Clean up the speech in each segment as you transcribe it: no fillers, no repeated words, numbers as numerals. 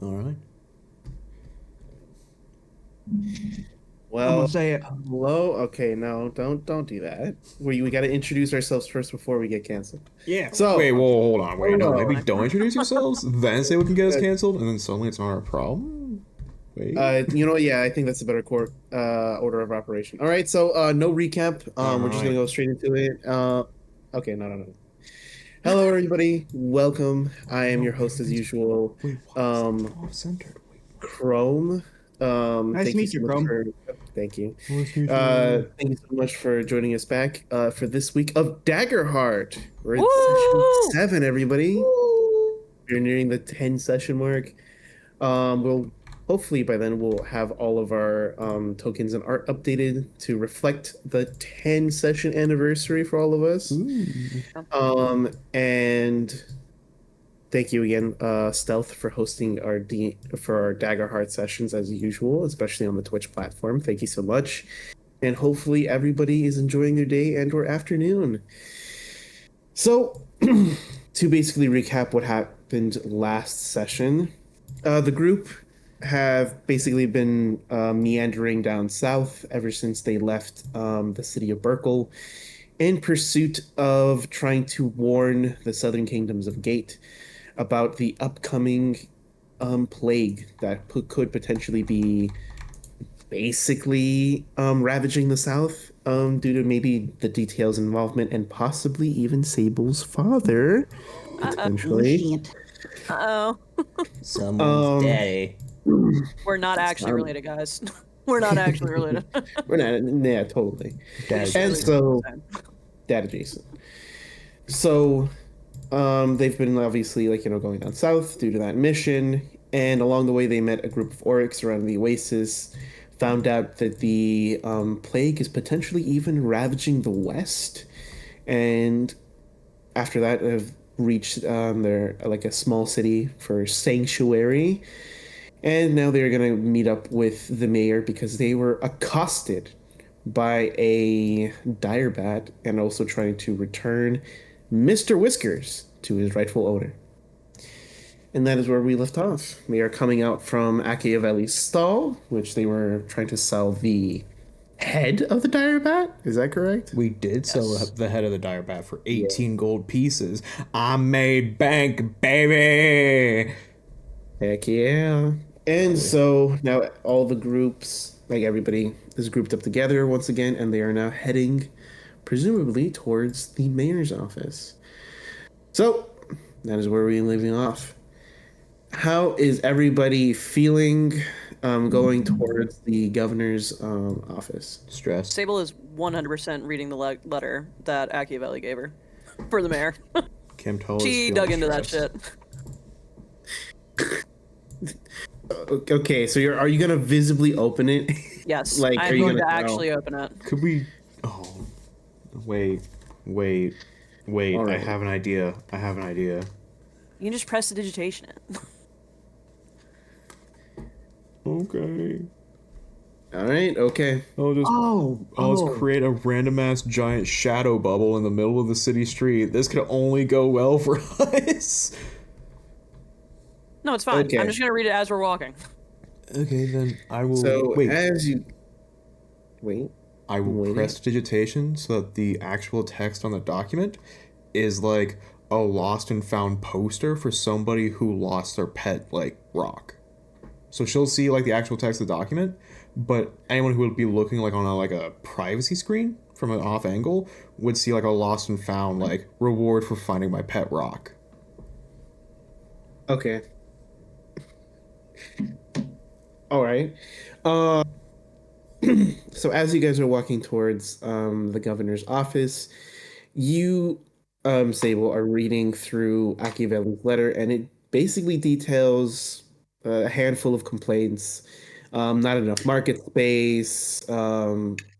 All right. I'm Well, gonna say it. hello. Okay, no, don't do that. We got to introduce ourselves first before we get canceled. Yeah. Wait. So, Whoa. Hold on. Wait. No. Maybe hello. don't introduce yourselves. Then say we can get us canceled, and then suddenly it's not our problem. Wait. You know what? Yeah, I think that's a better order of operation. All right, so no recap. All We're just gonna right. go straight into it. Okay, no. Hello, everybody. Welcome. I am No. your Wait. host as usual, Wait. Why is it um, off centered? Wait. Chrome. Nice to Thank you meet so you, much Chrome. for. Thank you. Nice to meet you. Thank you so much for joining us back for this week of Daggerheart. We're in session Woo! 7, everybody. Woo! We're nearing the 10 session mark. We'll hopefully by then we'll have all of our tokens and art updated to reflect the 10 session anniversary for all of us. Ooh. And thank you again, Stealth, for hosting for our Daggerheart sessions as usual, especially on the Twitch platform. Thank you so much. And hopefully everybody is enjoying their day and or afternoon. So to basically recap what happened last session, the group have basically been meandering down south ever since they left the city of Burkle in pursuit of trying to warn the southern kingdoms of Gate about the upcoming plague that could potentially be basically ravaging the south due to maybe the details involvement and possibly even Sable's father Uh-oh. Oh potentially. shit. Uh-oh. Someone's Um, daddy. We're not actually um, related, guys. We're not actually related. we're not, yeah, totally. We Dad just share And the adjacent. exact so, same. dad adjacent. So, they've been obviously going down south due to that mission, and along the way they met a group of orcs around the oasis, found out that the plague is potentially even ravaging the west, and after that have reached their like a small city for sanctuary, and now they're gonna meet up with the mayor because they were accosted by a dire bat and also trying to return Mr. Whiskers to his rightful owner. And that is where we left off. We are coming out from Achiavelli's stall, which they were trying to sell the head of the dire bat. Is that correct? We did sell Yes. the head of the dire bat for Yeah. 18 gold pieces. I made bank, baby. Heck yeah. And so now all the groups, like everybody, is grouped up together once again, and they are now heading, presumably, towards the mayor's office. So that is where we're leaving off. How is everybody feeling going towards the governor's office? Stressed. Sable is 100% reading the letter that Achiavelli gave her for the mayor. Kim Toll is She feeling dug into that stressed. shit. Okay, so are you gonna visibly open it? Yes, Like, are I'm you going to gonna actually open it. Could we? Oh, wait. All I right. have an idea. You can just press the digitation it. Okay. All right. Okay. I'll just create a random ass giant shadow bubble in the middle of the city street. This could only go well for us. No, it's fine. Okay. I'm just going to read it as we're walking. Okay, then I will So wait. as you wait, I will waiting. press digitation so that the actual text on the document is like a lost and found poster for somebody who lost their pet, like, rock. So she'll see like the actual text of the document, but anyone who would be looking like on a privacy screen from an off angle would see like a lost and found like reward for finding my pet rock. Okay. All right. Uh, so as you guys are walking towards the governor's office, you, Sable, are reading through Machiavelli's letter, and it basically details a handful of complaints. Not enough market space,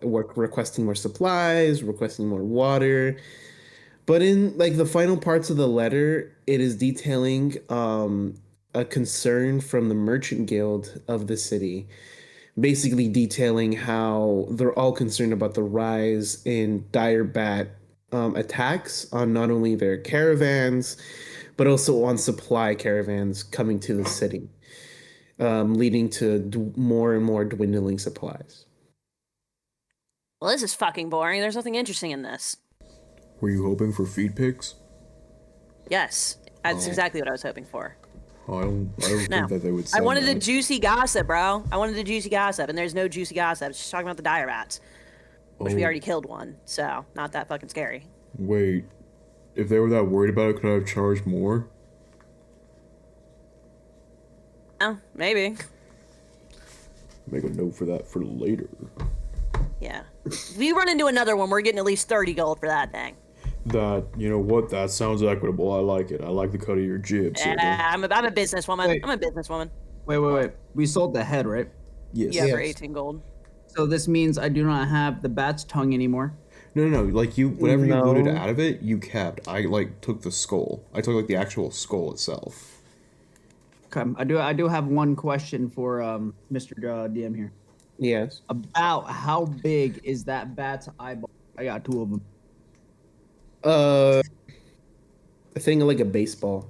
requesting more supplies, requesting more water. But in like the final parts of the letter, it is detailing a concern from the merchant guild of the city, basically detailing how they're all concerned about the rise in dire bat attacks on not only their caravans, but also on supply caravans coming to the city. leading to more and more dwindling supplies. Well, this is fucking boring. There's nothing interesting in this. Were you hoping for feed pics? Yes, that's exactly what I was hoping for. I don't No, think that they would I send wanted the that. juicy gossip, bro. I wanted the juicy gossip, and there's no juicy gossip. It's just talking about the dire rats, which we Oh. already killed one, so not that fucking scary. Wait, if they were that worried about it, could I have charged more? Oh, maybe. Make a note for that for later. Yeah. If we run into another one, we're getting at least 30 gold for that thing. That, you know what, that sounds equitable. I like it. I like the cut of your jib, Silver. I'm a businesswoman. Wait. I'm a businesswoman. Wait. We sold the head, right? Yes. Yeah, for Yes. 18 gold. So this means I do not have the bat's tongue anymore. No. Like, whatever you No. looted out of it, you kept. I, like, took the skull. I took, like, the actual skull itself. Okay, I do have one question for Mr. DM here. Yes. About how big is that bat's eyeball? I got 2 of them. A thing like a baseball.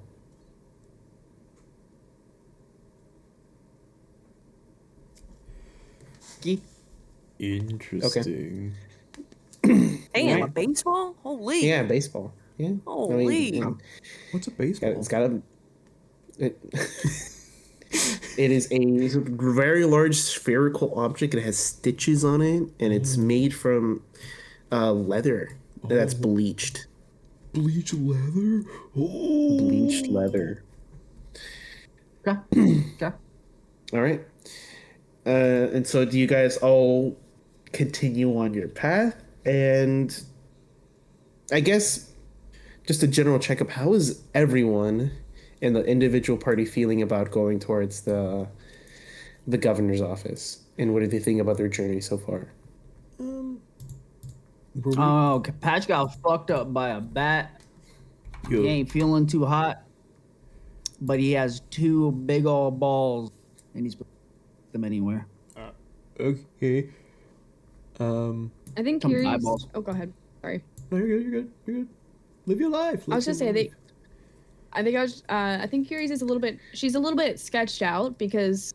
Interesting. Damn, Right. a baseball? Holy. Yeah, baseball. Yeah. Holy. What's a baseball? It's got a. It, it is a very large spherical object. It has stitches on it, and it's made from leather that's bleached. Bleach leather? Oh. Bleached leather. Okay. Okay. All right. And so, do you guys all continue on your path? And I guess just a general checkup. How is everyone in the individual party feeling about going towards the governor's office? And what do they think about their journey so far? Oh, Patch got fucked up by a bat. He ain't feeling too hot, but he has 2 big old balls, and he's put them anywhere. Okay. I think Come Kiri's. eyeballs. Oh, go ahead. Sorry. No, you're good. Live your life. I was just saying, I think Kiri's is a little bit. She's a little bit sketched out because,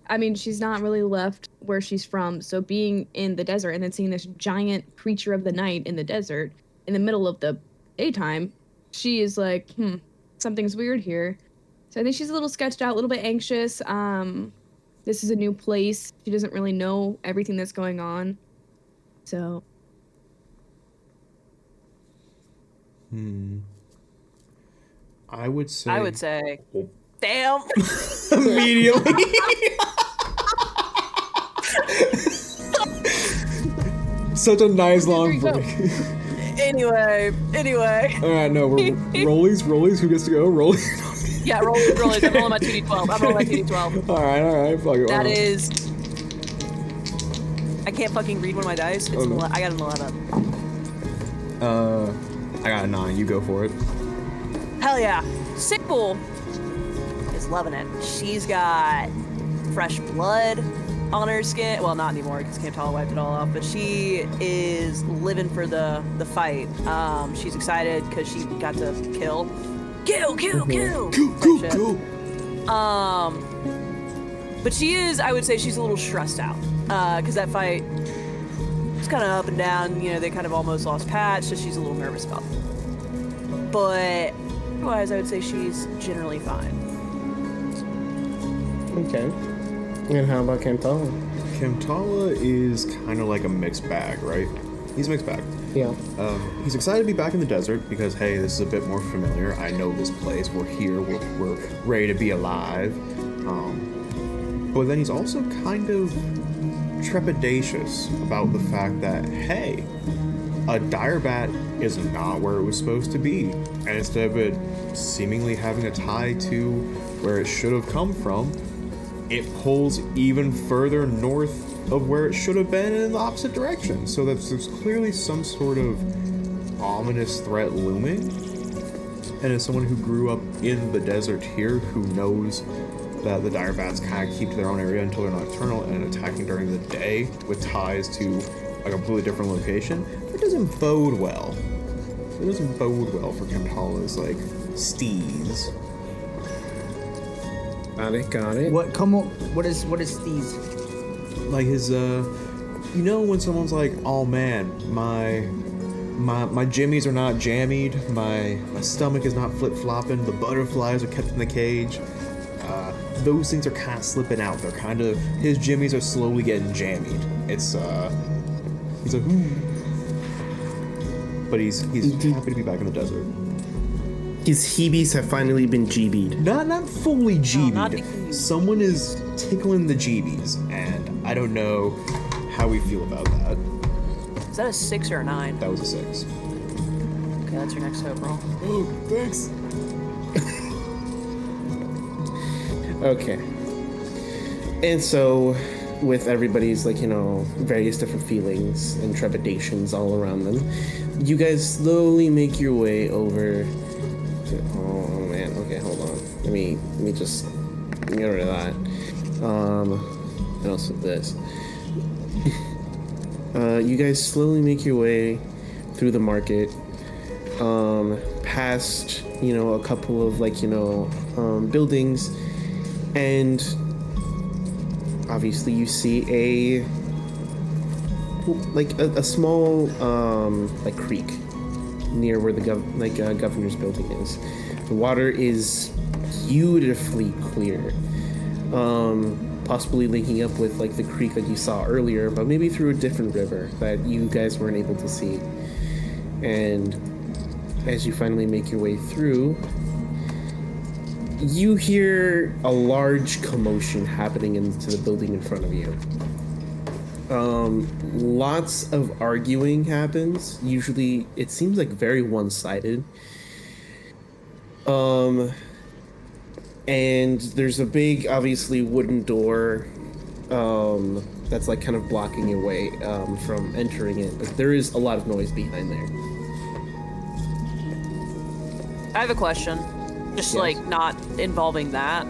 I mean, she's not really left where she's from. So being in the desert and then seeing this giant creature of the night in the desert in the middle of the daytime, she is like, something's weird here. So I think she's a little sketched out, a little bit anxious. This is a new place. She doesn't really know everything that's going on. So. I would say. Oh. Damn. Immediately. Such a nice long There you break. Anyway. All right, no, we're rollies. Who gets to go? Rollies. Yeah, roll. I'm rolling my 2d12. I'm rolling my 2d12. All right. Fuck it. That is. I can't fucking read one of my dice. It's no. I got an 11. I got a 9. You go for it. Hell yeah. Sickle is loving it. She's got fresh blood on her skin. Well, not anymore because Camtala wiped it all off. But she is living for the fight. She's excited because she got to kill. Kill. Go. But she is, I would say, she's a little stressed out because that fight is kind of up and down. You know, they kind of almost lost Pat, so she's a little nervous about it. But otherwise, I would say she's generally fine. Okay. And how about Camtala? Camtala is kind of like a mixed bag, right? He's a mixed bag. Yeah. He's excited to be back in the desert because, hey, this is a bit more familiar. I know this place. We're here. We're ready to be alive. But then he's also kind of trepidatious about the fact that, hey, a dire bat is not where it was supposed to be. And instead of it seemingly having a tie to where it should have come from, it pulls even further north of where it should have been in the opposite direction. So there's clearly some sort of ominous threat looming. And as someone who grew up in the desert here, who knows that the dire bats kind of keep to their own area until they're nocturnal and attacking during the day with ties to a completely different location, it doesn't bode well. It doesn't bode well for Camtala's, like, steeds. Got it. What? Come on. What is these? Like his you know when someone's like, oh man, my jimmies are not jammied, my stomach is not flip-flopping, the butterflies are kept in the cage. Those things are kind of slipping out. They're kind of, his jimmies are slowly getting jammied. It's he's like, but he's happy to be back in the desert. His heebies have finally been GB'd. Not fully GB'd. not the- Someone is tickling the GBs, and I don't know how we feel about that. Is that a 6 or a 9? That was a 6. Okay, that's your next hope roll. Oh, thanks. Okay. And so, with everybody's, like, you know, various different feelings and trepidations all around them, you guys slowly make your way over to, oh man, okay, hold on. Let me just get rid of that. And also this. You guys slowly make your way through the market, past, you know, a couple of, like, you know, buildings, and obviously you see a small like creek near where the governor's building is. The water is beautifully clear, possibly linking up with like the creek that you saw earlier, but maybe through a different river that you guys weren't able to see. And as you finally make your way through, you hear a large commotion happening into the building in front of you. Lots of arguing happens. Usually, it seems like very one-sided. And there's a big, obviously, wooden door that's like kind of blocking your way from entering it. But there is a lot of noise behind there. I have a question. Just Yes. like not involving that.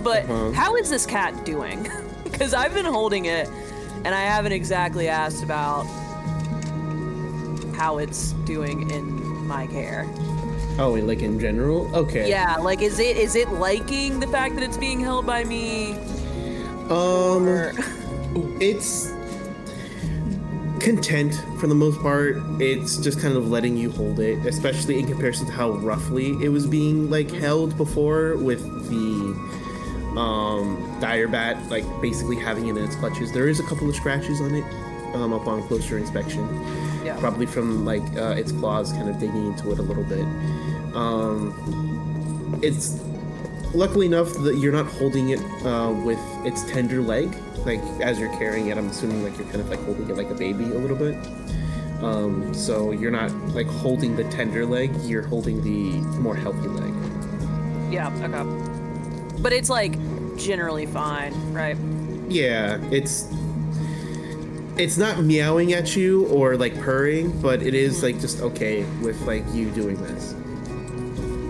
But how is this cat doing? Because I've been holding it and I haven't exactly asked about how it's doing in my care. Oh, like in general? Okay. Yeah, like is it liking the fact that it's being held by me? Or... It's content for the most part. It's just kind of letting you hold it, especially in comparison to how roughly it was being like held before, with the dire bat like basically having it in its clutches. There is a couple of scratches on it upon closer inspection. Yeah. Probably from like its claws kind of digging into it a little bit. It's luckily enough that you're not holding it with its tender leg. Like as you're carrying it, I'm assuming like you're kind of like holding it like a baby a little bit. So you're not like holding the tender leg, you're holding the more healthy leg. Yeah, okay. But it's like generally fine, right? Yeah, it's not meowing at you or like purring, but it is like just okay with like you doing this.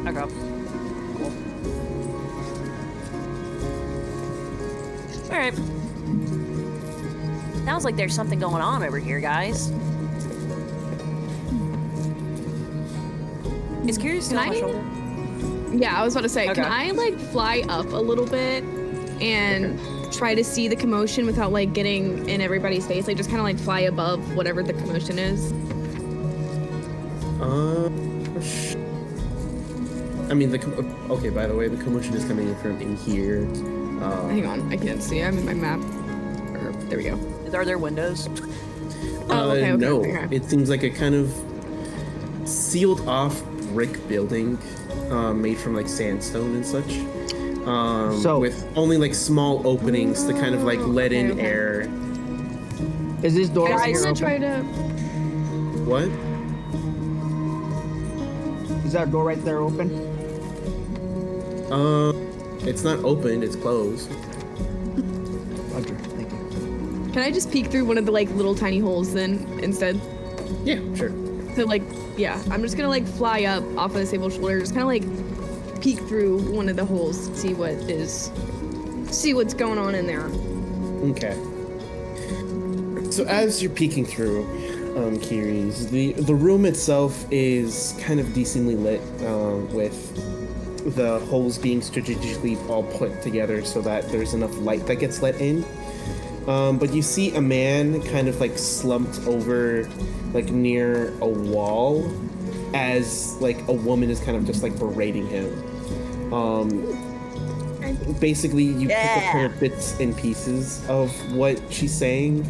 Okay. Cool. Alright. Sounds like there's something going on over here, guys. Is Curious still on my shoulder? Yeah, I was about to say, Okay. can I like fly up a little bit and try to see the commotion without like getting in everybody's face? Like just kind of like fly above whatever the commotion is. I mean, okay, by the way, the commotion is coming in from in here. Hang on, I can't see. I'm in my map. There we go. Are there windows? Oh, okay, no, okay. it seems like a kind of sealed off brick building made from like sandstone and such. So- with only like small openings to kind of like let in Okay. air. Is this door Guys, right I'm here gonna open? try to. What? Is that door right there open? It's not open, it's closed. Roger, thank you. Can I just peek through one of the like little tiny holes then instead? Yeah, sure. So like, yeah, I'm just gonna like fly up off of the sable's shoulder, just kind of like peek through one of the holes, see what's going on in there. Okay. So as you're peeking through, Kiris, the room itself is kind of decently lit with the holes being strategically all put together so that there's enough light that gets let in. But you see a man kind of like slumped over like near a wall as like a woman is kind of just like berating him. Basically you pick up kind of bits and pieces of what she's saying.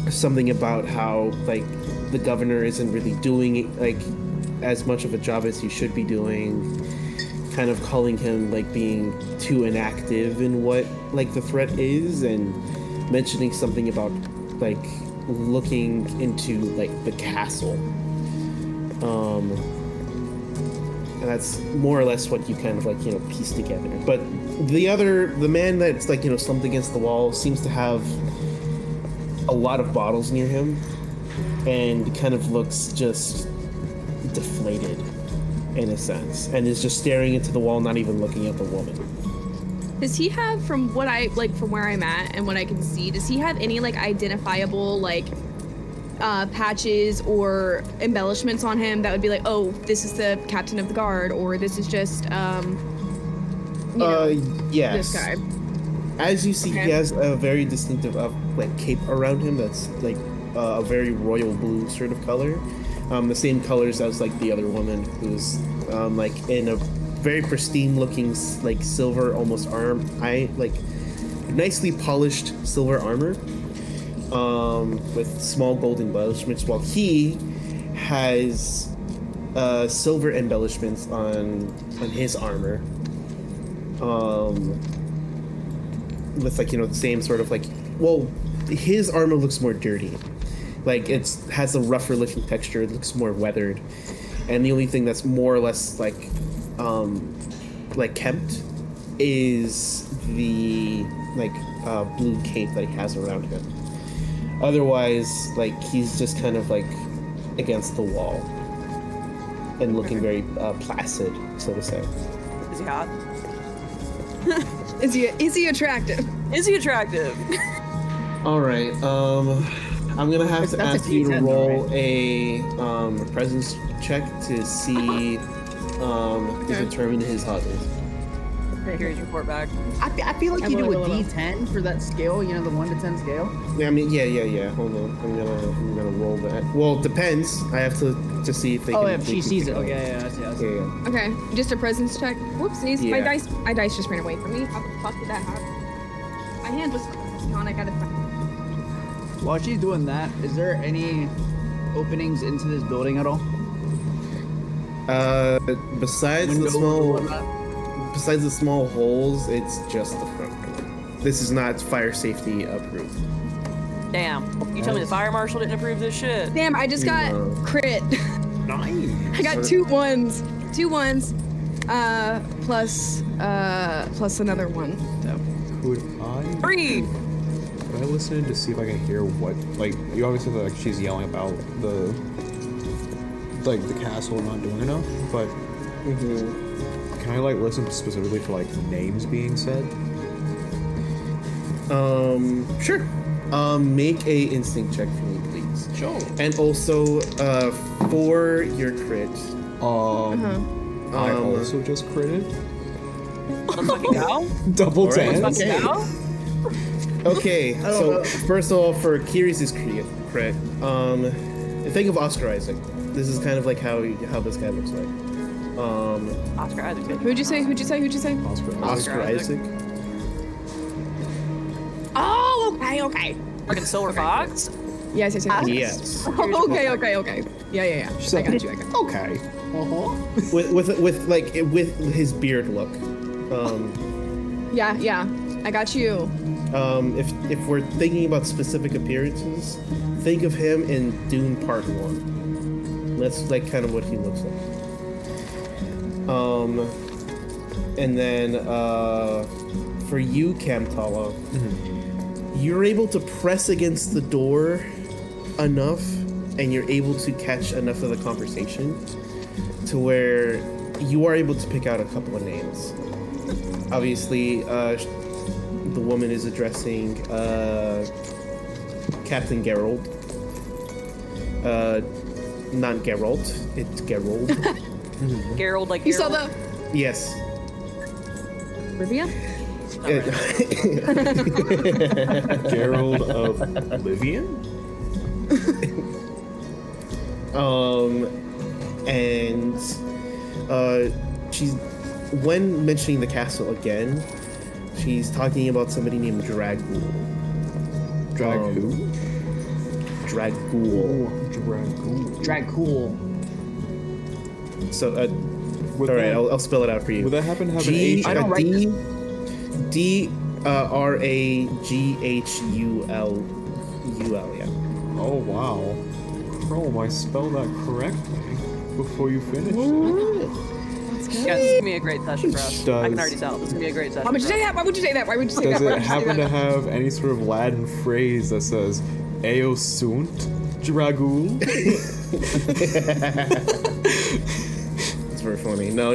Something about how like the governor isn't really doing like as much of a job as he should be doing, kind of calling him like being too inactive in what like the threat is, and mentioning something about like looking into like the castle. And that's more or less what you kind of like, you know, piece together. But the man that's like, you know, slumped against the wall seems to have a lot of bottles near him and kind of looks just deflated in a sense, and is just staring into the wall, not even looking at the woman. Does he have, from what I like, from where I'm at and what I can see, does he have any like identifiable like patches or embellishments on him that would be like, oh, this is the captain of the guard, or this is just yes. this guy? As you see, Okay. he has a very distinctive like cape around him that's like a very royal blue sort of color, the same colors as like the other woman, who's like in a very pristine looking like silver almost like nicely polished silver armor, with small gold embellishments, while he has silver embellishments on his armor, with like, you know, the same sort of like, well, his armor looks more dirty, like has a rougher looking texture, it looks more weathered, and the only thing that's more or less like kept is the like blue cape that he has around him. Otherwise, like, he's just kind of like against the wall and looking very placid, so to say. Is he hot? Is he attractive? Is he attractive? All right. I'm gonna have to That's a ask you to D10 roll though, a presence check to see to determine his hotness. Here's report back. I feel like I you do will, a I will. D10 for that scale, you know, the 1 to 10 scale. Yeah, I mean, yeah. Hold on, I'm gonna roll that. Well, it depends. I have to see if they. Oh, can, if she sees it. Okay, yeah, I see. Yeah. Okay, just a presence check. Whoopsies, Yeah. my dice just ran away from me. How the fuck did that happen? My hand was on. I gotta. While she's doing that, is there any openings into this building at all? Besides Windows the or small. whatnot? Besides the small holes, it's just the front door. This is not fire safety approved. Damn. You tell me the fire marshal didn't approve this shit. Damn, I just got No. crit. Nice. I got two ones, plus another one. So. Could I? 3. Could I listen to see if I can hear what, like, you obviously like she's yelling about the castle not doing enough, but can I like listen specifically for like names being said? Sure. Make a instinct check for me, please. Sure. And also, for your crit, I also just critted. Let's fucking go. Double All right. tens. Let's fucking go. okay. So first of all, for Kiri's crit, think of Oscar Isaac. This is kind of like how this guy looks like. Oscar Isaac. Who'd you say? Oscar Isaac. Oh, okay. Fucking Silver Fox. Yes. Yes. Okay. Yeah. She's I like, got you. Okay. with his beard look. Yeah. I got you. If we're thinking about specific appearances, think of him in Dune Part 1. That's like kind of what he looks like. And then for you, Kamtala, you're able to press against the door enough, and you're able to catch enough of the conversation to where you are able to pick out a couple of names. Obviously, the woman is addressing Captain Geralt. Not Geralt, it's Geralt. Geralt, like You saw Geralt? the Yes. Rivia? Gerald of Livian? And she's when mentioning the castle again, she's talking about somebody named Dragul. Drag who? Dragul. Drag cool. So, Would all right, that- I'll spell it out for you. Would that happen to have G an H? I don't write D D Raghul. Yeah. Oh wow. Chrome, I spelled that correctly before you finished. Yeah, this is gonna be a great session for us. I can already tell. This is gonna be a great session. Why would you for say us. that? Why would you say that? Why would you say Does that? Why it would you say happen to that? have any sort of Latin phrase that says "Eo sunt Dragul"? It's very funny. No.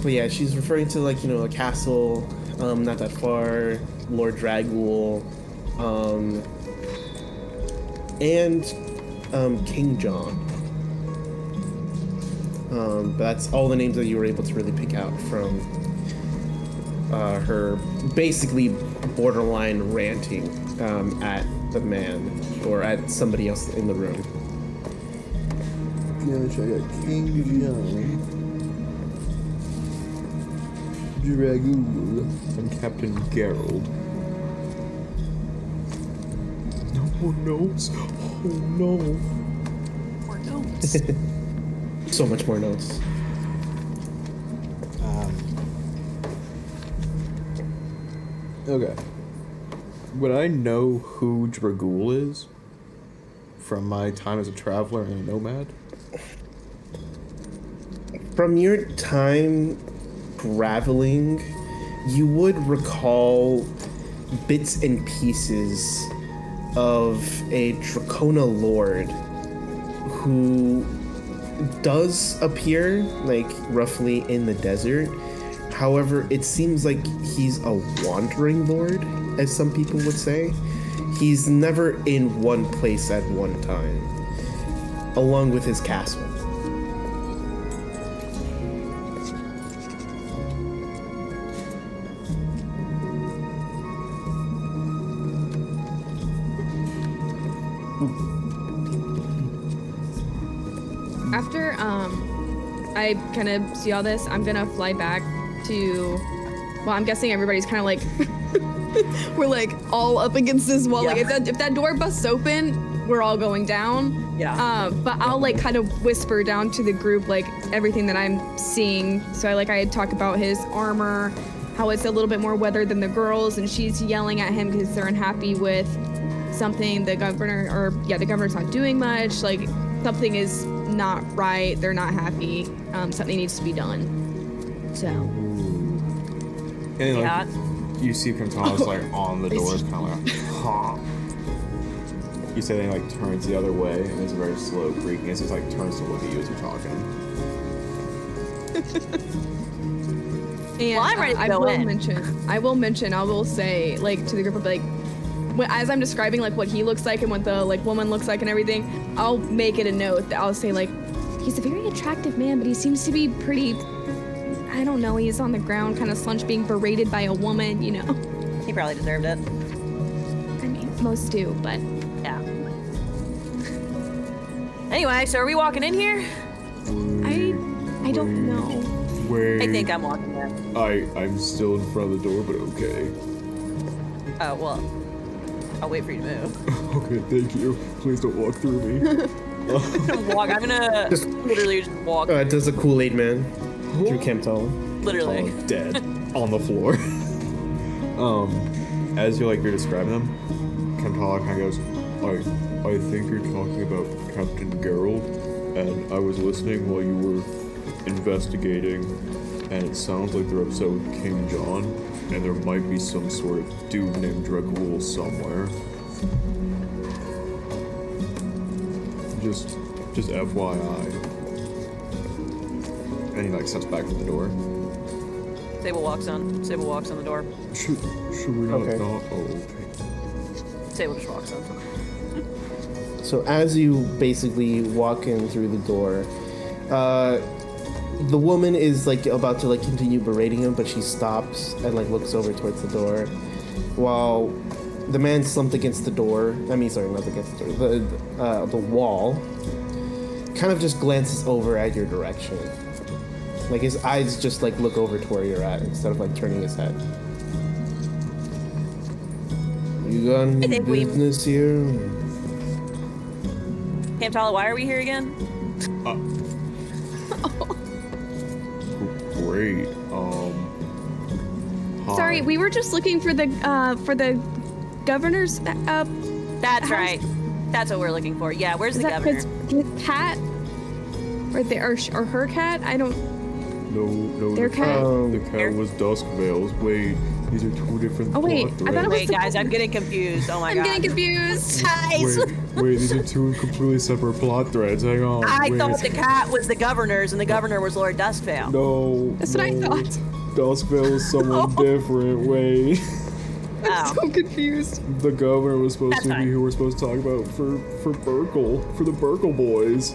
But yeah, she's referring to like a castle, not that far, Lord Dragul, and King John. But that's all the names that you were able to really pick out from her basically borderline ranting at the man or at somebody else in the room. Gosh, I got King John, Dragul, and Captain Gerald. No more notes. Oh no. More notes. So much more notes. Okay. Would I know who Dragul is from my time as a traveler and a nomad? From your time traveling, you would recall bits and pieces of a Dracona Lord who does appear like roughly in the desert. However, it seems like he's a wandering lord, as some people would say. He's never in one place at one time, along with his castle. After I kind of see all this, I'm gonna fly back to. Well, I'm guessing everybody's kind of like we're like all up against this wall. Yeah. Like if that door busts open, we're all going down. Yeah. But I'll like kind of whisper down to the group like everything that I'm seeing. So I talk about his armor, how it's a little bit more weathered than the girls, and she's yelling at him because they're unhappy with something the governor's not doing much. Like something is not right. They're not happy. Something needs to be done. So And then, like, you see Kantana's like on the door, it's kind of like, huh. You say they like turns the other way, and there's a very slow creaking. It just like turns to look at you as you're talking. and Well, I'm ready to I go will in. I will say like to the group of like as I'm describing like what he looks like and what the like woman looks like and everything, I'll make it a note that I'll say like he's a very attractive man, but he seems to be pretty. I don't know. He's on the ground, kind of slunched, being berated by a woman. You know. He probably deserved it. I mean, most do, but Yeah. Anyway, so are we walking in here? I don't know. Wait. I think I'm walking in. I'm still in front of the door, but okay. Oh, well. I'll wait for you to move. Okay, thank you. Please don't walk through me. I'm gonna literally just walk. Does a Kool-Aid man, Drew Campbell. Literally. Oh, dead on the floor. As you're describing them, Kantala kind of goes, I think you're talking about Captain Gerald, and I was listening while you were investigating, and it sounds like they're upset with King John, and there might be some sort of dude named Dragul somewhere. Just FYI. And he steps back to the door. Sable walks on the door. Should we not? Okay. Oh, okay. Sable just walks on. So as you basically walk in through the door, the woman is like about to like continue berating him, but she stops and like looks over towards the door, while the man slumped against the door. I mean, sorry, not against the door. The wall. Kind of just glances over at your direction. Like his eyes just like look over to where you're at instead of like turning his head. You got any think we- business here? Camtala, why are we here again? Great. Sorry, hi. we were just looking for the governor's. That's right. That's what we're looking for. Yeah, where's Is the that governor? his cat? Or her cat? I don't. No, Their cat? the cat was Duskvale's. Wait, these are two different Oh, wait, plot I thought it was threads. Wait, guys, I'm getting confused. Oh my I'm god. getting confused. Guys, Wait, these are two completely separate plot threads. Hang on. I wait. thought the cat was the governor's and the governor was Lord Duskvale. No. That's what I no. thought. Duskvale was someone different. Wait. Oh. So confused. The governor was supposed That's to fine. be who we're supposed to talk about for Burkle, for the Burkle boys.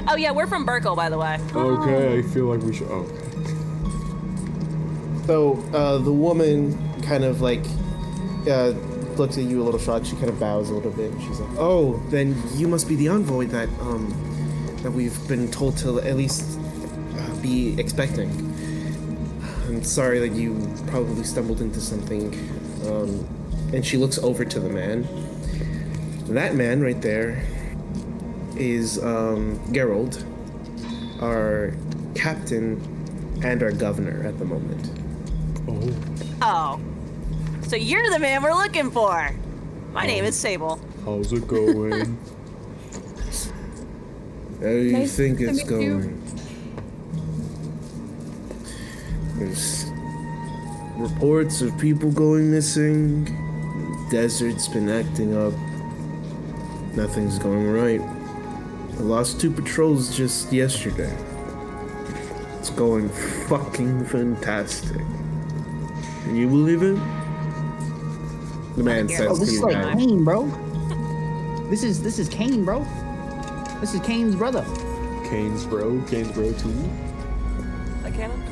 Oh yeah, we're from Burkle, by the way. Okay, I feel like we should. Okay. So the woman kind of like looks at you a little shocked. She kind of bows a little bit. And she's like, "Oh, then you must be the envoy that we've been told to at least be expecting. I'm sorry that you probably stumbled into something." And she looks over to the man. That man right there is Geralt, our captain and our governor at the moment. Oh. So you're the man we're looking for. My name is Sable. How's it going? How do you Nice think to it's meet you. going? There's reports of people going missing. The desert's been acting up. Nothing's going right. I lost 2 patrols just yesterday. It's going fucking fantastic. Can you believe it? The man Yeah. says Oh, to this is you like guys. Kane, bro. This is Kane, bro. This is Kane's brother. Kane's bro too. Like Cannon?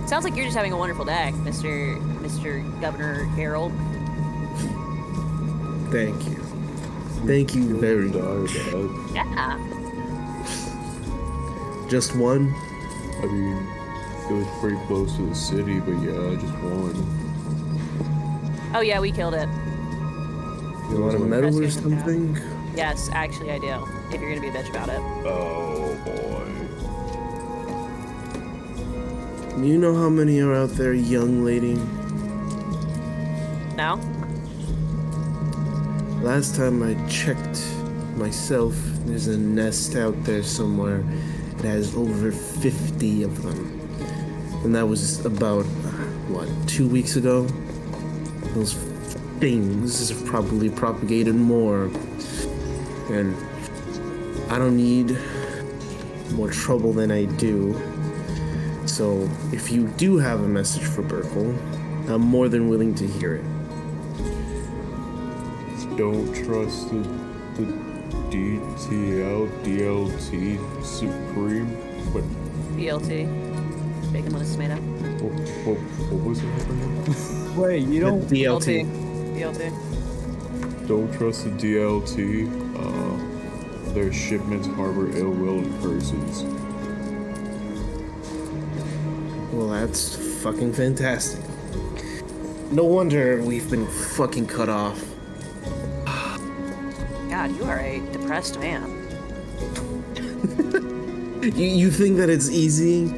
Sounds like you're just having a wonderful day, Mr. Governor Harold. Thank you. Thank you very much. Yeah. Just one? I mean, it was pretty close to the city, but yeah, just one. Oh yeah, we killed it. You want a medal or Rescue the cat. something? Yes, actually I do. If you're gonna be a bitch about it. Oh boy. You know how many are out there, young lady? No? Last time I checked myself, there's a nest out there somewhere. It has over 50 of them. And that was about, 2 weeks ago? Those things have probably propagated more. And I don't need more trouble than I do. So if you do have a message for Burkle, I'm more than willing to hear it. Don't trust the DLT Supreme. What BLT. Bacon, lettuce, tomato. what was it? Wait, you don't. DLT. BLT. Don't trust the DLT. Their shipments harbor ill will and curses. Well, that's fucking fantastic. No wonder we've been fucking cut off. God, you are a depressed man. You think that it's easy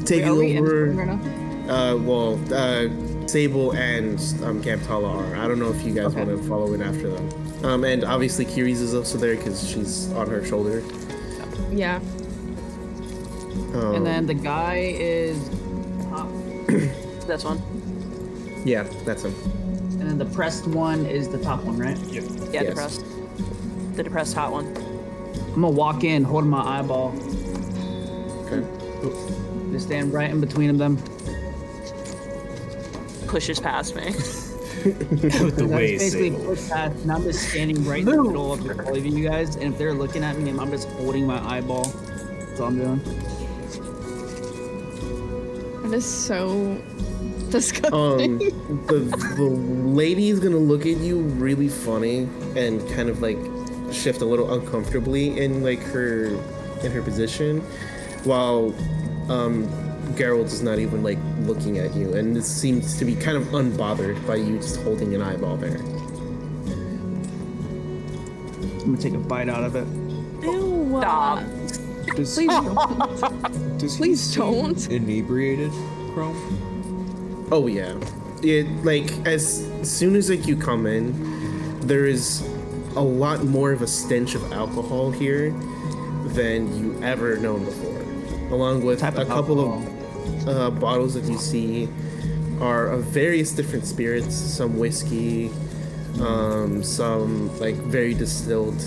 taking Are we over? entering right now? Sable and Camtala are. I don't know if you guys Okay. want to follow in after them. And obviously Kiri's is also there because she's on her shoulder. Yeah. And then the guy is, This one. Yeah, that's him. and then the pressed one is the top one, right? Yeah, Yes. depressed. The depressed hot one. I'm gonna walk in, holding my eyeball, Okay. just stand right in between them. Pushes past me. With the And way that's basically Sable. put that, and I'm just standing right in the middle of all of you guys, and if they're looking at me, I'm just holding my eyeball. That's all I'm doing. That is so disgusting. The lady's gonna look at you really funny and kind of like shift a little uncomfortably in like her position, while Geralt is not even like looking at you, and this seems to be kind of unbothered by you just holding an eyeball there. I'm gonna take a bite out of it. Ew. Stop. Does, Please don't. does he Please seem don't. inebriated, Chrome? Oh yeah, it like as soon as like you come in, there is a lot more of a stench of alcohol here than you ever known before, along with Type a of couple alcohol. of bottles that you see are of various different spirits, some whiskey, some like very distilled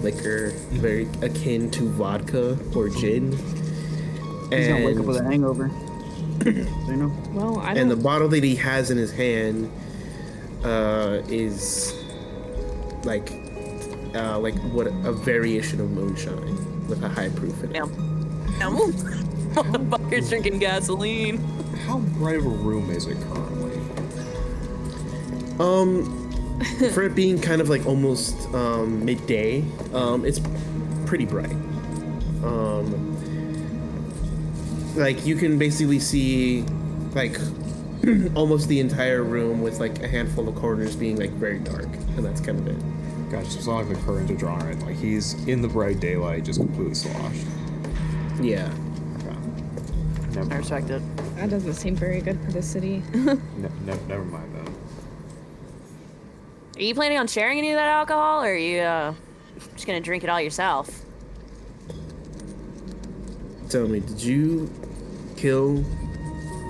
liquor, very akin to vodka or gin. He's gonna wake up with a And, hangover. So, you know? Well, I and the don't. bottle that he has in his hand is like what a variation of moonshine with a high proof in it. Motherfucker's drinking gasoline. How bright of a room is it currently? For it being kind of like almost midday, it's pretty bright. Like you can basically see like almost the entire room with like a handful of corners being like very dark, and that's kind of it. Gosh, it's not like the curtains are drawn right. Like he's in the bright daylight, just completely sloshed. Yeah. Okay. I Never, respect it. That doesn't seem very good for the city. never mind then. Are you planning on sharing any of that alcohol, or are you just gonna drink it all yourself? Tell me, did you kill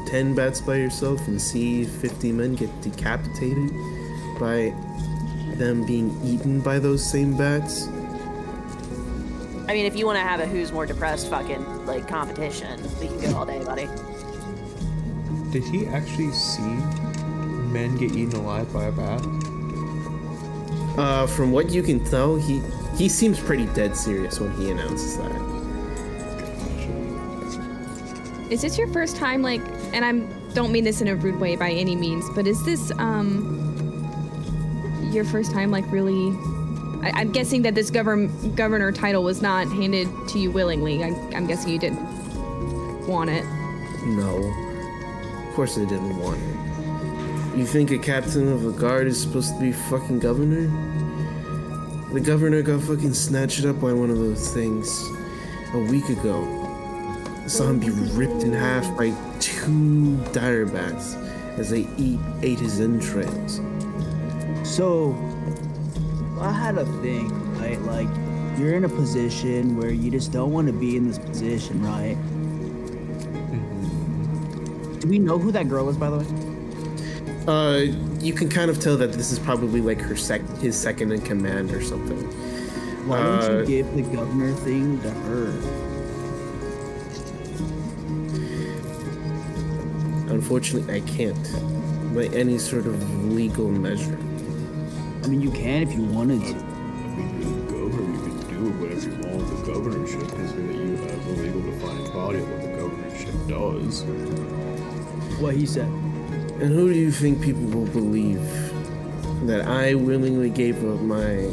10 bats by yourself and see 50 men get decapitated by them being eaten by those same bats? I mean, if you want to have a who's more depressed fucking like competition, we can go all day, buddy. Did he actually see men get eaten alive by a bat? From what you can tell, he seems pretty dead serious when he announces that. Is this your first time, like, and don't mean this in a rude way by any means, but is this your first time, like, really? I'm guessing that this governor title was not handed to you willingly. I'm guessing you didn't want it. No, of course I didn't want it. You think a captain of a guard is supposed to be fucking governor? The governor got fucking snatched up by one of those things a week ago. I saw him be ripped in half by 2 dire bats as they ate his entrails. So, I had a thing, right? Like, you're in a position where you just don't want to be in this position, right? Do we know who that girl is, by the way? You can kind of tell that this is probably like his second in command or something. Why don't you give the governor thing to her? Unfortunately, I can't by any sort of legal measure. I mean, you can if you wanted to. I mean, you're the governor, you can do whatever you want with the governorship, considering that you have the legal defined body of what the governorship does. What he said. And who do you think people will believe? That I willingly gave up my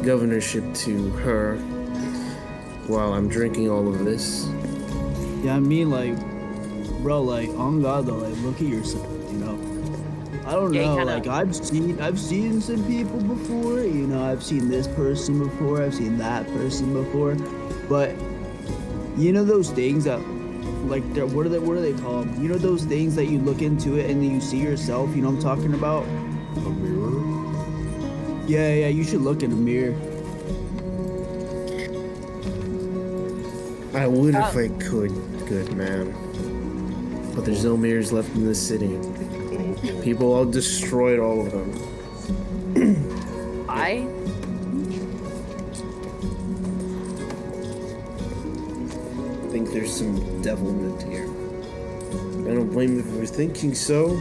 governorship to her while I'm drinking all of this? Yeah, I mean, like, bro, like, on God, though, like, look at yourself, you know? I don't Yeah, you know, kinda- like, I've seen some people before, you know, I've seen this person before, I've seen that person before, but, you know those things that, like, what do they call them? You know those things that you look into it and then you see yourself, you know what I'm talking about? A mirror? Yeah, you should look in a mirror. I would if I could, good man. But there's no mirrors left in this city. People all destroyed all of them. I I think there's some devilment here. I don't blame you for thinking so.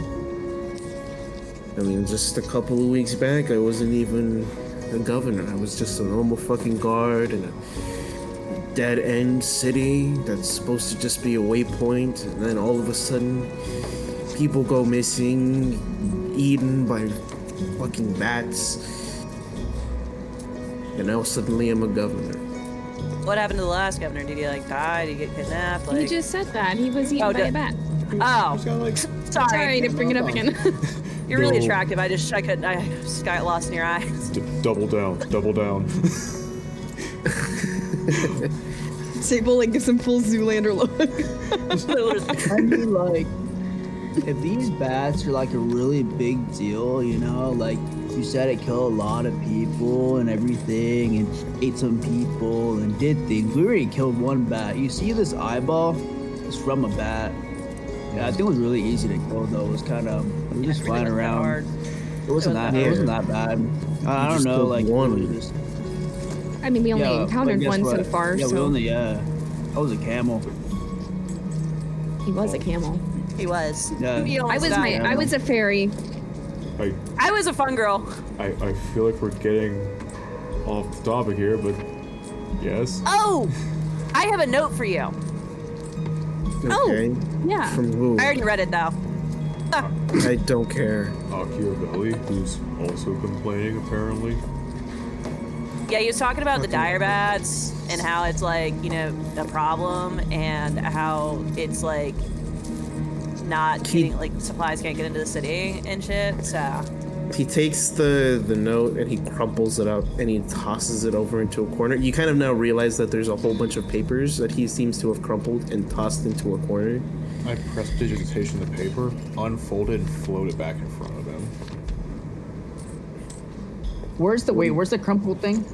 I mean, just a couple of weeks back, I wasn't even a governor. I was just a normal fucking guard in a dead-end city that's supposed to just be a waypoint, and then all of a sudden, people go missing, eaten by fucking bats, and now suddenly I'm a governor. What happened to the last governor? Did he like die? Did he get kidnapped? He just said that. He was eaten by a bat. Oh, Just kinda like, Sorry to bring it up again. you're really No. attractive. I just got lost in your eyes. double down, double down. Sable like gives him full Zoolander look. I mean, like, if these bats are like a really big deal, you know, like you said, it killed a lot of people and everything, and ate some people and did things. We already killed one bat. You see this eyeball? It's from a bat. Yeah, I think it was really easy to kill though. It was kind of, we were just flying around. It wasn't that bad. I don't just know, killed like one. it was just, I mean, we only yeah, encountered but guess one so what? far, Yeah, we so only, I was a camel. he was a camel. He was. Yeah. He almost I was died. I was a fairy. I was a fun girl. I feel like we're getting off the topic here, but yes. Oh, I have a note for you. Okay. Yeah. From who? I already read it though. I don't care. Machiavelli, who's also complaining apparently. Yeah, he was talking about the dire bats and how it's like, you know, a problem and how it's like not getting, like, supplies can't get into the city and shit, so. He takes the note and he crumples it up and he tosses it over into a corner. You kind of now realize that there's a whole bunch of papers that he seems to have crumpled and tossed into a corner. I pressed digitation of the paper, unfolded, and floated back in front of him. Where's the crumpled thing?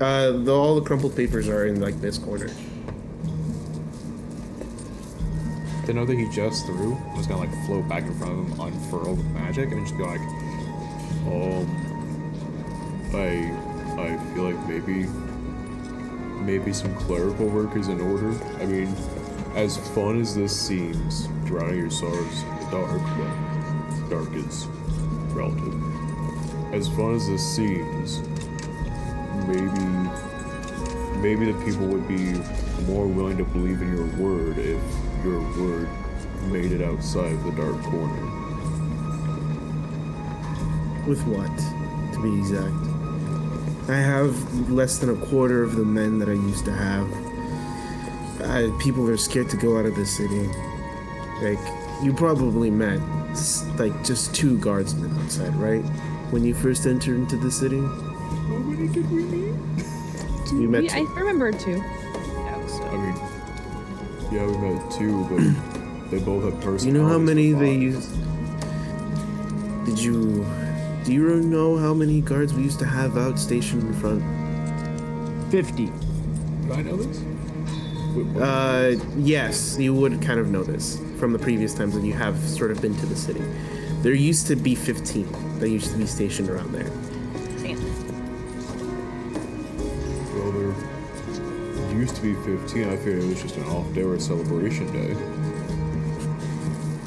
All the crumpled papers are in like this corner. The note that he just threw was gonna like float back in front of him, unfurl with magic, and just be like, I feel like maybe some clerical work is in order. I mean, as fun as this seems, drowning your sorrows in the dark, well, dark is relative. As fun as this seems, maybe the people would be more willing to believe in your word if your word made it outside the dark corner. With what, to be exact? I have less than a quarter of the men that I used to have. People are scared to go out of the city. Like, you probably met, like, just 2 guardsmen outside, right? When you first entered into the city? How many did we meet? We met I remember too. I mean, yeah, we met 2, but they both have personalities. You know how many for they 5. used? Do you know how many guards we used to have out stationed in front? 50. Did I know this? Yes, you would kind of know this from the previous times that you have sort of been to the city. There used to be 15 that used to be stationed around there. Well, there used to be 15. I figured it was just an off day or a celebration day.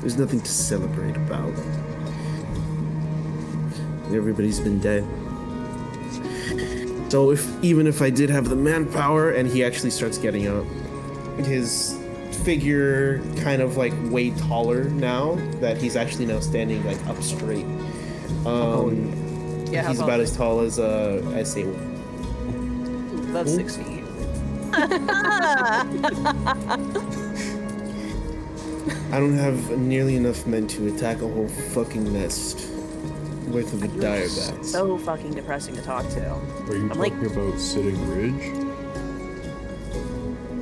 There's nothing to celebrate about. Everybody's been dead. So even if I did have the manpower, and he actually starts getting up, his figure kind of like way taller now that he's actually now standing like up straight. Yeah, He's about as tall as a About 6 feet. I don't have nearly enough men to attack a whole fucking nest worth of dire bats. So fucking depressing to talk to. Are you talking about Sitting Ridge?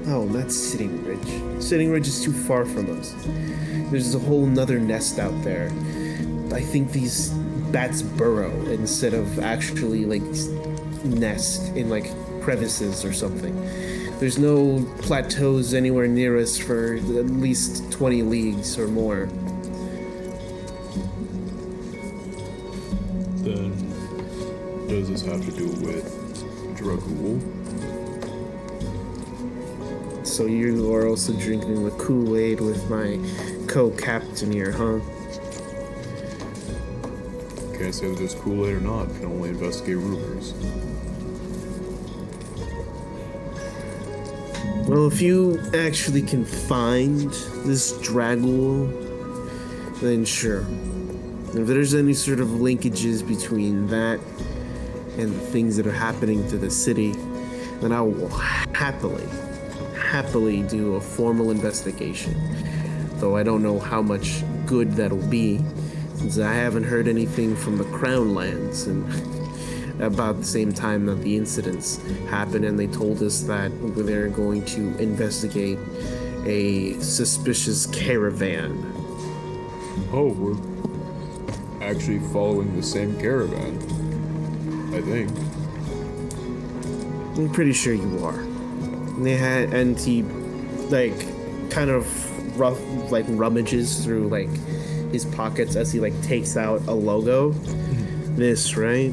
Oh, not Sitting Ridge. Sitting Ridge is too far from us. There's a whole nother nest out there. I think these bats burrow instead of actually like nest in like crevices or something. There's no plateaus anywhere near us for at least 20 leagues or more. Then does this have to do with Dragul? So you are also drinking the Kool-Aid with my co-captain here, huh? can't say that there's Kool-Aid or not. Can only investigate rumors. Well, if you actually can find this Dragul, then sure. If there's any sort of linkages between that and the things that are happening to the city, then I will happily do a formal investigation. Though I don't know how much good that'll be, since I haven't heard anything from the Crown Lands and about the same time that the incidents happened, and they told us that they're going to investigate a suspicious caravan. Oh, we're actually following the same caravan, I think. I'm pretty sure you are. And they had, and he, like, kind of rummages through, like, his pockets as he, like, takes out a logo. This, right?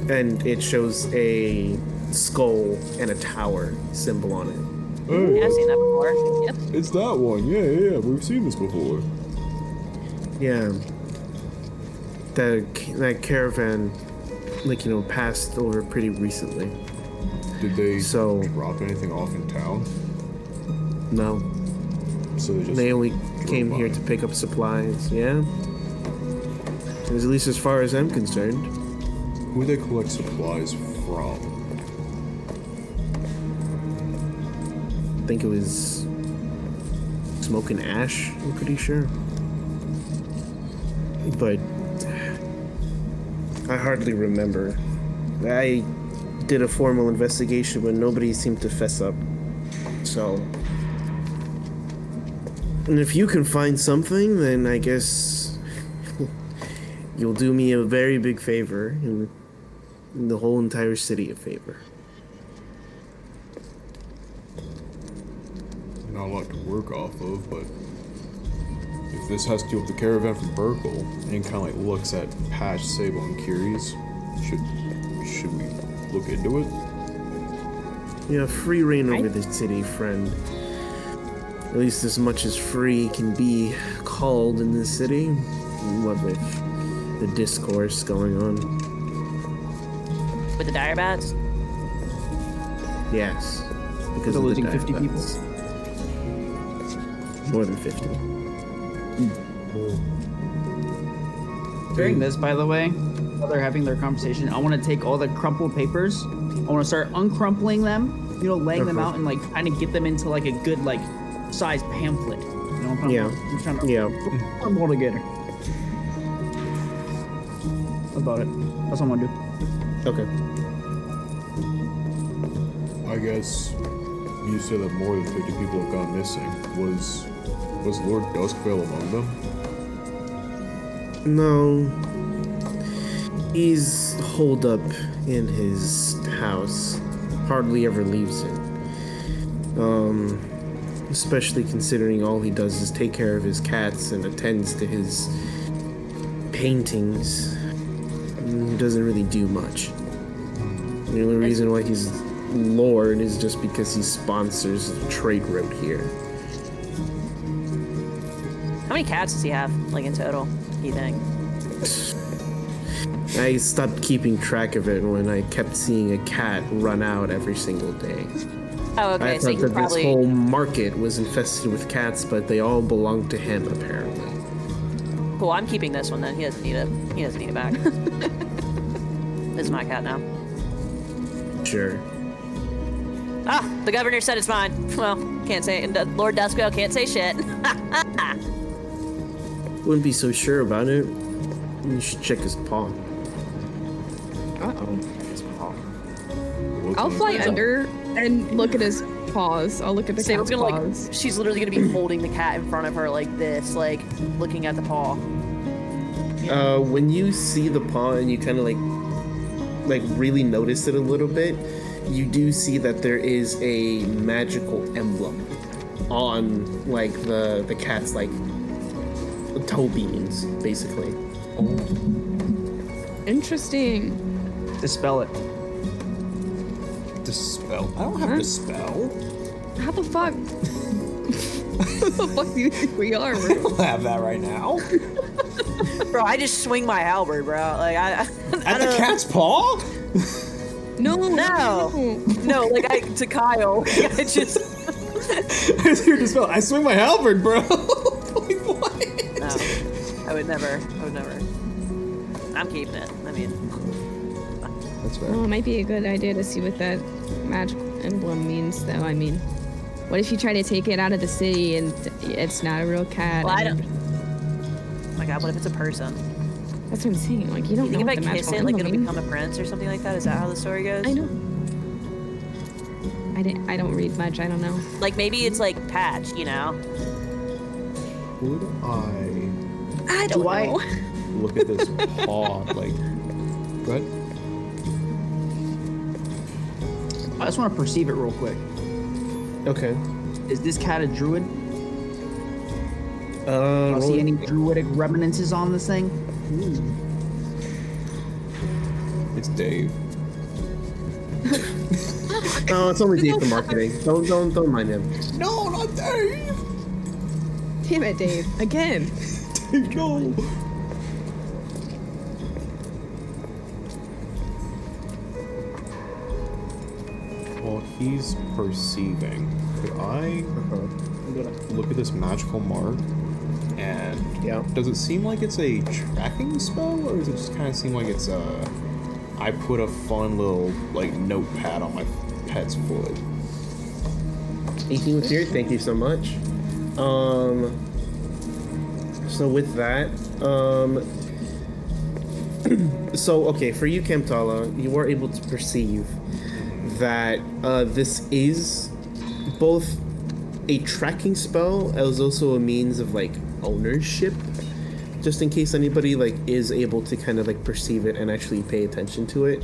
And it shows a skull and a tower symbol on it. Hey, Yeah, I've seen that before. Yep. it's that one. Yeah, we've seen this before. Yeah. That caravan, like, you know, passed over pretty recently. Did they So- drop anything off in town? No. So they just They only came by. here to pick up supplies, yeah? At least as far as I'm concerned. Who they collect supplies from? I think it was Smoke and Ash, I'm pretty sure. But I hardly remember. I did a formal investigation, but nobody seemed to fess up. So, and if you can find something, then I guess you'll do me a very big favor, and the whole entire city a favor. Not a lot to work off of, but if this has to do with the caravan from Burkle, and it kind of like looks at Patch, Sable, and Curies, should we look into it? Yeah, free reign over the city, friend. At least as much as free can be called in this city. What with the discourse going on. With the dire bats? Yes. Because They're of losing the 50 people. diabats. More than 50. During this, by the way, while they're having their conversation, I want to take all the crumpled papers. I want to start uncrumpling them, you know, laying them out and like kind of get them into like a good like size pamphlet. You know what I'm Yeah. I'm trying to Yeah. put them all together. That's about it. That's what I'm gonna do. Okay. I guess you said that more than 50 people have gone missing. Was Lord Duskvale among them? No. He's holed up in his house. Hardly ever leaves it. Especially considering all he does is take care of his cats and attends to his paintings. He doesn't really do much. The only reason why he's Lord is just because he sponsors the trade route here. How many cats does he have, like, in total, do you think? I stopped keeping track of it when I kept seeing a cat run out every single day. Oh, okay, I so thought he that probably... this whole market was infested with cats, but they all belong to him, apparently. Cool, I'm keeping this one then. He doesn't need it. He doesn't need it back. This is my cat now. Sure. Ah, the governor said it's mine. Well, can't say. Lord Duskvale can't say shit. Wouldn't be so sure about it. You should check his paw. Uh-oh. What's I'll on fly it? under and look at his paws. I'll look at the Sable's cat's gonna paws. like. She's literally gonna be holding the cat in front of her like this, like looking at the paw. When you see the paw and you kind of like really notice it a little bit, you do see that there is a magical emblem on like the cat's like toe beans, basically. Interesting. Dispel it. Dispel? I don't have dispel. How the fuck? What the fuck do you think we are? I don't have that right now. Bro, I just swing my halberd, bro. Like I At the don't- cat's paw? No. No, like to Kyle. I just I was here to spell. I swing my halberd, bro. Like, what? no. I would never. I'm keeping it. I mean, That's fair. Well, it might be a good idea to see what that magical emblem means, though. I mean, what if you try to take it out of the city and it's not a real cat? well, I and- don't. Oh my God, what if it's a person? That's what I'm saying. Like, you don't You think know if what the I kiss magical it, like it'll emblem become a prince or something like that? Is that how the story goes? means. I know. I don't read much. I don't know. Like maybe it's like Patch, you know? Would I I don't Do I- know. look at this paw? Like, go ahead. I just want to perceive it real quick. Okay. Is this cat a druid? Do I roll see it. any druidic reminiscences on this thing? It's Dave. No, it's only Dave for marketing. Don't mind him. No, not Dave. Damn it, Dave. Again. Dave, no. Well, he's perceiving. Could I look at this magical mark? And Yeah. does it seem like it's a tracking spell, or does it just kind of seem like it's I put a fun little like notepad on my pet's foot? 18 with fear. Thank you so much. So with that, so okay, for you, Kamtala, you are able to perceive that this is both a tracking spell as also a means of like ownership, just in case anybody like is able to kind of like perceive it and actually pay attention to it.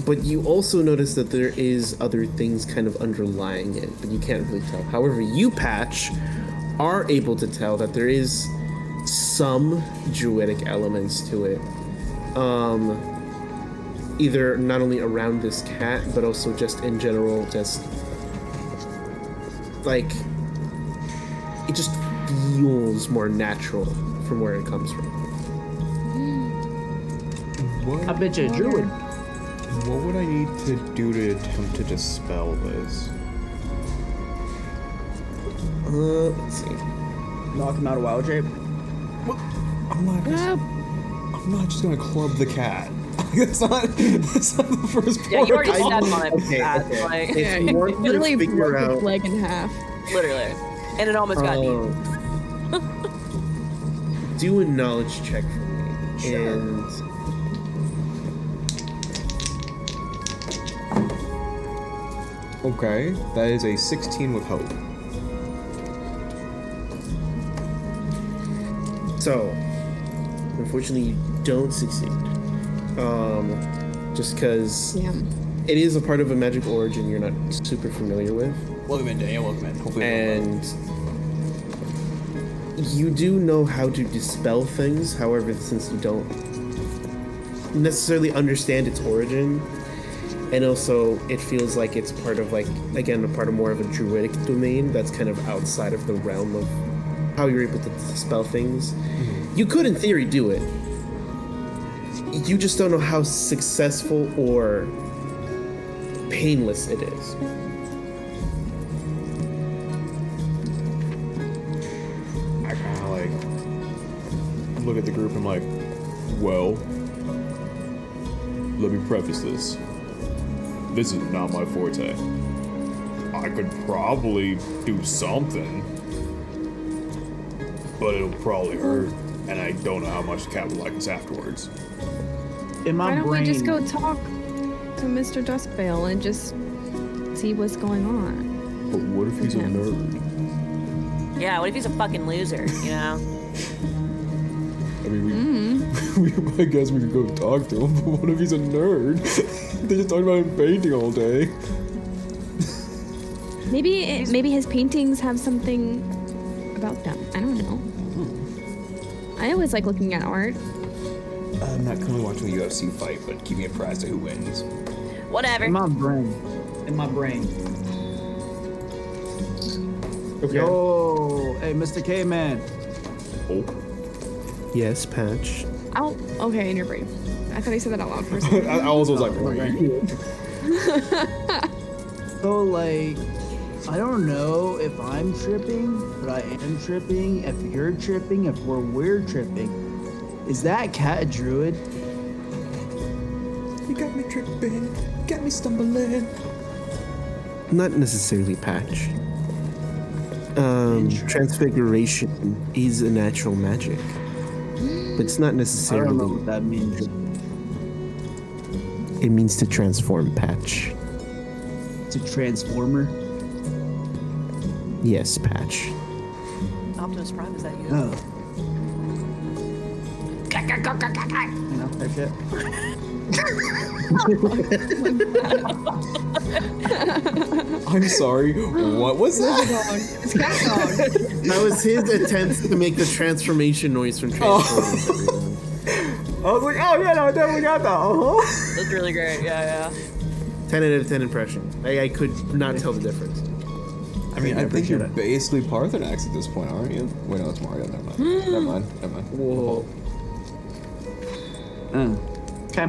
But you also notice that there is other things kind of underlying it, but you can't really tell. However, you, Patch, are able to tell that there is some druidic elements to it. Either not only around this cat, but also just in general, just like it just feels more natural from where it comes from. I bet you a druid. What would I need to do to attempt to dispel this? Let's see. Knock him out of wild shape. I'm not just gonna club the cat. that's not the first part. Yeah, you already I- stepped on it. okay, Pat. okay. Like, If you want to Literally figure broke out, its leg in half. literally. And it almost got deep. do a knowledge check for me, and Okay, that is a 16 with hope. so unfortunately you don't succeed. Just because Damn. it is a part of a magic origin you're not super familiar with. Welcome in, Daniel. Welcome in. Hopefully, And you do know how to dispel things, however, since you don't necessarily understand its origin, and also it feels like it's part of, like, again, a part of more of a druidic domain that's kind of outside of the realm of how you're able to dispel things. You could, in theory, do it. You just don't know how successful or painless it is. I kind of like look at the group and I'm like, well, let me preface this. This is not my forte. I could probably do something, but it'll probably hurt, and I don't know how much the cat would like us afterwards. In my Why don't brain, we just go talk to Mr. Duskvale and just see what's going on? But what if he's a Okay. nerd? Yeah, what if he's a fucking loser, you know? I mean, I guess we could go talk to him, but what if he's a nerd? They just talk about him painting all day. Maybe his paintings have something about them. I don't know. I always like looking at art. I'm not currently watching the UFC fight, but keep me apprised of who wins. Whatever. in my brain. Okay. Yo, hey, Mr. K-Man. Oh. Yes, Patch. Oh, okay, and you're brave. I thought he said that out loud for a second. I also was like, So, like, I don't know if I'm tripping, but I am tripping. If you're tripping, if we're tripping. Is that cat a druid? You got me tripping, got me stumbling. Not necessarily, Patch. Transfiguration is a natural magic, but it's not I don't know necessarily. what that means. It means to transform, Patch. It's a transformer. Yes, Patch. Optimus Prime, is that you? Oh. You know, that shit. I'm sorry, what was that? It's cat dog. That was his attempt to make the transformation noise from Transformers. I was like, oh yeah, no, I definitely got that. That's really great. Yeah, 10 out of 10 impression. I could not tell the difference. I mean, I think you're appreciate basically Parthenax at this point, aren't you? Wait, no, that's Mario. Never mind. Never mind. Whoa. Okay.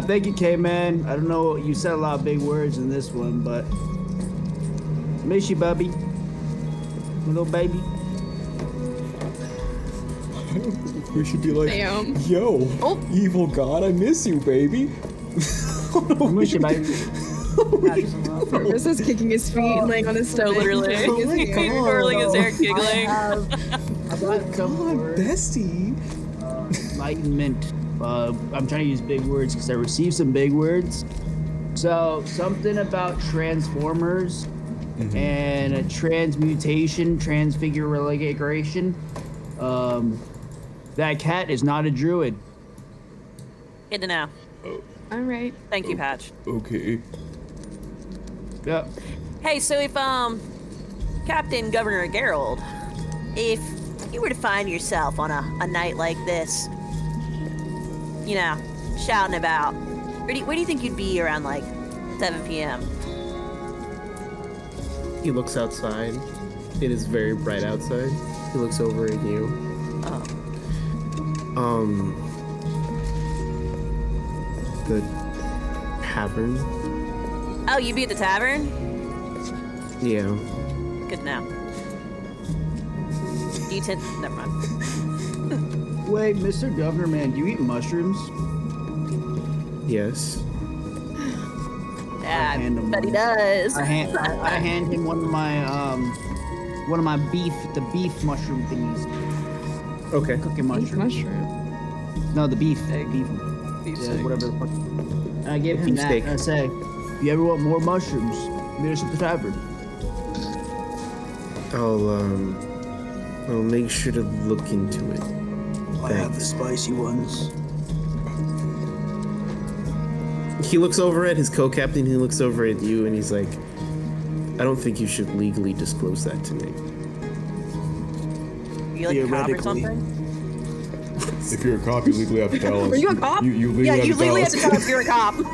Thank you, K-Man. I don't know, you said a lot of big words in this one, but miss you, Bubby. Little baby. We should be like, Damn. yo, Oh. evil god, I miss you, baby. Miss you, baby. Corvis is kicking his feet and laying on his so stomach. literally, he's twirling his hair, giggling. I've got some God, words. bestie. Enlightenment. I'm trying to use big words because I received some big words. So something about transformers and a transmutation, transfiguration. That cat is not a druid. Good to know. All right. Thank you, Patch. Okay. Yep. Hey, so if Captain Governor Gerald, if you were to find yourself on a night like this, you know, shouting about, where do you think you'd be around like 7 p.m.? He looks outside. It is very bright outside. He looks over at you. Oh, The tavern. oh, you'd be at the tavern? Yeah. Good to know. Do you tend? Never mind. Wait, Mr. Governor, man, do you eat mushrooms? Yes. Yeah, I hand him bet he one. does. I hand him one of my beef mushroom thingies. Okay. Cooking Beef mushroom. mushroom. No, the beef. Egg. Beef. Beef Yeah, steak. whatever the fuck. And I gave him Beef that. steak. And I say, if you ever want more mushrooms, meet us at the tavern. I'll make sure to look into it. I have the spicy ones. He looks over at his co-captain, he looks over at you, and he's like, I don't think you should legally disclose that to me. You like a cop or Theoretically. something? If you're a cop, you legally have to tell us. Are you a cop? You legally Yeah, have you to tell legally have us. to tell us you're a cop. You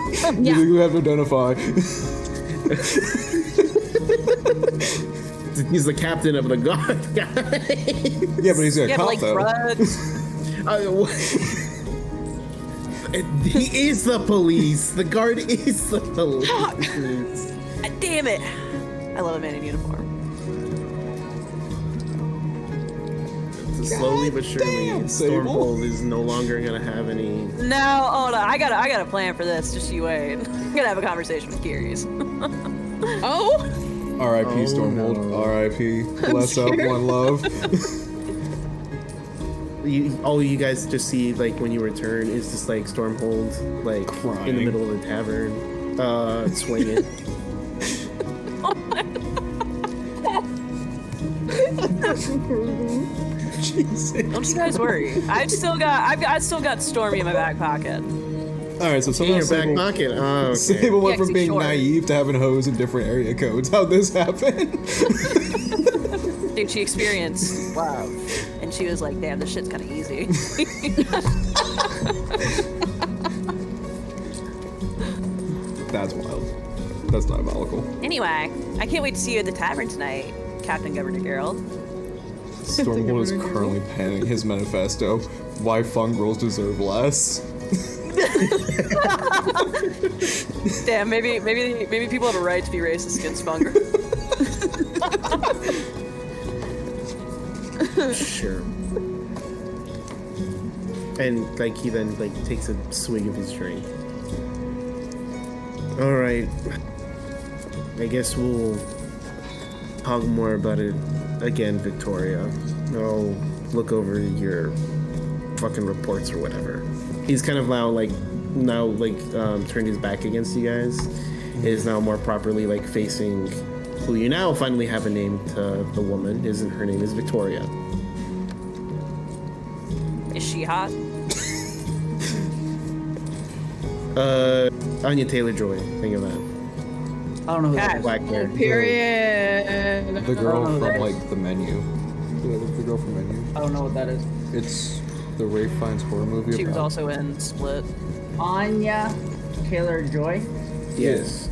Yeah. legally have to identify. He's the captain of the guard, guy. Yeah, but he's a Yeah, but cop like though. drugs. He is the police. The guard is the police. Damn it! I love a man in uniform. So slowly but surely, damn, Sable. Stormhold is no longer gonna have any. No, hold on. I got a plan for this. Just you wait. I'm gonna have a conversation with Kiri's. Oh. R.I.P. Oh, Stormhold. no. R.I.P. Bless up, scared. one love. All you guys just see, like, when you return, is just like Stormhold, like in Crying. the middle of the tavern, swinging. Jesus. Don't you guys worry. I've still got Stormy in my back pocket. All right, so In somehow your back pocket. Oh, okay. Sable went Yeah, 'cause from he's being short. naive to having hoes in different area codes. How'd this happen? Dude, she experienced love, and she was like, "Damn, this shit's kind of easy." That's wild. That's diabolical. Anyway, I can't wait to see you at the tavern tonight. Captain Governor Gerald. Stormhold is currently penning his manifesto. Why fun girls deserve less. Damn, maybe people have a right to be racist against fun girls. Sure. And like he then like takes a swig of his drink. All right. I guess we'll talk more about it again, Victoria. I'll look over your fucking reports or whatever. He's kind of now turned his back against you guys. Is now more properly like facing who you now finally have a name to the woman. Her name is Victoria. Is she hot? Anya Taylor-Joy. Think of that. I don't know who that God. is. Black hair. Period. The girl know from that. like the menu. Yeah, the girl from Menu. I don't know what that is. It's the Ray Fiennes horror movie. She was about- also in Split. Anya Taylor-Joy. Yes.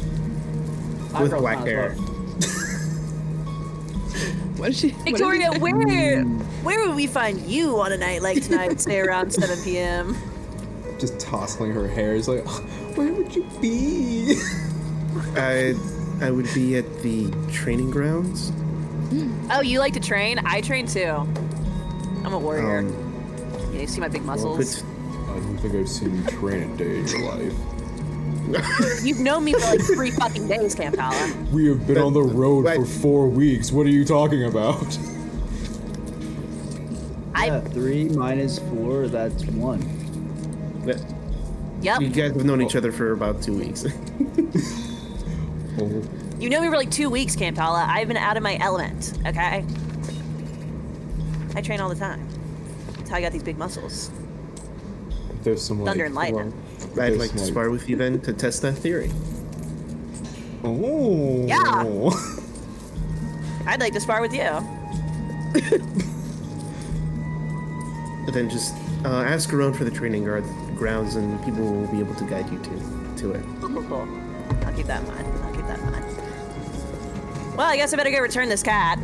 That With girl's black hot as hair. fuck. What is she? Victoria, where would we find you on a night like tonight, say around 7 p.m.? just tossing her hair. It's like, where would you be? I would be at the training grounds. Oh, you like to train? I train too. I'm a warrior. Um, Yeah, you see my big muscles? but I don't think I've seen you train a day in your life. You've known me for like 3 fucking days, Camtala. We have been on the road Right. for 4 weeks. What are you talking about? Yeah, 3 minus 4, that's 1. Yep. you guys have known each other for about 2 weeks. Oh, You know me for like 2 weeks, Camtala. I've been out of my element, okay? I train all the time. That's how I got these big muscles. there's some like. Thunder and lightning. I'd like to spar with you then to test that theory. Oh. Yeah. I'd like to spar with you. And then just ask around for the training grounds, and people will be able to guide you to it. Cool. I'll keep that in mind. Well, I guess I better go return this cat.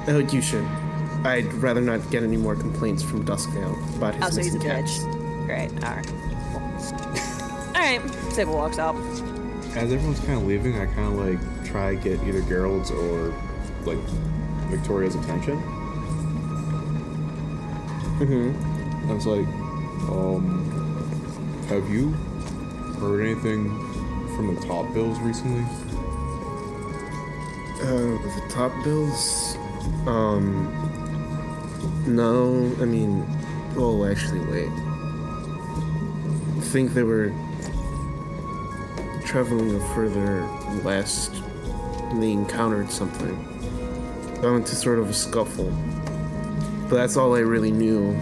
Oh, you should. I'd rather not get any more complaints from Duskvale about his Oh, so he's a missing cats. bitch. Great. Alright. Alright. Sable walks out. As everyone's kind of leaving, I kind of like try to get either Gerald's or like Victoria's attention. I was like, have you heard anything from the top bills recently? The top bills? No, I mean, well, actually, wait. I think they were traveling further west, and they encountered something. Got into sort of a scuffle. But that's all I really knew,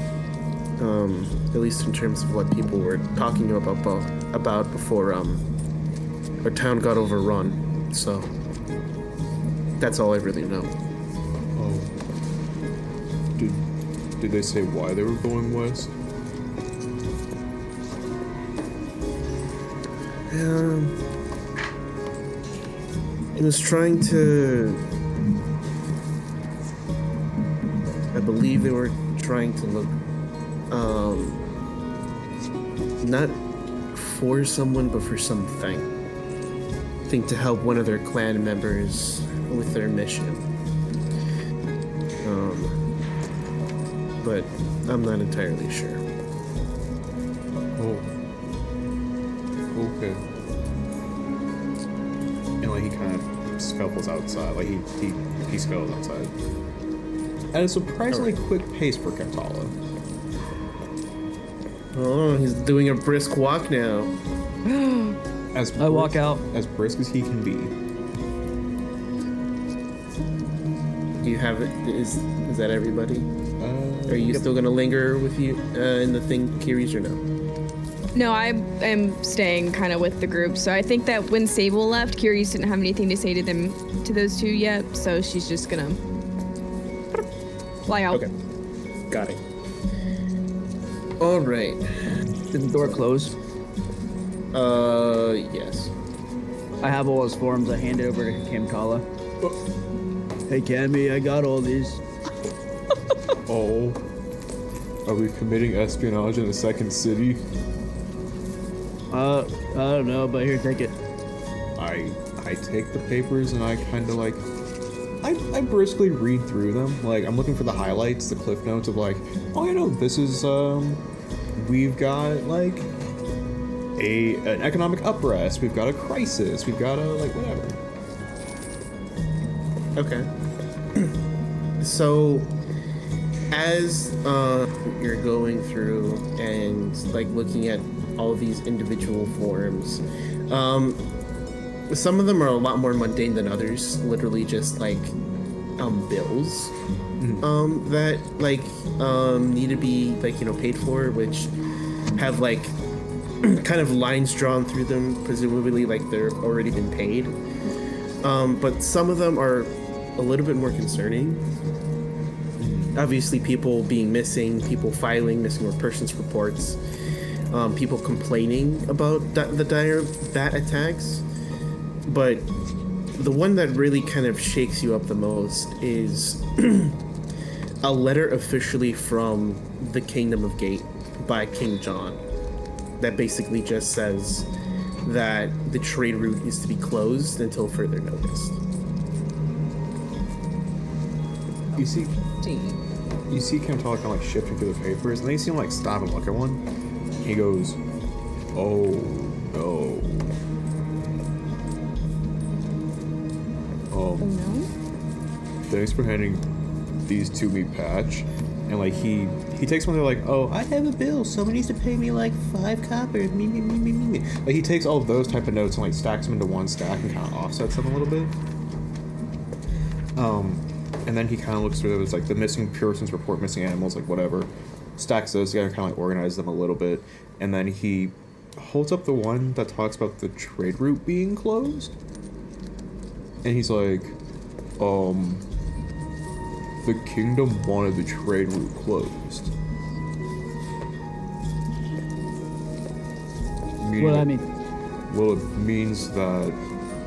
at least in terms of what people were talking about before, our town got overrun, so that's all I really know. Oh. Did they say why they were going west? It was trying to... I believe they were trying to look, not for someone, but for something. I think to help one of their clan members with their mission. But I'm not entirely sure. Oh. Okay. And like he kind of scuffles outside. Like he scuffles outside. At a surprisingly quick pace for Kentala. Oh, he's doing a brisk walk now. I walk out. As brisk as he can be. Do you have it? Is that everybody? Are you still gonna linger with you in the thing, Kiris, or no? No, I am staying kind of with the group. So I think that when Sable left, Curious didn't have anything to say to those two yet. So she's just gonna fly out. Okay, got it. All right. Did the door close? Yes. I have all his forms. I hand it over to Camtala. Hey, Cammy, I got all these. Oh. Are we committing espionage in a second city? I don't know, but here, take it. I take the papers and I kind of like, I briskly read through them. Like, I'm looking for the highlights, the cliff notes of like, oh, you know, this is, we've got like an economic uprest, we've got a crisis, we've got a, like, whatever. Okay. So, as you're going through and like looking at all of these individual forms, some of them are a lot more mundane than others. Literally just like bills that like need to be like, you know, paid for, which have like kind of lines drawn through them, presumably like they're already been paid. But some of them are a little bit more concerning. Obviously, people being missing, people filing missing persons reports, people complaining about the dire bat attacks. But the one that really kind of shakes you up the most is a letter officially from the Kingdom of Gate by King John that basically just says that the trade route is to be closed until further notice. You see Camtala kind of like shifting through the papers, and then you see him like stop and look at one. He goes, "Oh no." No? Thanks for handing these to me, Patch. And like he takes one. They're like, "Oh, I have a bill. Someone needs to pay me like 5 copper. Me. Like he takes all of those type of notes and like stacks them into one stack and kind of offsets them a little bit. And then he kind of looks through those, like the missing persons report, missing animals, like whatever, stacks those together, kind of like organizes them a little bit, and then he holds up the one that talks about the trade route being closed, and he's like, the kingdom wanted the trade route closed. What does that mean? Well, it means that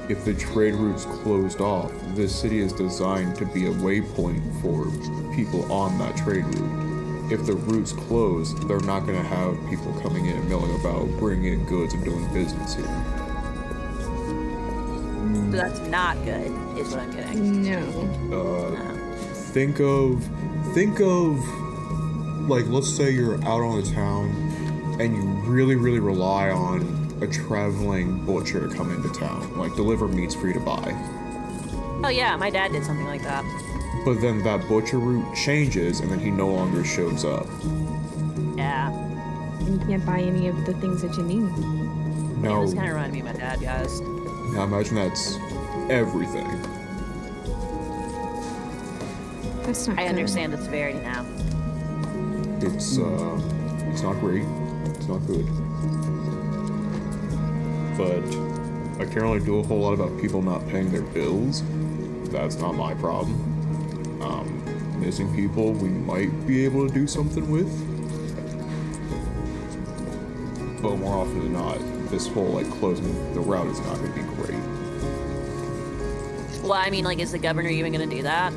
if the trade route's closed off, this city is designed to be a waypoint for people on that trade route. If the route's closed, they're not going to have people coming in and milling about, bringing in goods and doing business here. So that's not good, is what I'm getting. No. Think of, like, let's say you're out on the town and you really, really rely on a traveling butcher to come into town, like deliver meats for you to buy. Oh yeah, my dad did something like that. But then that butcher route changes and then he no longer shows up. Yeah. And you can't buy any of the things that you need. Now, This kind of reminded me of my dad, guys. now imagine that's everything. That's not I good. understand the severity now. It's not great. It's not good. But I can't really do a whole lot about people not paying their bills. That's not my problem. Missing people we might be able to do something with. But more often than not, this whole like closing the route is not going to be great. Well, I mean, like, is the governor even going to do that?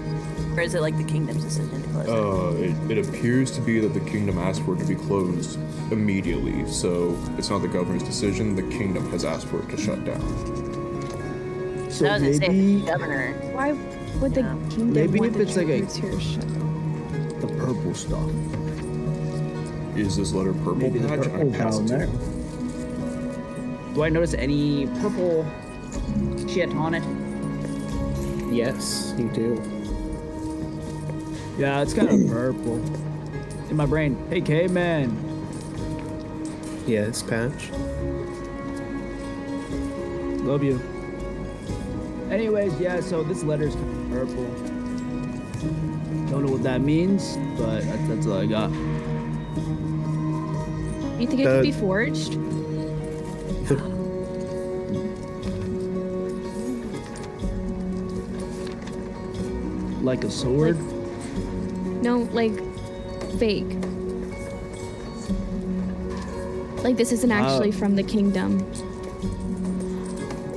Or is it like the kingdom's decision to close it? It appears to be that the kingdom asked for it to be closed immediately, so it's not the governor's decision. The kingdom has asked for it to shut down. So I was going to say, maybe the governor. Why would the Yeah. kingdom Maybe want if the it's like a- trade routes here shut down? the purple stuff. Is this letter purple? Maybe the Patch? purple I pass it down to there. you. Do I notice any purple shit on it? Yes, you do. Yeah, it's kind of purple. In my brain. Hey, caveman. Yes, Patch. Love you. Anyways, yeah, so this letter's kind of purple. Don't know what that means, but that's all I got. You think it could be forged? Like a sword? No, like fake. Like this isn't actually from the kingdom.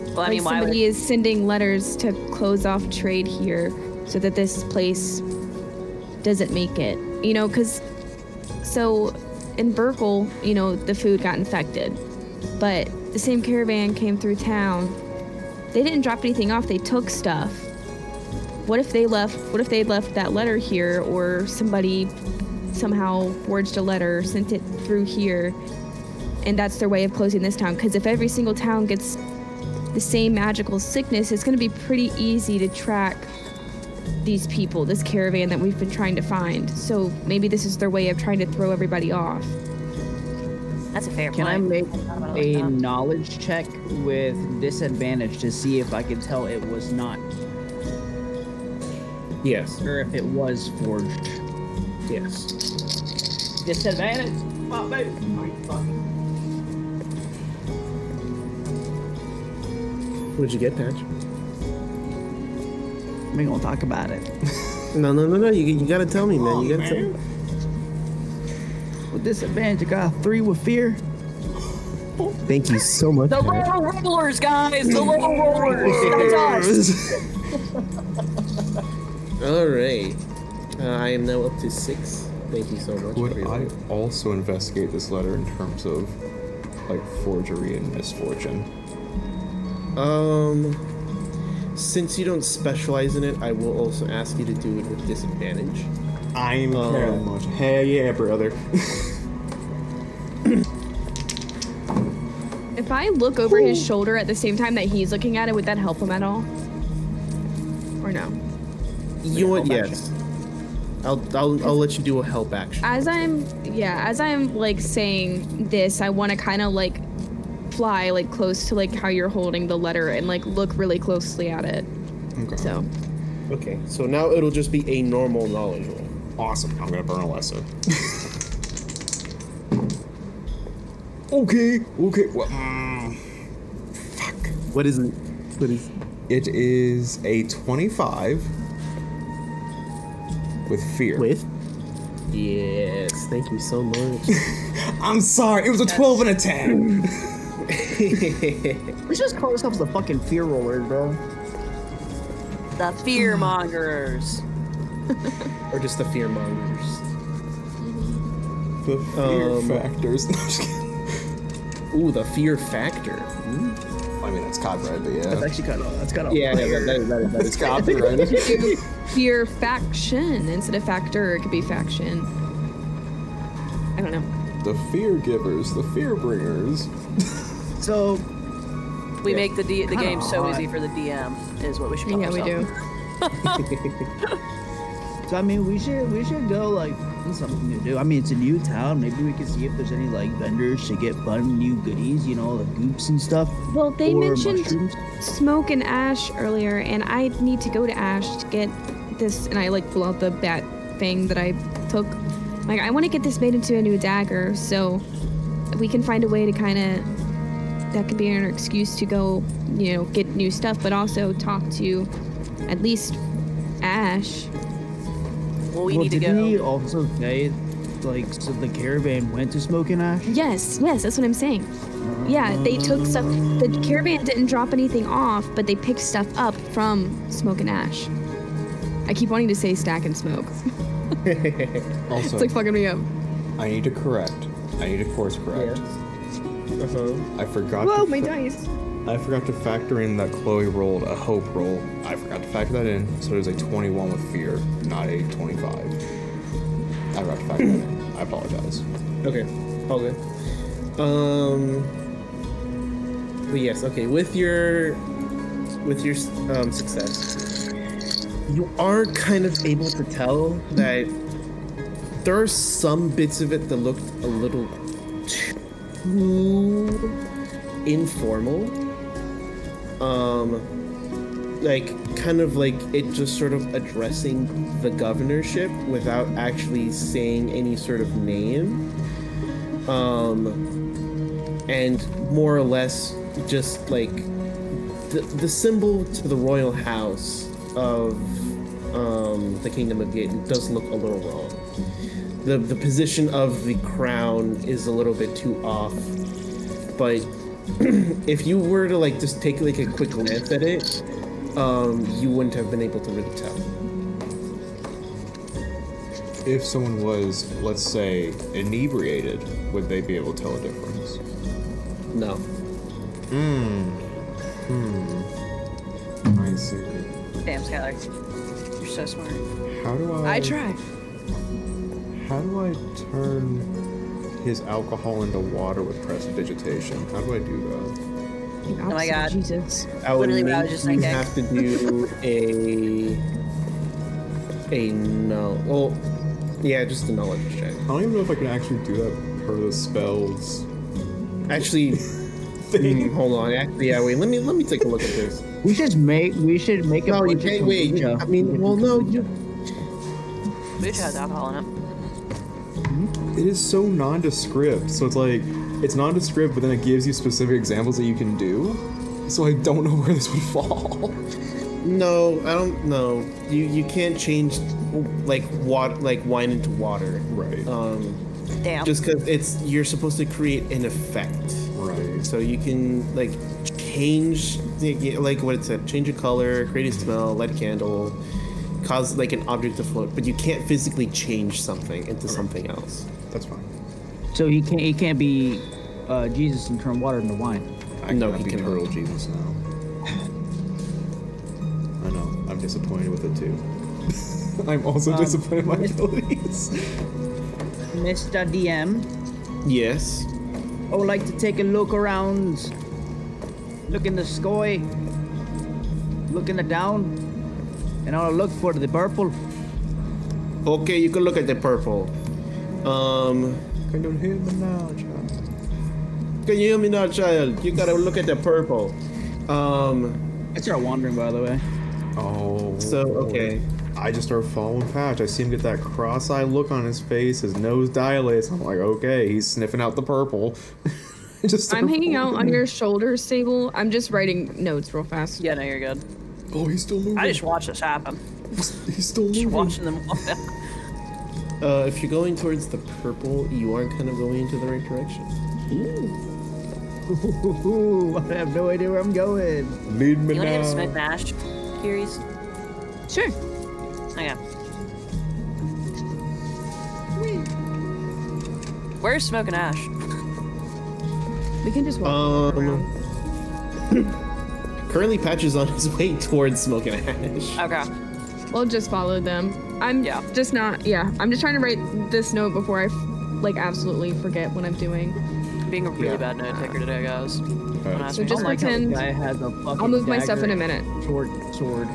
Well, I Like mean, why would somebody is sending letters to close off trade here so that this place doesn't make it. You know, because so in Burkle, you know, the food got infected, but the same caravan came through town. They didn't drop anything off, they took stuff. What if they'd left that letter here, or somebody somehow forged a letter, sent it through here, and that's their way of closing this town? Because if every single town gets the same magical sickness, it's going to be pretty easy to track these people, this caravan that we've been trying to find. So maybe this is their way of trying to throw everybody off. That's a fair Can point. I make Like a that. knowledge check with disadvantage to see if I can tell it was not, Yes. or if it was forged? Yes. Disadvantage? Oh, baby. What'd you get, Patch? We gonna talk about it. No. You gotta tell me, man. You gotta tell me. With disadvantage, I got a 3 with fear. Thank you so much. The Patch. low rollers, guys! The low rollers! That's us! All right. I am now up to 6. Thank you so much. Would for your I help. also investigate this letter in terms of like forgery and misfortune? Since you don't specialize in it, I will also ask you to do it with disadvantage. I'm very much. Hell yeah, brother. If I look over his shoulder at the same time that he's looking at it, would that help him at all? Or no? You know what? help Yes. I'll let you do a help action. As I'm like saying this, I want to kind of like fly like close to like how you're holding the letter and like look really closely at it. Okay. So Okay, so now it'll just be a normal knowledge roll. Awesome. I'm gonna burn a lesser. Okay. Well, fuck. What is it? What is? It is a 25 with fear. With? Yes. Thank you so much. I'm sorry. It was a 12 and a 10. Let's just call ourselves the fucking fear rollers, bro. The fear mongers. Or just the fear mongers. The fear Um, factors. No, I'm just kidding. Ooh, the fear factor. I mean, that's copyrighted, but That's yeah. actually kind of. That's kind of. Yeah, that It's is copyrighted. fear faction instead of factor, it could be faction. I don't know. The fear givers, the fear bringers. So We make the game so hot. easy for the DM, is what we should call Yeah, we ourselves. do. So I mean, we should go like it's something to do. I mean, it's a new town. Maybe we can see if there's any like vendors to get fun new goodies. You know, like goops and stuff. Well, they or mentioned mushrooms. smoke and ash earlier, and I need to go to ash to get this. And I like pull out the bat thing that I took. Like, I want to get this made into a new dagger, so we can find a way to kind of. That could be an excuse to go, you know, get new stuff, but also talk to at least Ash. Well, we need to didn't he go. also say, like, so the caravan went to Smoke and Ash? Yes, that's what I'm saying. Yeah, they took stuff. The caravan didn't drop anything off, but they picked stuff up from Smoke and Ash. I keep wanting to say Stack and Smoke. Also, It's like fucking me up. I need to course correct. I forgot. Whoa, to my dice. I forgot to factor in that Chloe rolled a hope roll. I forgot to factor that in, so there's a 21 with fear, not a 25. I forgot to factor that in. I apologize. Okay, all good. But yes, okay. With your success, you are kind of able to tell that there are some bits of it that looked a little too informal. Like kind of like it just sort of addressing the governorship without actually saying any sort of name. And more or less just like the symbol to the royal house of the Kingdom of Gaten does look a little wrong. The position of the crown is a little bit too off, but if you were to like just take like a quick glance at it, you wouldn't have been able to really tell. if someone was, let's say, inebriated, would they be able to tell a difference? No. I see. Damn, Skylar. You're so smart. How do I... I try. How do I turn his alcohol into water with prestidigitation? How do I do that? Oh my God. Jesus. Literally what I was just You thinking. have to do a no. Well, yeah, just a knowledge check. I don't even know if I can actually do that per the spells Actually, thing. hold on. Actually, yeah. Wait. Let me take a look at this. We should make a No, you bunch of can't. Wait. kombucha. I mean, well, no. You, Kombucha has alcohol in it. It is so nondescript. So it's like, it's nondescript, but then it gives you specific examples that you can do. So I don't know where this would fall. no, I don't know. You can't change like wine into water. Right. Damn. Just because you're supposed to create an effect. Right. So you can like change like what it said, change a color, create a smell, light a candle, cause like an object to float, but you can't physically change something into something else. That's fine. So he can't be Jesus and turn water into wine. I No, cannot he be cannot. Turtle Jesus now. I know. I'm disappointed with it too. I'm also disappointed in my abilities. Mr. DM, Yes. I would like to take a look around. Look in the sky. Look in the down. And I'll look for the purple. Okay, you can look at the purple. Can you hear me now, child? Can you hear me now, child? You gotta look at the purple. I start wandering, by the way. Oh. So, okay. I just start following Patch. I see him get that cross-eyed look on his face. His nose dilates. I'm like, okay, he's sniffing out the purple. I'm hanging out on your shoulders, Sable. I'm just writing notes real fast. Yeah, no, you're good. Oh, he's still moving. I just watched this happen. He's still Just moving. watching them walk down. If you're going towards the purple, you are kind of going into the right direction. Ooh, I have no idea where I'm going. Lead me You want to get a now. smoke mash, Curious? Sure. Okay. Where's Smoke and Ash? We can just walk around. Currently, Patch is on his way towards Smoke and Ash. Okay. We'll just follow them. I'm Yeah. just not. Yeah, I'm just trying to write this note before I absolutely forget what I'm doing. Being a really bad note taker today, guys. Don't ask So me. just I like how the pretend guy has a fucking I'll move my stuff in a dagger, minute. Sword.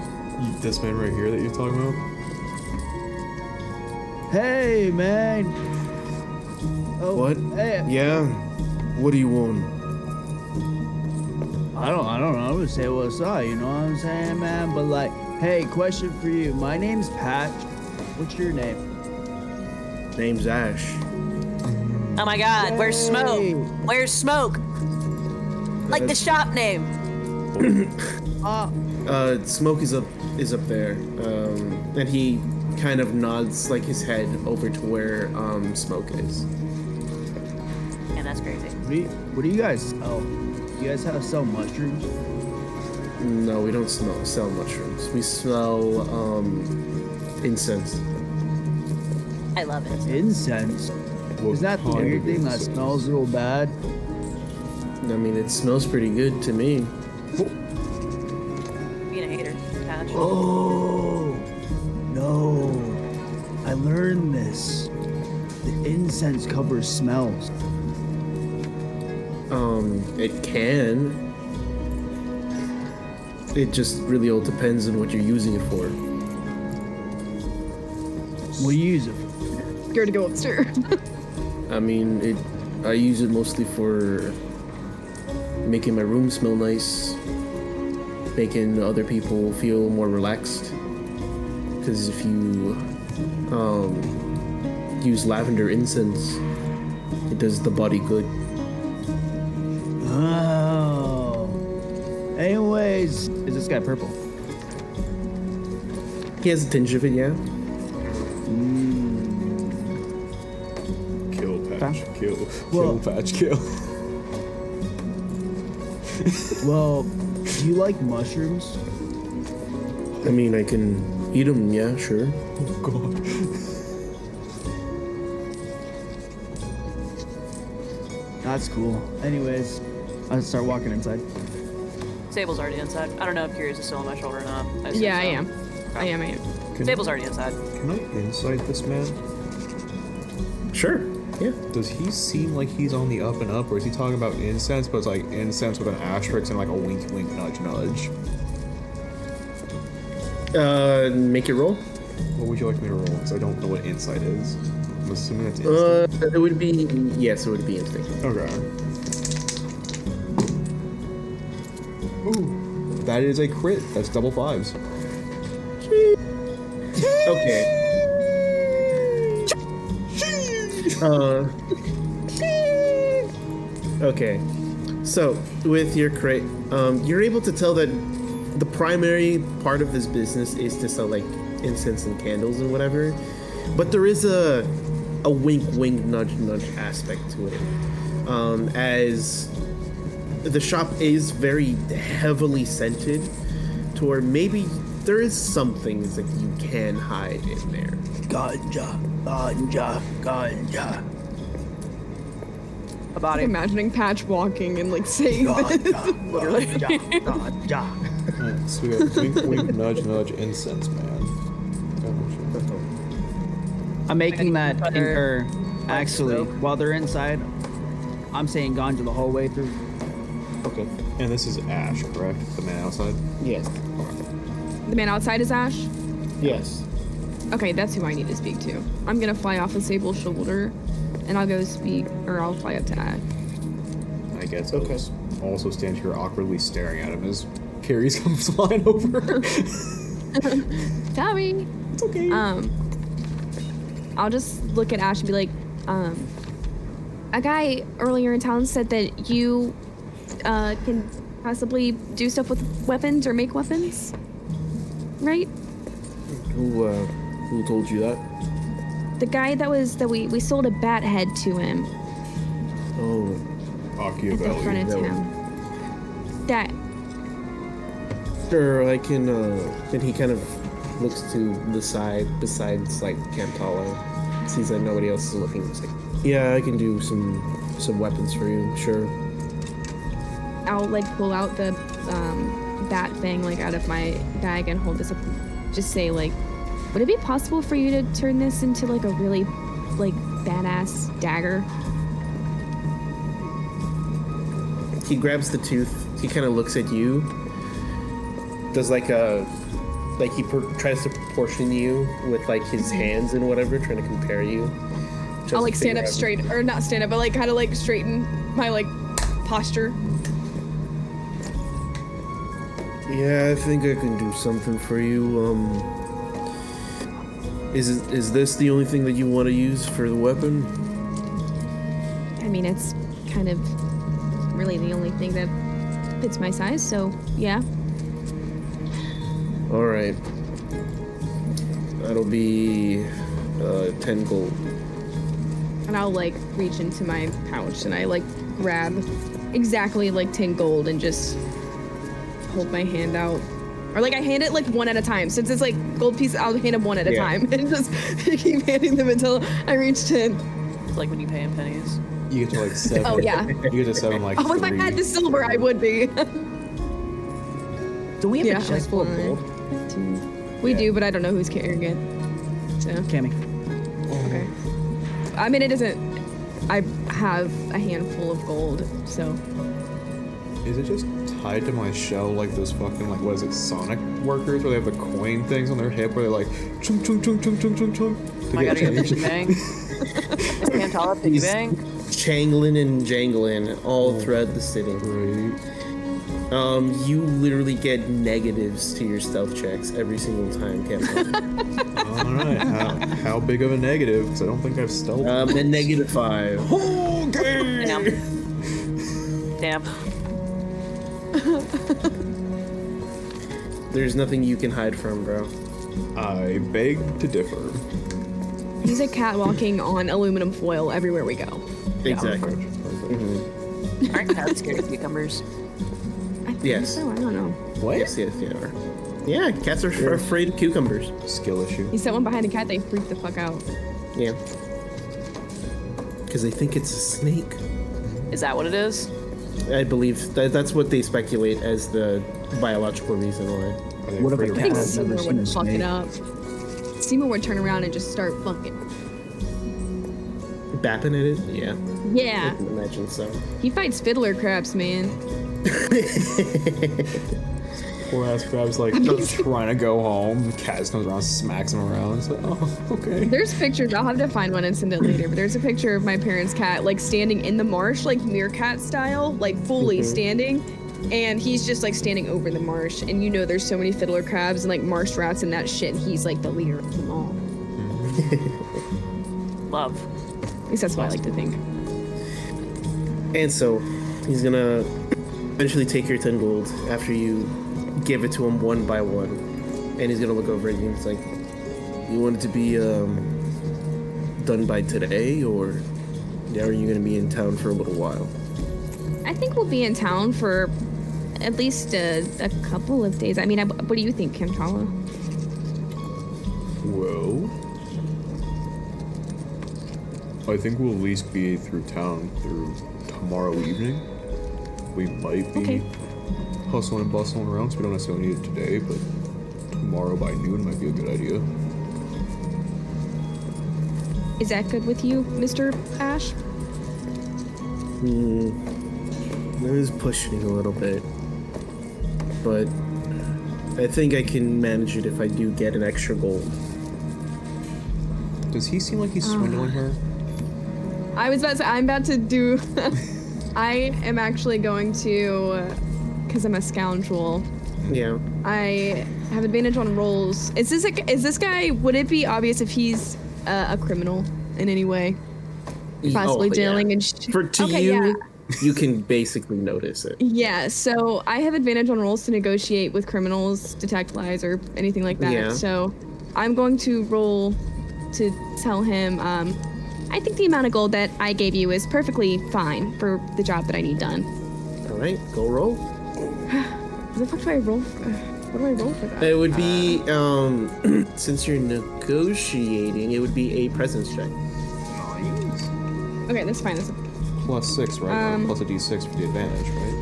This man right here that you're talking about? Hey, man. Oh, What? Hey, Yeah. What do you want? I don't know. I would say what's up. You know what I'm saying, man? But like, hey, question for you. My name's Patch. What's your name? Name's Ash. Oh my God, where's Smoke? Yay. Where's Smoke? Like the shop name. Smoke is up there. And he kind of nods like his head over to where Smoke is. And that's crazy. What do you guys sell? You guys sell mushrooms? No, we don't sell mushrooms. We sell incense. I love it. Incense? What Is that the kind weird of thing that incense? smells real bad? I mean, it smells pretty good to me. Being a hater. Patch. Oh, no. I learned this. The incense covers smells. It can. It just really all depends on what you're using it for. What do you use it for? Scared to go upstairs. I mean, I use it mostly for making my room smell nice, making other people feel more relaxed. Because if you use lavender incense, it does the body good. Oh. Anyways, is this guy purple? He has a tinge of it, yeah. Kill Patch. Kill. Well- Kill Patch. Kill. Well, do you like mushrooms? I mean, I can eat them, yeah, sure. Oh god. That's cool. Anyways, I'll start walking inside. Sable's already inside. I don't know if Curious is still on my shoulder or not. assume Yeah, I so. am. I am. Sable's already inside. Can I insight this man? Sure. Yeah. Does he seem like he's on the up and up, or is he talking about incense, but it's like incense with an asterisk and like a wink, wink, nudge, nudge? Make it roll. What would you like me to roll? Because I don't know what insight is. I'm assuming it's instinct. It would be yes. It would be instinct. Okay. Ooh, that is a crit. That's double fives. Okay. Okay. So with your crit, you're able to tell that the primary part of this business is to sell like incense and candles and whatever, but there is a wink, wink, nudge, nudge aspect to it, as the shop is very heavily scented, to where maybe there is some things that you can hide in there. Ganja, ganja, ganja. A body. Imagining Patch walking and like saying this. Literally. Ganja. Alright, so we got wink, wink, nudge, nudge, incense, man. I'm making that Butter. actually, smoke. while they're inside, I'm saying ganja the whole way through. Okay. And this is Ash, correct? The man outside? Yes. The man outside is Ash. Yes. Okay, that's who I need to speak to. I'm gonna fly off of Sable's shoulder, and I'll go speak, or I'll fly up to Ash. I guess Okay. I'll also stand here awkwardly staring at him as Carrie's comes flying over. Sorry. It's okay. I'll just look at Ash and be like, a guy earlier in town said that you can possibly do stuff with weapons or make weapons, right? Who told you that? The guy that we sold a bat head to him Oh. at the front of Machiavelli. town. That Sure, I can, and he kind of looks to the side besides, like, Camtala. Sees that nobody else is looking. He's like, yeah, I can do some weapons for you, sure. I'll like pull out the bat thing like out of my bag and hold this up. Just say like, would it be possible for you to turn this into like a really like badass dagger? He grabs the tooth. He kind of looks at you. Does like he tries to proportion you with like his hands and whatever, trying to compare you. Just I'll like to stand figure up out- straight, or not stand up, but like kind of like straighten my like posture. Yeah, I think I can do something for you. Is this the only thing that you want to use for the weapon? I mean, it's kind of really the only thing that fits my size, so yeah. All right. That'll be 10 gold. And I'll like reach into my pouch and I like grab exactly like 10 gold and just hold my hand out. Or like I hand it like one at a time. Since it's like gold pieces, I'll hand them one at a Yeah. time and just keep handing them until I reach 10. It's like when you pay in pennies. You get to like 7. Oh, yeah. You get to 7 like Oh, if I 3. had the silver, I would be. Do we have Yeah, a chest full of like gold? We do, but I don't know who's carrying it. So, Cammy. okay. I mean, it doesn't. I have a handful of gold, so. Is it just tied to my shell like those fucking, like, what is it, Sonic workers, where they have the coin things on their hip where they're like, chung chung chung chung chung chung chung. Oh my god, are you a piggy bank? Is Cantala piggy He's- bank? Changling and jangling all throughout the city. Right. You literally get negatives to your stealth checks every single time, Captain. Alright, how big of a negative? Because I don't think I've stealth. And -5. Okay! Damn. There's nothing you can hide from, bro. I beg to differ. He's a cat walking on aluminum foil everywhere we go. Exactly. Aren't cats scared of cucumbers? I think Yes. so, I don't know. What? Yes, they are. Yeah, cats are afraid of cucumbers. Skill issue. You set one behind a cat, they freak the fuck out. Yeah. Because they think it's a snake. Is that what it is? I believe that's what they speculate as the biological reason why. Are they What if afraid a of I think cat? I've never Seymour seen would a fuck it snake. up. Seymour would turn around and just start fucking. Bapping at it? Yeah. I Yeah, can imagine so. he fights fiddler crabs, man. Poor ass crab's like trying to go home. The cat comes around, smacks him around. It's like, oh, okay. There's pictures. I'll have to find one and send it later. But there's a picture of my parents' cat like standing in the marsh, like meerkat style, like fully standing. And he's just like standing over the marsh. And you know there's so many fiddler crabs and like marsh rats and that shit. And he's like the leader of them all. Love. At least that's what I like to think. And so he's gonna eventually take your 10 gold after you give it to him one by one. And he's gonna look over at you and he's like, you want it to be done by today, or are you gonna be in town for a little while? I think we'll be in town for at least a couple of days. I mean, what do you think, Kimtala? Well, I think we'll at least be through town through tomorrow evening. We might be Okay. hustling and bustling around, so we don't necessarily need it today, but tomorrow by noon might be a good idea. Is that good with you, Mr. Ash? That is pushing a little bit, but I think I can manage it if I do get an extra gold. Does he seem like he's swindling her? I was about to say, I'm about to do. I am actually going to, because I'm a scoundrel. Yeah. I have advantage on rolls. Is this guy? Would it be obvious if he's a criminal in any way, possibly jailing and? To okay, you, yeah. you can basically notice it. Yeah, so I have advantage on rolls to negotiate with criminals, detect lies, or anything like that. Yeah. So I'm going to roll to tell him, I think the amount of gold that I gave you is perfectly fine for the job that I need done. All right, go roll. What the fuck do I roll for? What do I roll for that? It would be since you're negotiating, it would be a presence check. Okay, that's fine. +6, right? Or plus a d6 for the advantage, right?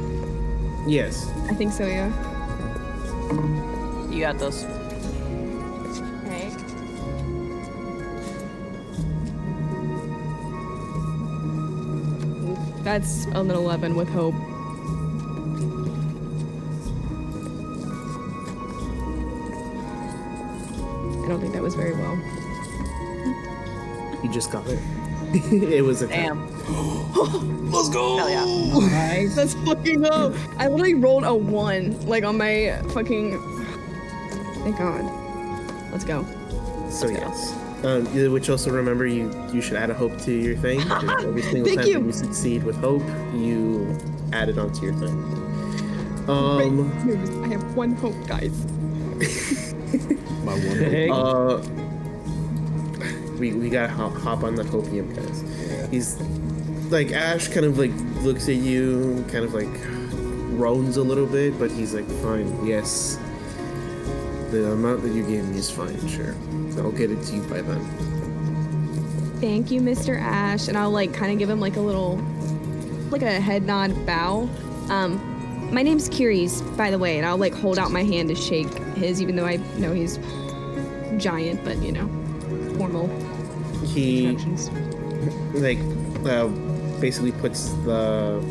Yes. I think so, yeah. You got this. Okay. That's an 11 with hope. I don't think that was very well. You just got it. It was a 10. Damn. Let's go! Hell yeah. Nice. That's fucking low. I literally rolled a 1, like on my fucking. Thank God. Let's go. So yes. Which also remember you should add a hope to your thing. Every single Thank time you. that you succeed with hope, you add it onto your thing. I have 1 hope, guys. My one. Dang. We gotta hop on the hopium, guys. He's like Ash kind of like looks at you, kind of like groans a little bit, but he's like, fine, yes. The amount that you gave me is fine, sure. So I'll get it to you by then. Thank you, Mr. Ash. And I'll like kind of give him like a little, like a head nod bow. My name's Curies, by the way, and I'll like hold out my hand to shake his, even though I know he's giant, but you know, formal He instructions. like basically puts the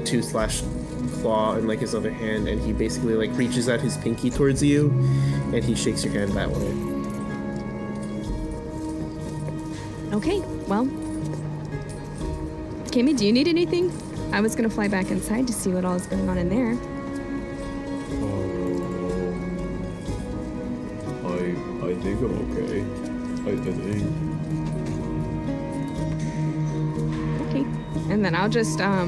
tooth/claw in like his other hand, and he basically like reaches out his pinky towards you, and he shakes your hand that way. Okay, well. Kimmy, do you need anything? I was gonna fly back inside to see what all is going on in there. I think I'm okay. I think. Okay. And then I'll just I'll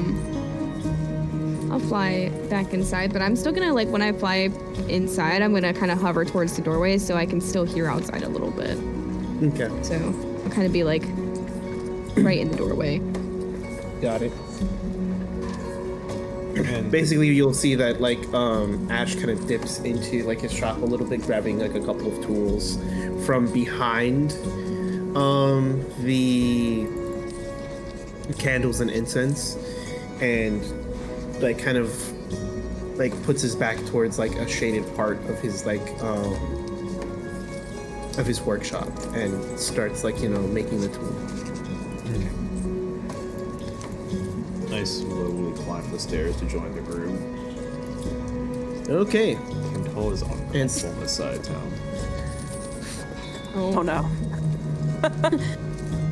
fly back inside, but I'm still gonna like when I fly inside, I'm gonna kind of hover towards the doorway so I can still hear outside a little bit. Okay, So I'll kind of be like right in the doorway. got it. And Basically, you'll see that like Ash kind of dips into like his shop a little bit, grabbing like a couple of tools from behind the candles and incense, and like kind of like puts his back towards like a shaded part of his of his workshop and starts like making the tool. I slowly climb the stairs to join the group. Okay. Control is uncomfortable on this side of town. Oh no.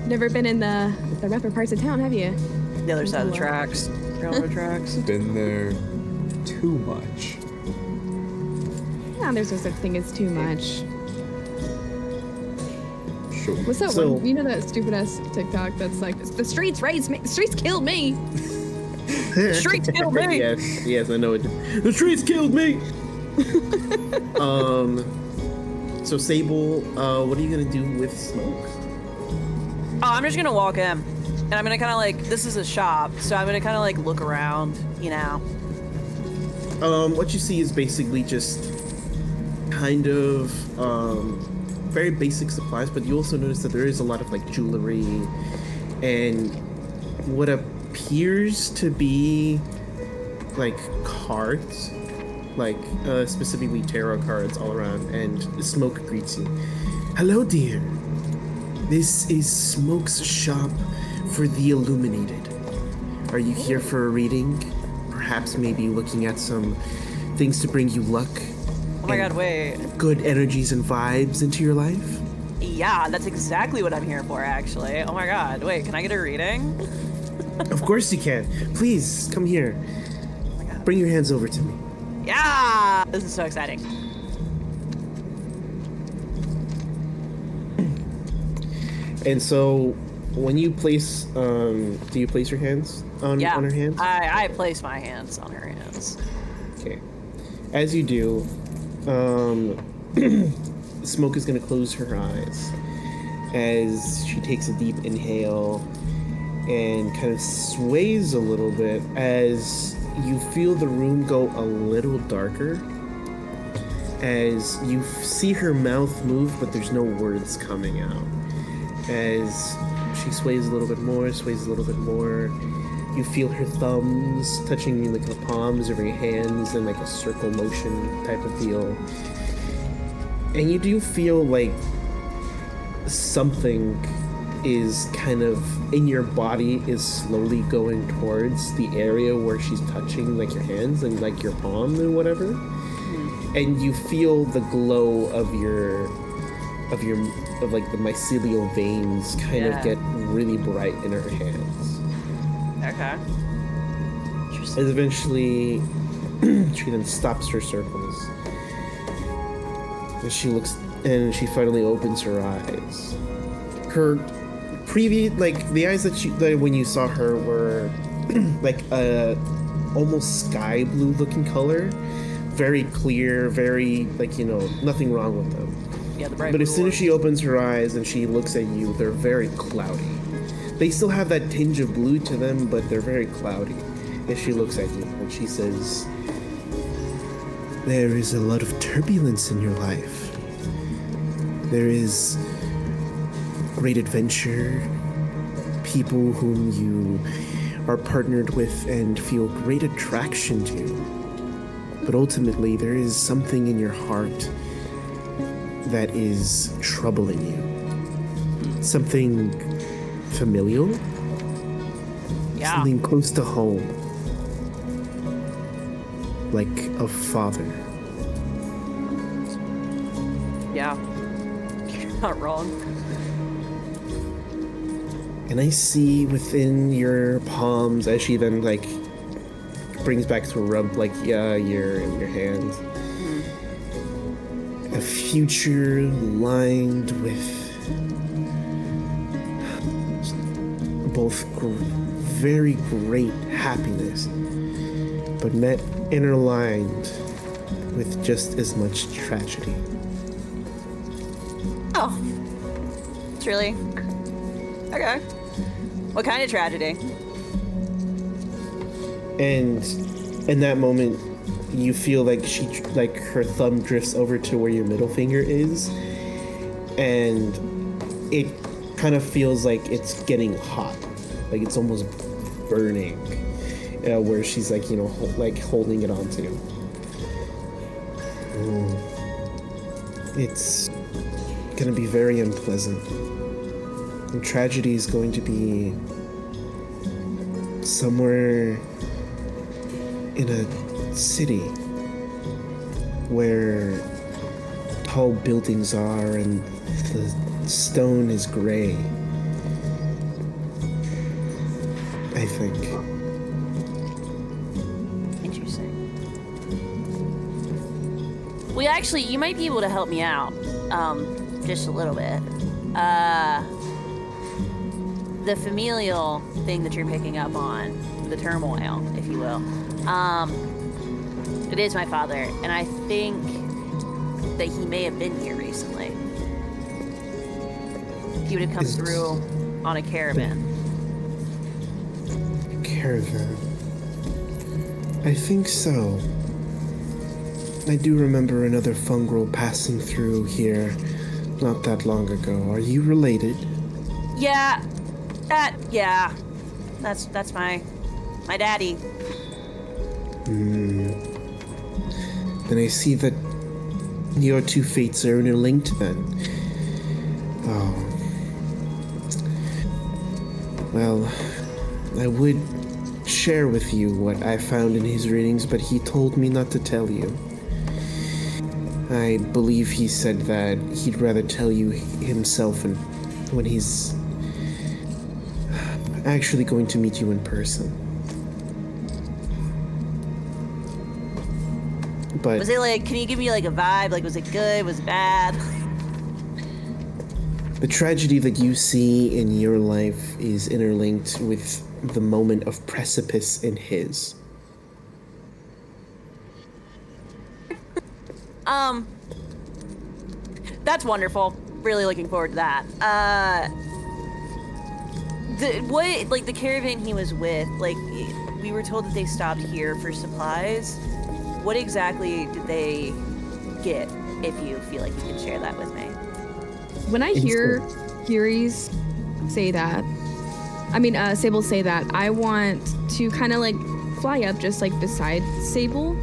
Never been in the rougher parts of town, have you? The other side of the tracks. Railroad tracks. Been there too much. Yeah, there's no such thing as too much. Sure. What's that So- one? You know that stupid ass TikTok that's like, the streets raised me, the streets killed me. The streets killed me. Yes, I know it. The streets killed me. So Sable, what are you gonna do with Smoke? Oh, I'm just gonna walk in. And I'm gonna kind of like, this is a shop, so I'm gonna kind of like look around, What you see is basically just kind of very basic supplies, but you also notice that there is a lot of like jewelry and what appears to be like cards, like specifically tarot cards all around. And Smoke greets you. Hello, dear. This is Smoke's shop for the illuminated. Are you here for a reading? Perhaps maybe looking at some things to bring you luck, Oh my god, wait. good energies and vibes into your life? Yeah, that's exactly what I'm here for, actually. Oh my god, wait, can I get a reading? Of course you can. Please, come here. Bring your hands over to me. Yeah! This is so exciting. And so, when you place, do you place your hands on her hands? I place my hands on her hands. Okay. As you do, Smoke is going to close her eyes as she takes a deep inhale and kind of sways a little bit as you feel the room go a little darker. As you see her mouth move, but there's no words coming out. As she sways a little bit more, you feel her thumbs touching like the palms of your hands in like a circle motion type of deal. And you do feel like something is kind of in your body is slowly going towards the area where she's touching like your hands and like your palm and whatever. And you feel the glow of like the mycelial veins kind of get really bright in her hands. Okay. As eventually she then stops her circles. And she looks and she finally opens her eyes. Her previous like the eyes that when you saw her were like a almost sky blue looking color. Very clear, very like, nothing wrong with them. Yeah, the bright But as blue soon as ones. she opens her eyes and she looks at you, they're very cloudy. They still have that tinge of blue to them, but they're very cloudy. As she looks at you and she says, "There is a lot of turbulence in your life. There is great adventure, people whom you are partnered with and feel great attraction to. But ultimately, there is something in your heart that is troubling you. Something familial, Yeah. something close to home, like a father." Yeah. You're not wrong. And I see within your palms as she then like brings back to rub like your hands. A future lined with both very great happiness, but met interlined with just as much tragedy. Oh. Truly. Okay. What kind of tragedy? And in that moment, you feel like her thumb drifts over to where your middle finger is, and it kind of feels like it's getting hot, like it's almost burning. where she's like, like holding it onto. It's gonna be very unpleasant. And tragedy is going to be somewhere in a city where tall buildings are and the stone is gray. I think. Interesting. Well, actually, you might be able to help me out, just a little bit. The familial thing that you're picking up on, the turmoil, if you will, it is my father, and I think that he may have been here recently. He would have come through on a caravan. Caravan. I think so. I do remember another fungrel passing through here not that long ago. Are you related? Yeah, that's my daddy. Then I see that your two fates are interlinked then. Oh. Well, I would share with you what I found in his readings, but he told me not to tell you. I believe he said that he'd rather tell you himself and when he's actually going to meet you in person. But Was it like, can you give me like a vibe? Like, was it good? Was it bad? the tragedy that you see in your life is interlinked with the moment of precipice in his. That's wonderful. Really looking forward to that. The caravan he was with, like, we were told that they stopped here for supplies. What exactly did they get, if you feel like you can share that with me? When I hear Furies say that, Sable say that, I want to kind of like fly up just like beside Sable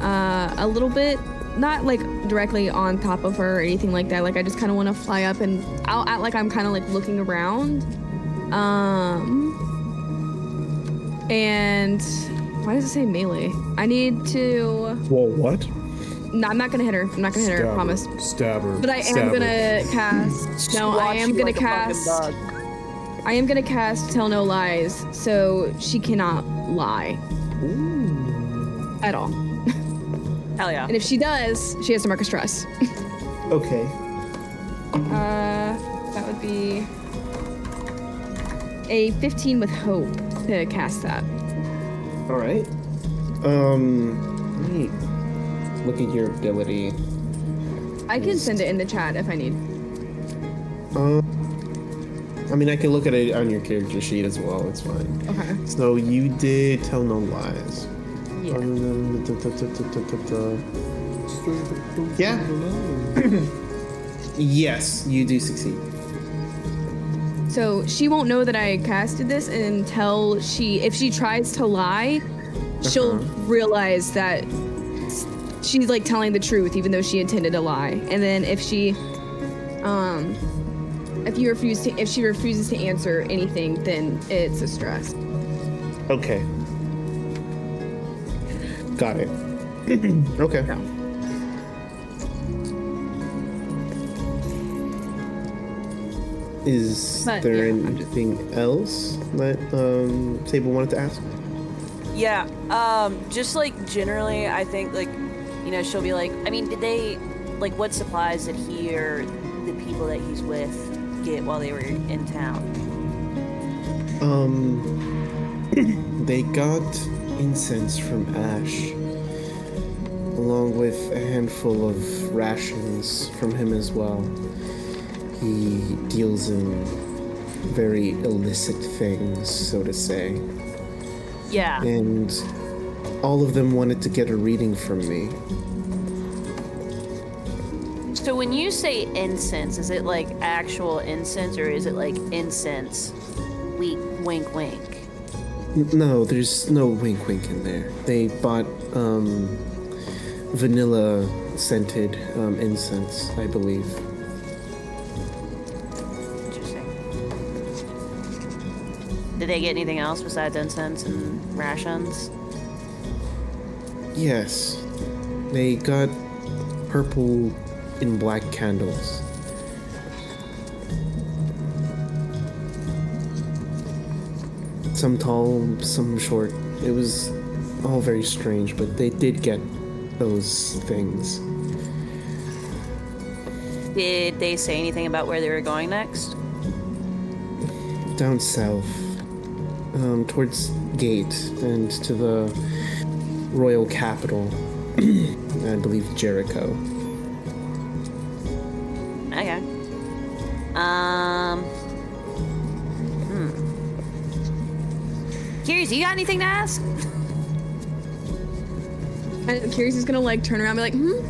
a little bit, not like directly on top of her or anything like that. Like I just kind of want to fly up and I'll act like I'm kind of like looking around. And why does it say melee? I need to. Whoa, what? No, I'm not gonna hit her. I'm not gonna hit her. I promise. Stab her. But I am gonna cast. No, I am gonna cast. I am gonna cast Tell No Lies, so she cannot lie. Ooh. At all. Hell yeah. And if she does, she has to mark a stress. Okay. That would be a 15 with hope to cast that. All right. Let me look at your ability. I can send it in the chat if I need. I can look at it on your character sheet as well. It's fine. Okay. So you did Tell No Lies. Yeah. Yeah. Yes, you do succeed. So she won't know that I casted this until if she tries to lie, she'll realize that she's like telling the truth even though she intended to lie. And then if she refuses to answer anything, then it's a stress. Okay. Got it. Okay. No. Is But, there yeah, anything else that Sable wanted to ask? Yeah, just like generally, I think like, she'll be like, did they, like, what supplies did he or the people that he's with get while they were in town? They got incense from Ash, along with a handful of rations from him as well. He deals in very illicit things, so to say. Yeah. And all of them wanted to get a reading from me. So when you say incense, is it like actual incense or is it like incense, wink, wink, wink? No, there's no wink wink in there. They bought vanilla scented incense, I believe. Interesting. Did they get anything else besides incense and rations? Yes. They got purple and black candles. Some tall, some short. It was all very strange, but they did get those things. Did they say anything about where they were going next? Down south, towards Gate and to the royal capital, I believe Jericho. Okay. Curious, you got anything to ask? And Curious is gonna like turn around and be like,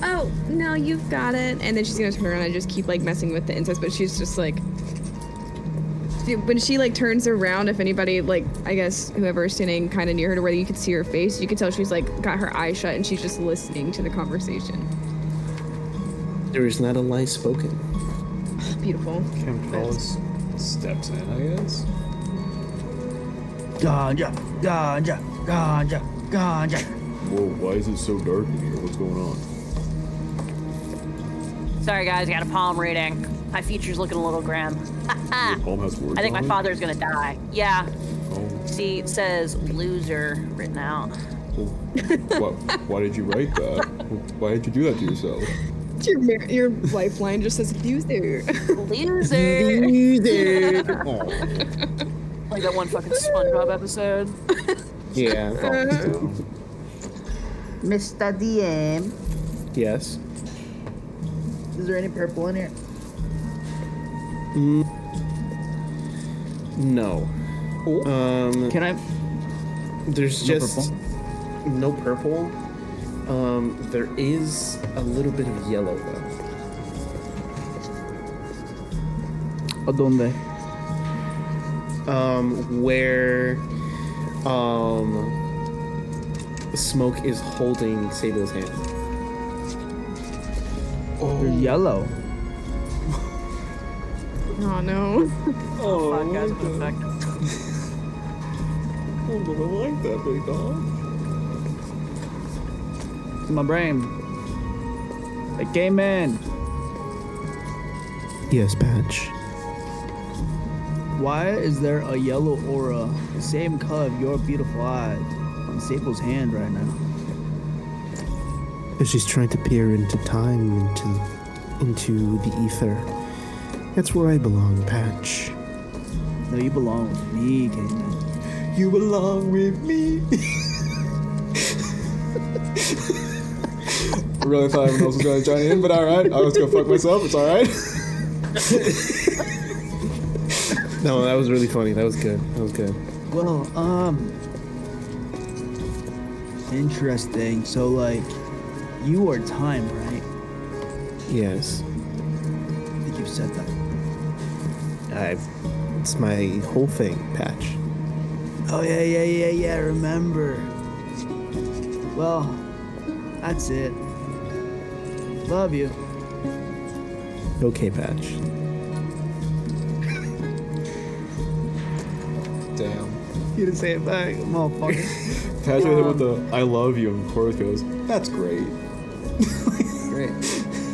oh, no, you've got it. And then she's gonna turn around and just keep like messing with the incense, but she's just like, when she like turns around, if anybody like, I guess whoever's standing kind of near her to where you could see her face, you could tell she's like got her eyes shut and she's just listening to the conversation. There is not a lie spoken. Beautiful. Campbell's steps in, I guess. Ganja, ganja, ganja, ganja. Whoa, why is it so dark in here? What's going on? Sorry guys, I got a palm reading. My future's looking a little grim. Your palm has words I think my on it? father's gonna die. Yeah. Oh. See, it says loser written out. Well, why did you write that? Why did you do that to yourself? Your lifeline just says loser. Loser. Loser. Like that one fucking SpongeBob episode. Yeah. Mr. DM, Yes. is there any purple in here? No. Can I? There's No just no purple. There is a little bit of yellow though. Adonde? Where Smoke is holding Sable's hand. They're yellow. Oh no. Oh, fuck, guys, I'm infected. Oh, I like that, big dog. It's my brain. It came in. Yes, Patch. Why is there a yellow aura, the same color of your beautiful eyes, on Sable's hand right now? Because she's trying to peer into time, into the ether. That's where I belong, Patch. No, you belong with me, Cayman. You belong with me. I really thought everyone else was going to join in, but alright. I was going to fuck myself. It's alright. No, that was really funny. That was good. That was good. Well, interesting. So, like, you are time, right? Yes. I think you've said that. It's my whole thing, Patch. Oh, yeah, I remember. Well, that's it. Love you. Okay, Patch. Damn. You didn't say it back, motherfucker. Patrick hit with the I love you, and Corvis goes, that's great. Great.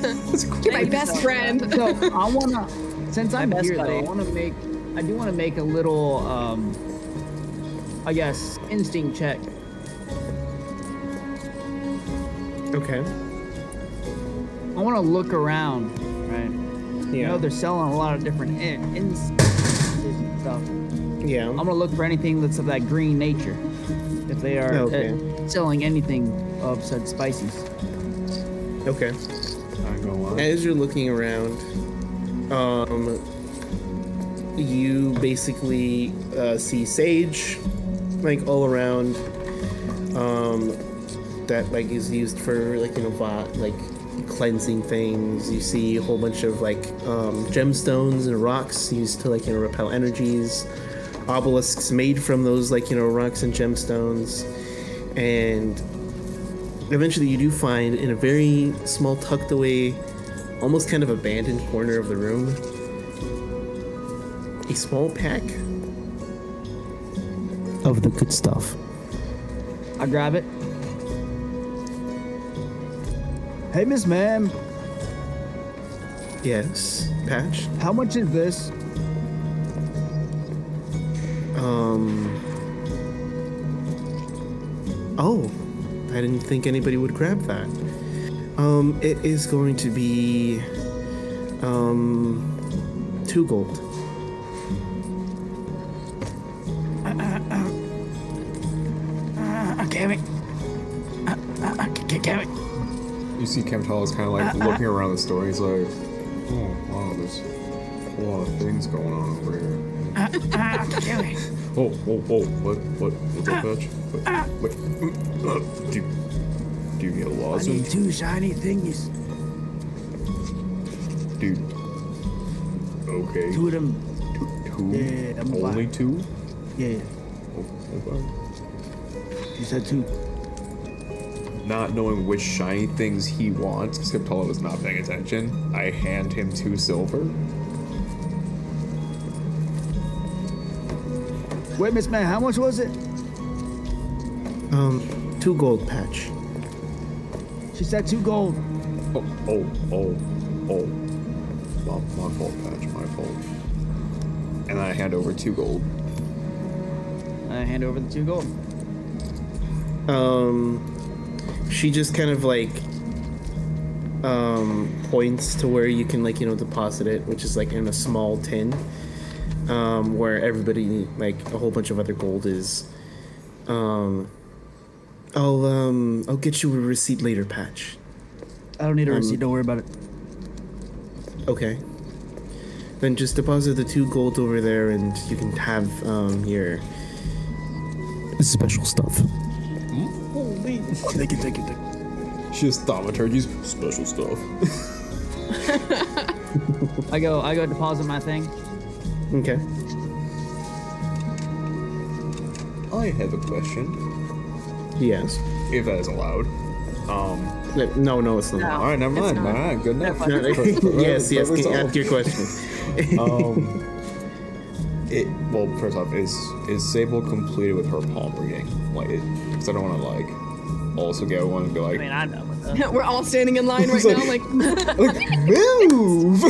That's great. You're my best friend. So, I wanna, since I'm best here, though, buddy. I do wanna make a little, I guess, instinct check. Okay. I want to look around, right? You know, they're selling a lot of different incenses and stuff. Yeah. I'm gonna look for anything that's of that green nature. If they are Okay. selling anything of said spices. Okay. I ain't gonna lie. As you're looking around, you basically see sage, like all around. That like is used for like like cleansing things. You see a whole bunch of like gemstones and rocks used to like repel energies. obelisks made from those rocks and gemstones, and eventually you do find in a very small tucked away, almost kind of abandoned corner of the room, a small pack Of the good stuff. I grab it. Hey, Miss Ma'am, Yes, Patch. how much is this? Oh, I didn't think anybody would grab that. It is going to be 2 gold. You see Kemtal is kind of like looking around the store. He's like, oh, wow, there's a lot of things going on over here. Oh, what's up, Patch? What, do you need a I need lozenge? 2 shiny thingies. Dude. Okay. 2 of them. Two? Yeah, I'm Only fine. 2? Yeah, Oh, okay. you said 2. Not knowing which shiny things he wants, because Kemtal was not paying attention, I hand him 2 silver. Wait, Miss Ma'am, how much was it? 2 gold, Patch. She said 2 gold. Oh. My fault, Patch, my fault. And I hand over 2 gold. I hand over the 2 gold. She just kind of points to where you can deposit it, which is in a small tin, where everybody a whole bunch of other gold is. I'll get you a receipt later, Patch. I don't need a receipt. Don't worry about it. Okay. Then just deposit the 2 gold over there, and you can have your Special stuff. Take it. She just thaumaturgy's special stuff. I go deposit my thing. Okay. I have a question, Yes. if that is allowed. No, it's not. All right, never mind. not. All right, good enough. Yes, Perfect can solve. ask your question. Well, first off, is Sable completed with her palm reading? Because I don't want to also get one and be like, I mean, I know. What the... We're all standing in line right It's now, like, move.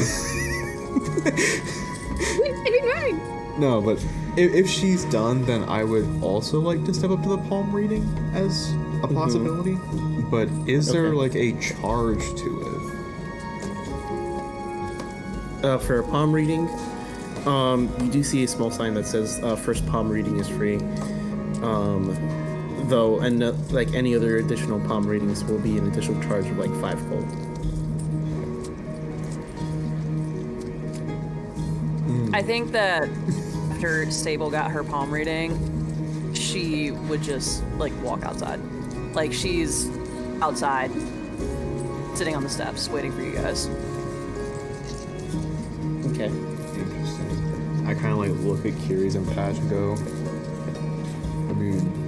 right. No, but if she's done, then I would also like to step up to the palm reading as a possibility. But is there a charge to it? For a palm reading, you do see a small sign that says first palm reading is free. Though, and any other additional palm readings will be an additional charge of 5 gold. I think that after Stable got her palm reading, she would just walk outside. She's outside, sitting on the steps, waiting for you guys. Okay. Interesting. I kind of look at Kiri's and Patch and go, I mean,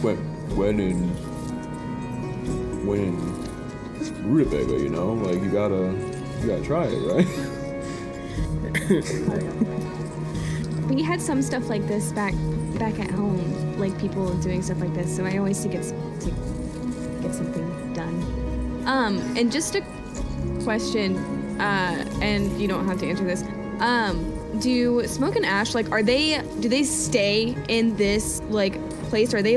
when in Rutabaga, you gotta try it, right? We had some stuff like this back at home, people doing stuff like this. So I always think it's to get something done. And just a question, and you don't have to answer this. Do Smoke and Ash do they stay in this place? Or are they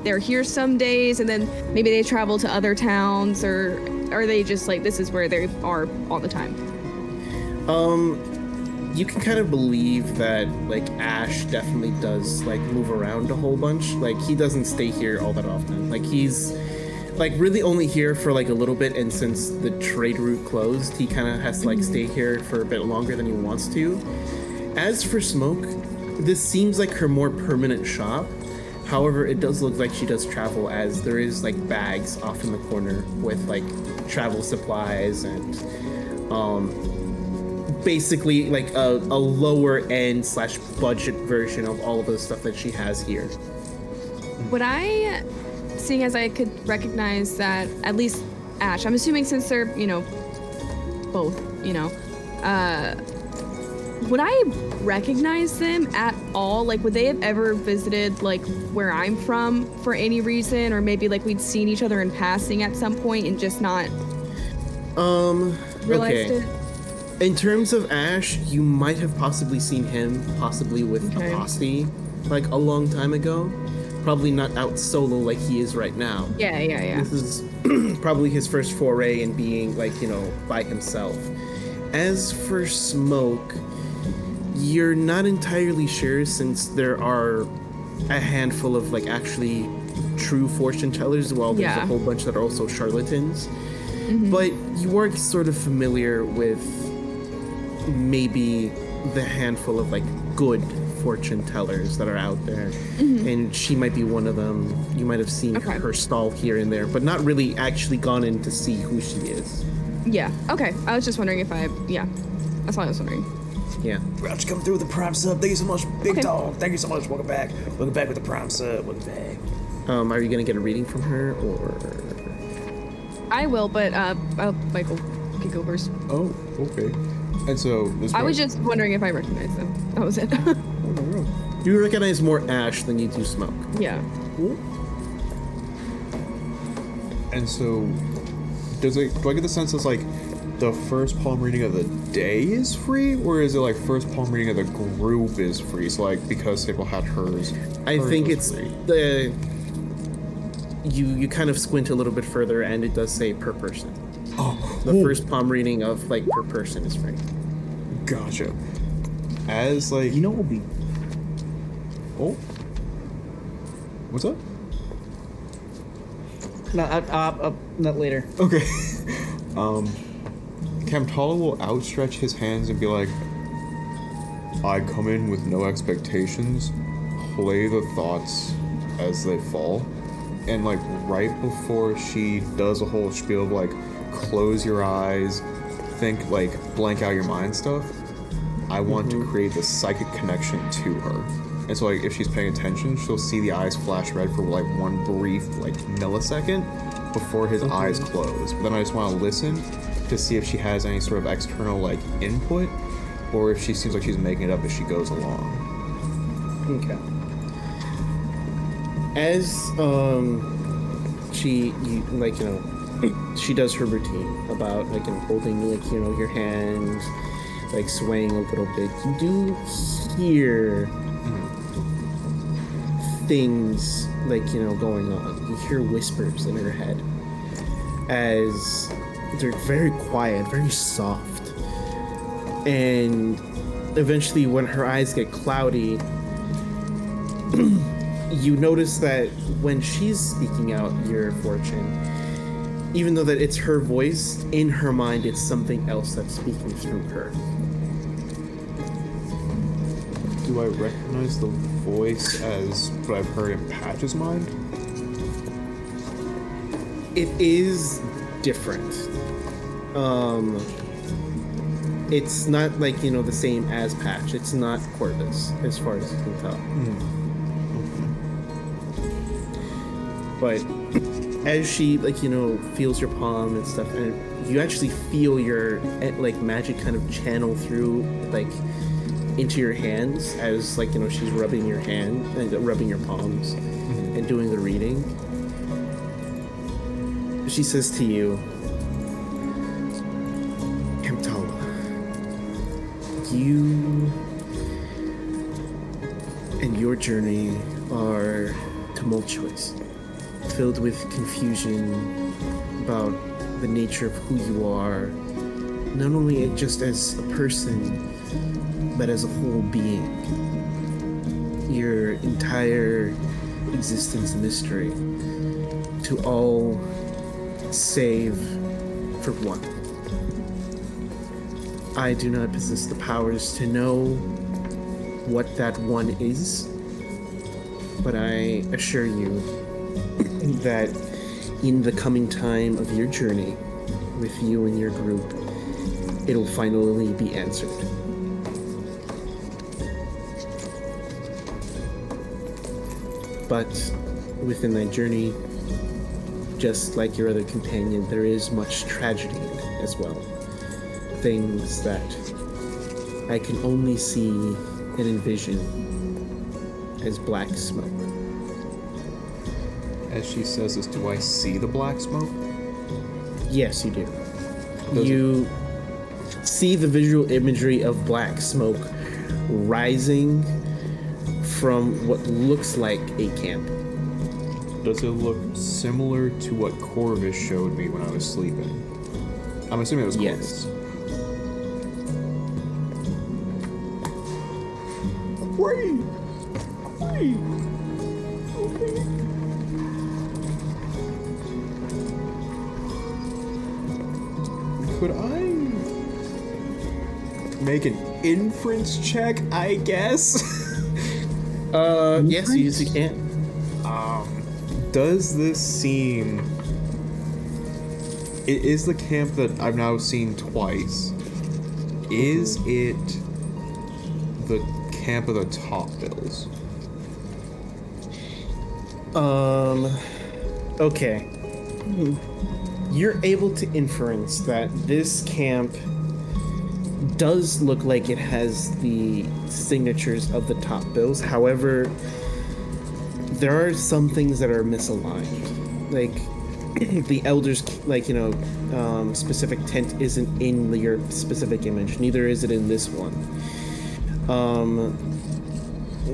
they're here some days and then maybe they travel to other towns, or are they just this is where they are all the time? You can kind of believe that Ash definitely does move around a whole bunch. He doesn't stay here all that often. He's really only here for a little bit, and since the trade route closed, he kind of has to stay here for a bit longer than he wants to. As for Smoke, this seems like her more permanent shop. However, it does look like she does travel, as there is bags off in the corner with travel supplies and basically like a lower end / budget version of all of the stuff that she has here. Would I, seeing as I could recognize that at least Ash, I'm assuming since they're, both, would I recognize them at all? Like, would they have ever visited, like, where I'm from for any reason? Or maybe, like, we'd seen each other in passing at some point and just not realized it? In terms of Ash, you might have possibly seen him, possibly with a posse, like, a long time ago. Probably not out solo like he is right now. Yeah. This is probably his first foray in being, like, by himself. As for Smoke, you're not entirely sure since there are a handful of, like, actually true fortune tellers, while there's a whole bunch that are also charlatans. Mm-hmm. But you are sort of familiar with maybe the handful of, like, good fortune tellers that are out there, and she might be one of them. You might have seen her stall here and there, but not really actually gone in to see who she is. Yeah, okay. I was just wondering if that's all I was wondering. Yeah. Grouch, come through with the prime sub. Thank you so much, Big Dog. Thank you so much. Welcome back. Welcome back with the prime sub. Welcome back. Are you gonna get a reading from her, or? I will, but Michael can go first. Oh, okay. And so I was just wondering if I recognized them. That was it. You recognize more Ash than you do Smoke. Yeah. And so, do I get the sense it's like the first palm reading of the day is free, or is it like first palm reading of the group is free? So like because Sable had hers. I think was it's free. the. You kind of squint a little bit further, and it does say per person. Oh, the first palm reading of like per person is free. Gotcha. As like You know what will be? oh, what's up? Not later. Okay. Kamtala will outstretch his hands and be like, I come in with no expectations, play the thoughts as they fall. And like right before she does a whole spiel of like, close your eyes, think like blank out your mind stuff, I want to create the psychic connection to her. And so like if she's paying attention, she'll see the eyes flash red for like one brief like millisecond before his eyes close. But then I just want to listen to see if she has any sort of external like input, or if she seems like she's making it up as she goes along. Okay. As she she does her routine about like holding like your hands, like swaying a little bit. You do hear things like going on. You hear whispers in her head as they're very quiet, very soft, and eventually when her eyes get cloudy, you notice that when she's speaking out your fortune, even though that it's her voice, in her mind it's something else that's speaking through her. Do I recognize the voice as what I've heard in Patch's mind? It is different. It's not like the same as Patch. It's not Corvis, as far as you can tell. But as she feels your palm and stuff, and you actually feel your magic kind of channel through into your hands as she's rubbing your hand and rubbing your palms and doing the reading. She says to you, Kamtala, you and your journey are tumultuous, filled with confusion about the nature of who you are, not only just as a person, but as a whole being. Your entire existence a mystery to all save for one. I do not possess the powers to know what that one is, but I assure you that in the coming time of your journey with you and your group, it'll finally be answered. But within that journey, just like your other companion, there is much tragedy as well. Things that I can only see and envision as black smoke. As she says this, do I see the black smoke? Yes, you do. Does You see the visual imagery of black smoke rising from what looks like a camp. Does it look similar to what Corvis showed me when I was sleeping? I'm assuming it was Yes. Corvis. Wait. Wait. Okay. Could I make an inference check, I guess? Yes, you can. Does this seem... It is the camp that I've now seen twice. Is it the camp of the Top Bills? Okay. You're able to inference that this camp does look like it has the signatures of the Top Bills. However, there are some things that are misaligned. Like, the elders, specific tent isn't in your specific image. Neither is it in this one.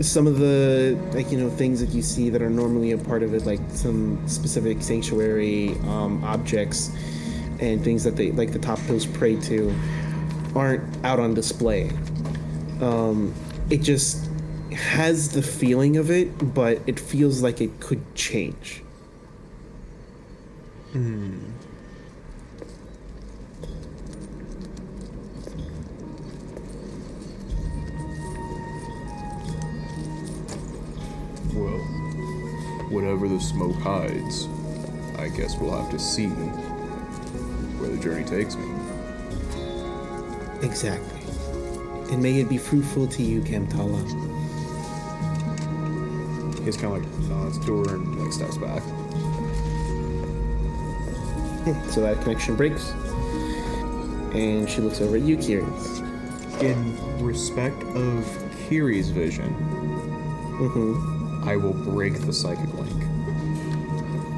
Some of the things that you see that are normally a part of it, like some specific sanctuary objects and things that the Top Bills pray to, aren't out on display. It just has the feeling of it, but it feels like it could change. Well, whatever the smoke hides, I guess we'll have to see where the journey takes me. Exactly. And may it be fruitful to you, Kamtala. He's kind of like nods to her and steps back. So that connection breaks. And she looks over at you, Kiri's. In respect of Kiri's vision, I will break the psychic link.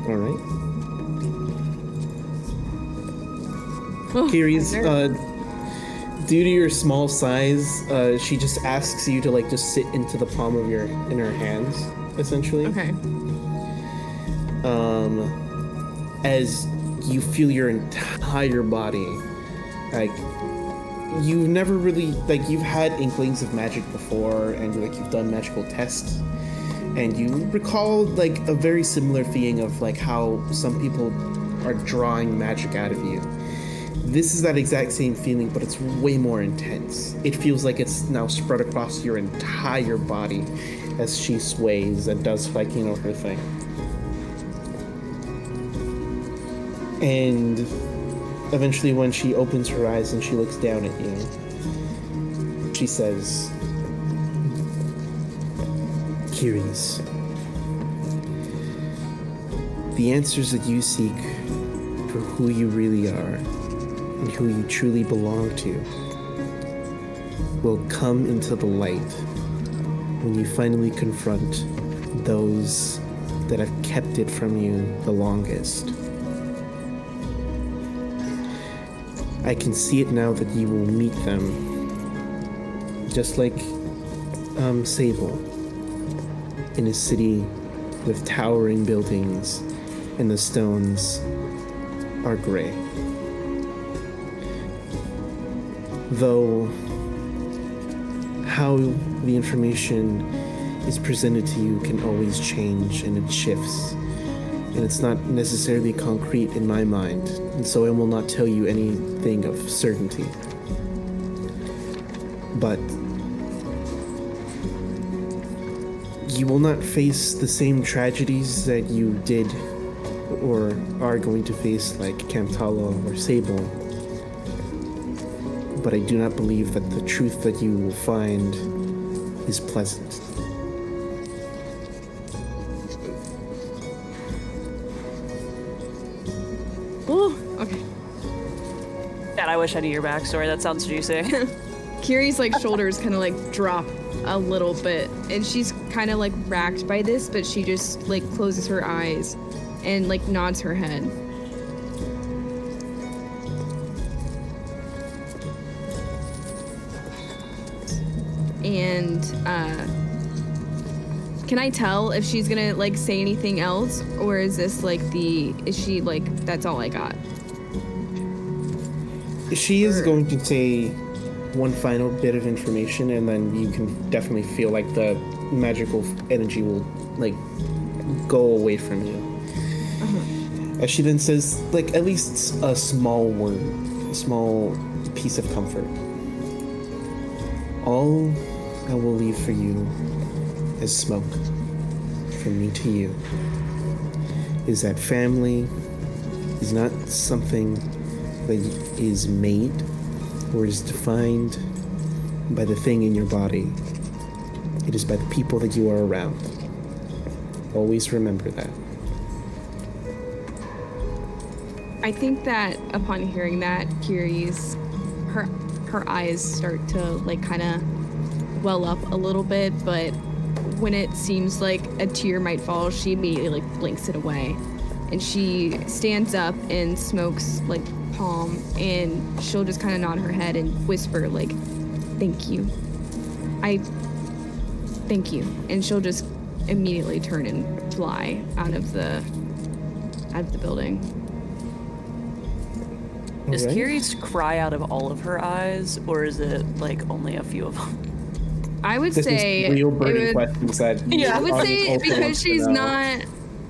All right. Kiri's, due to your small size, she just asks you to just sit into the palm of in her hands, essentially. Okay. As you feel your entire body, you've never really, you've had inklings of magic before, and you've done magical tests, and you recall a very similar feeling of how some people are drawing magic out of you. This is that exact same feeling, but it's way more intense. It feels like it's now spread across your entire body as she sways and does her thing. And eventually when she opens her eyes and she looks down at you, she says, Kiris, the answers that you seek for who you really are and who you truly belong to will come into the light when you finally confront those that have kept it from you the longest. I can see it now that you will meet them, just like Sable, in a city with towering buildings and the stones are gray. Though how the information is presented to you can always change and it shifts, and it's not necessarily concrete in my mind, and so I will not tell you anything of certainty. But you will not face the same tragedies that you did or are going to face like Kamtala or Sable. but I do not believe that the truth that you will find is pleasant. Oh, okay. God, I wish I knew your backstory. That sounds juicy. Kiri's like shoulders kind of like drop a little bit, and she's kind of like racked by this, but she just like closes her eyes and like nods her head. And can I tell if she's gonna like say anything else, or is this like is she like, that's all I got? She is going to say one final bit of information, and then you can definitely feel like the magical energy will like go away from you. As she then says, like, at least a small word, a small piece of comfort. All I will leave for you as smoke, from me to you, is that family is not something that is made or is defined by the thing in your body. It is by the people that you are around. Always remember that. I think that upon hearing that, Kiri's her eyes start to like kind of well up a little bit, but when it seems like a tear might fall, she immediately like blinks it away, and she stands up and smokes like palm, and she'll just kind of nod her head and whisper like, "Thank you. Thank you," and she'll just immediately turn and fly out of the building. Does Alright. Kiri's cry out of all of her eyes, or is it like only a few of them? I would This say is real it burning would- questions that I would audience say also because wants to she's know. not.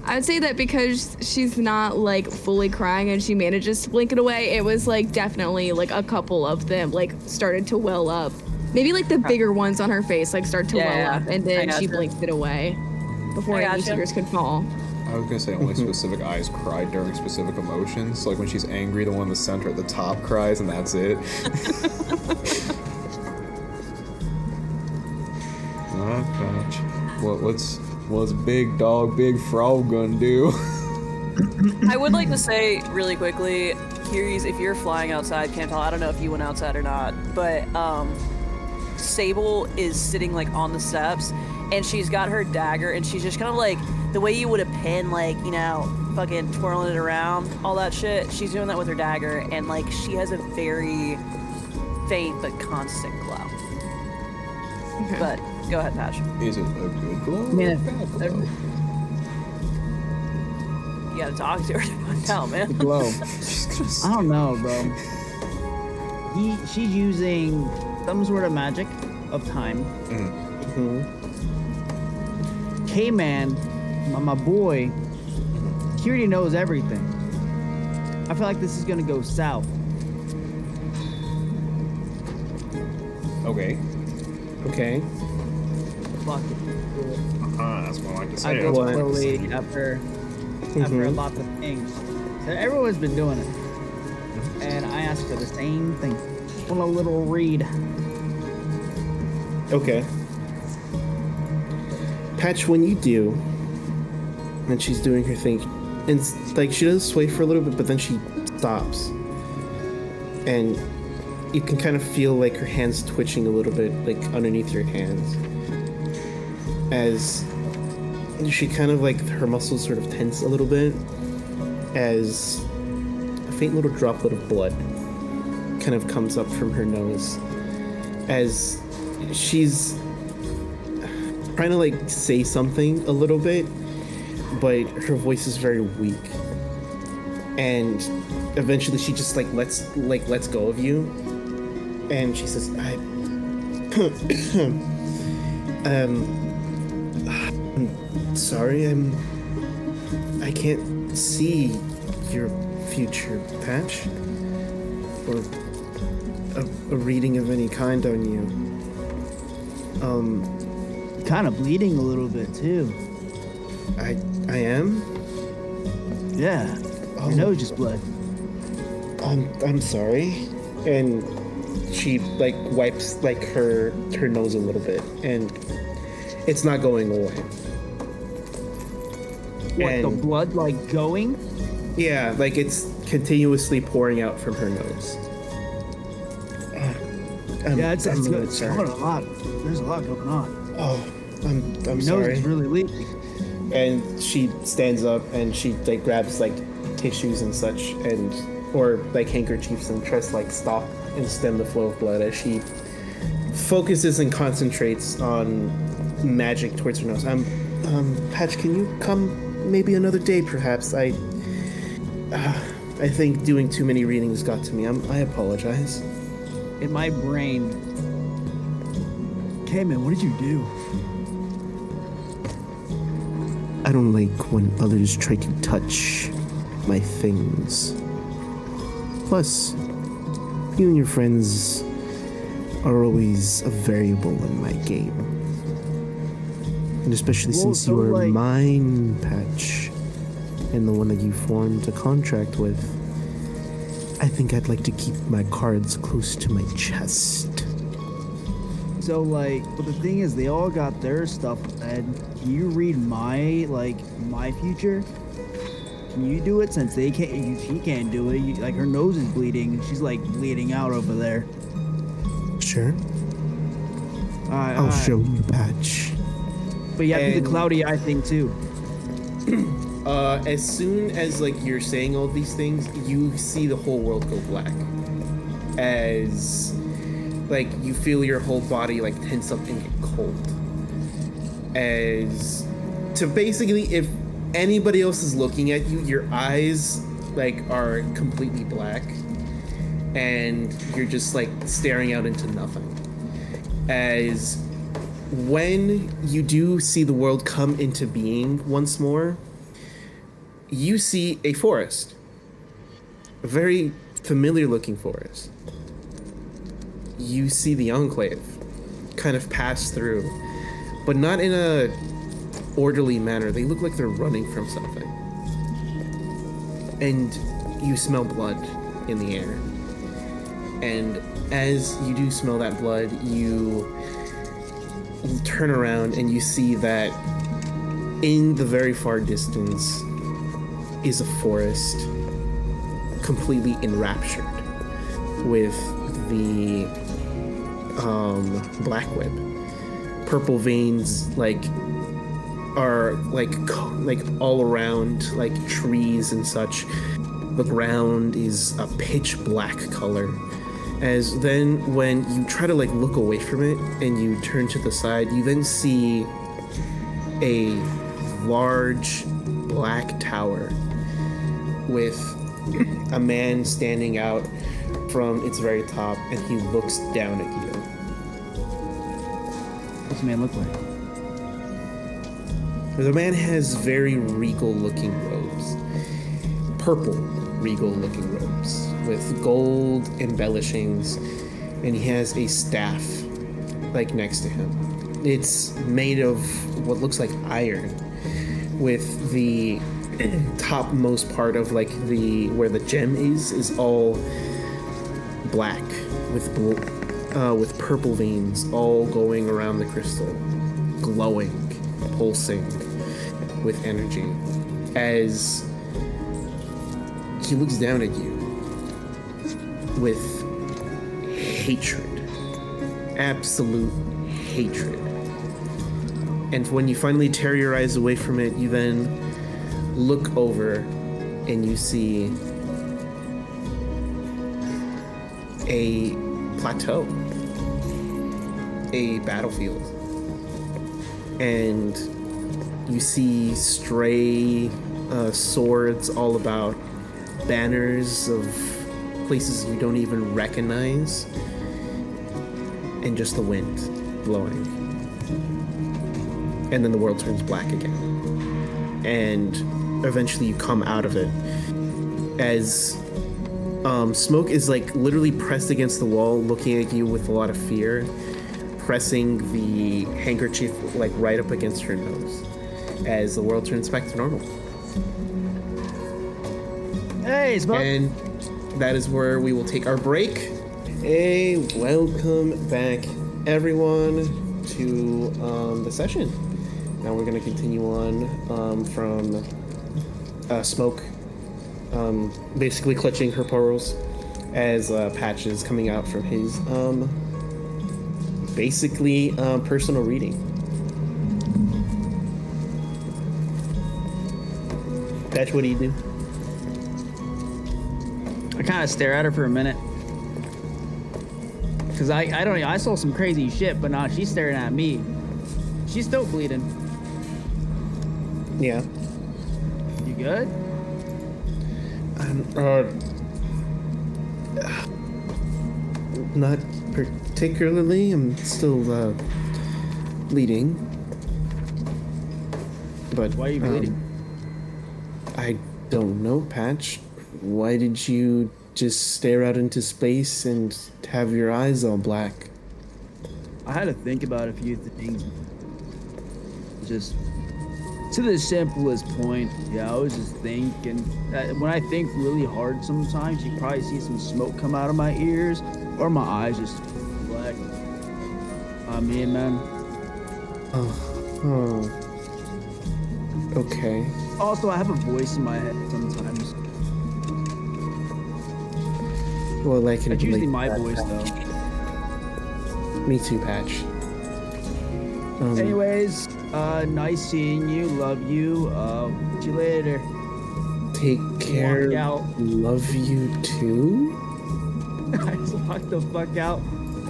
I would say that because she's not like fully crying and she manages to blink it away. It was like definitely like a couple of them like started to well up. Maybe like the bigger ones on her face like start to well Yeah, up, and I then she gotcha. blinked it away before I any gotcha. tears could fall. I was gonna say only specific eyes cry during specific emotions. Like when she's angry, the one in the center at the top cries, and that's it. Alright, Patch. What's Big Dog, Big Frog gonna do? I would like to say really quickly, Kiri's, if you're flying outside, Cantal, I don't know if you went outside or not, but Sable is sitting like on the steps, and she's got her dagger, and she's just kind of like the way you would a pin, like, you know, fucking twirling it around, all that shit. She's doing that with her dagger, and like she has a very faint but constant glow. Okay. But go ahead, Patch. Is it a good glow? Yeah. Or a bad glow? You gotta talk to her to find out, man. Glow. She's gonna I don't know, bro. She's using some sort of magic of time. Mhm. K-Man, my boy, he already knows everything. I feel like this is gonna go south. Okay. Okay. Fuck it. That's what I like to I say. go What? slowly after Mhm. lots of things. So everyone's been doing it. And I asked her the same thing. Want a little read. Okay. Patch, when you do, and she's doing her thing, and like she does sway for a little bit, but then she stops, and you can kind of feel like her hands twitching a little bit, like underneath your hands, as she kind of like her muscles sort of tense a little bit, as a faint little droplet of blood kind of comes up from her nose, as she's trying to like say something a little bit, but her voice is very weak, and eventually she just like lets go of you, and she says, I'm sorry, I can't see your future, Patch, or a reading of any kind on you. Kind of bleeding a little bit too. I am? Yeah. Oh. Your nose just bled. I'm sorry. And she like wipes like her nose a little bit, and it's not going away. What, the And- blood like going? Yeah, like it's continuously pouring out from her nose. Yeah, it's I'm good. really It's sorry. got a lot. There's a lot going on. Oh, I'm Your nose sorry. is really leaking. And she stands up and she like grabs like tissues and such, and or like handkerchiefs, and tries to like stop and stem the flow of blood as she focuses and concentrates on magic towards her nose. Patch, can you come maybe another day, perhaps? I think doing too many readings got to me. I apologize. In my brain. Cayman, what did you do? I don't like when others try to touch my things. Plus, you and your friends are always a variable in my game. And especially Well, since so, you are like- mine, Patch, and the one that you formed a contract with, I think I'd like to keep my cards close to my chest. So like, but the thing is, they all got their stuff. And can you read my future? Can you do it since they can't? She can't do it. Like her nose is bleeding. She's like bleeding out over there. Sure. Alright, I'll show you, Patch. But you have to do And- the cloudy eye thing too. As soon as like you're saying all these things, you see the whole world go black. As like you feel your whole body like tense up and get cold. As to basically, if anybody else is looking at you, your eyes like are completely black, and you're just like staring out into nothing. As when you do see the world come into being once more, you see a forest. A very familiar looking forest. You see the Enclave kind of pass through, but not in a orderly manner. They look like they're running from something. And you smell blood in the air. And as you do smell that blood, you turn around and you see that in the very far distance is a forest completely enraptured with the black web. Purple veins are like all around, like trees and such. The ground is a pitch black color. As then when you try to like look away from it and you turn to the side, you then see a large black tower with a man standing out from its very top, and he looks down at you. What's the man look like? The man has very regal looking robes. Purple regal looking robes with gold embellishings, and he has a staff like next to him. It's made of what looks like iron, with the topmost part of like the where the gem is all black with purple veins all going around the crystal, glowing, pulsing with energy. As he looks down at you with hatred, absolute hatred. And when you finally tear your eyes away from it, you then look over and you see a plateau, a battlefield, and you see stray swords all about, banners of places you don't even recognize, and just the wind blowing. And then the world turns black again. And eventually you come out of it as Smoke is like literally pressed against the wall, looking at you with a lot of fear, pressing the handkerchief like right up against her nose as the world turns back to normal. Hey, Smoke. And that is where we will take our break. Hey, welcome back, everyone, to the session. Now we're going to continue on from Smoke, basically clutching her pearls as Patch is coming out from his basically personal reading. Patch, what do you do? I kind of stare at her for a minute. Because I don't know, I saw some crazy shit, but now she's staring at me. She's still bleeding. Yeah. You good? Not particularly. I'm still bleeding. But Why are you bleeding? I don't know, Patch. Why did you just stare out into space and have your eyes all black? I had to think about a few things. Just to the simplest point, yeah, I was just thinking that when I think really hard sometimes, you probably see some smoke come out of my ears or my eyes just black. I mean, man. Oh. Okay. Also, I have a voice in my head sometimes. Well, I can It's usually relate my to that, voice, Patch. though. Me too, Patch. Anyways, nice seeing you. Love you. See you later. Take care. Walk out. Love you too. I just walked the fuck out.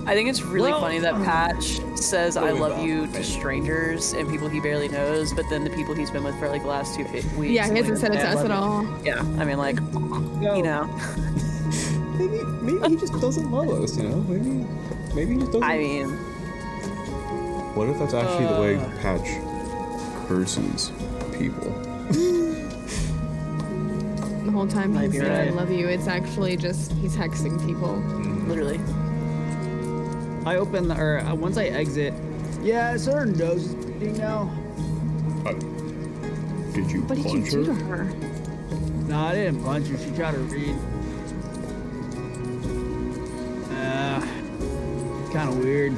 I think it's really Well- funny that Patch says "I Going love back, you" to man. strangers and people he barely knows, but then the people he's been with for like the last 2 weeks. Yeah, he hasn't said it to us at all. Yeah, I mean, like, you know, Maybe he just doesn't love us, you know? Maybe he just doesn't. I mean, What if that's actually the way Patch curses people? The whole time Might he be said I right. love you, it's actually just he's hexing people. literally. I open the, or once I exit. Yeah, so her nose is bleeding now. Did you What did you punch do to her? her? No, I didn't punch her. She tried to read. Kind of weird.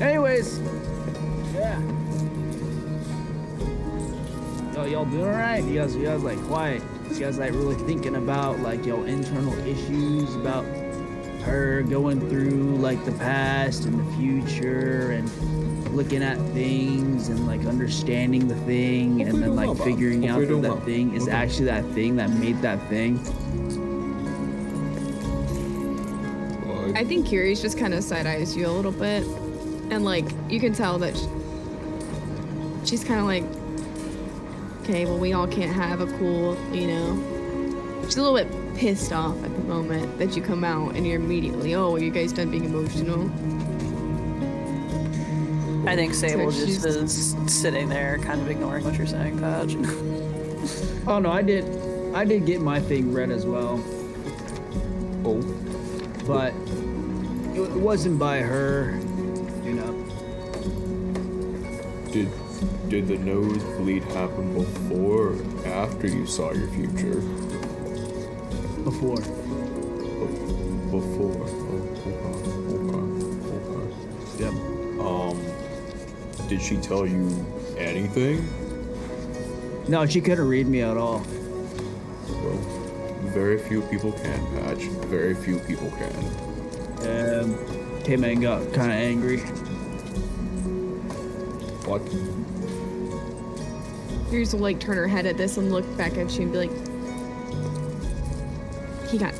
Anyways, yeah. Yo, y'all doing alright? You guys like quiet. You guys like really thinking about like your internal issues about her going through like the past and the future and looking at things and like understanding the thing and then like figuring out that that thing is actually that thing that made that thing. I think Kiri's just kind of side eyes you a little bit, and like you can tell that she's kind of like, okay, well we all can't have a cool, you know. She's a little bit pissed off at the moment that you come out and you're immediately, oh, are you guys done being emotional? I think Sable So just she's- is sitting there, kind of ignoring what you're saying, Patch. Oh no, I did get my thing read as well, Oh. but it wasn't by her, you know. Did the nosebleed happen before or after you saw your future? Before. Before. Okay. Yep. Did she tell you anything? No, she couldn't read me at all. Well, very few people can, Patch. Very few people can. Came in and got kind of angry. What? Kiri's will like turn her head at this and look back at you and be like, he got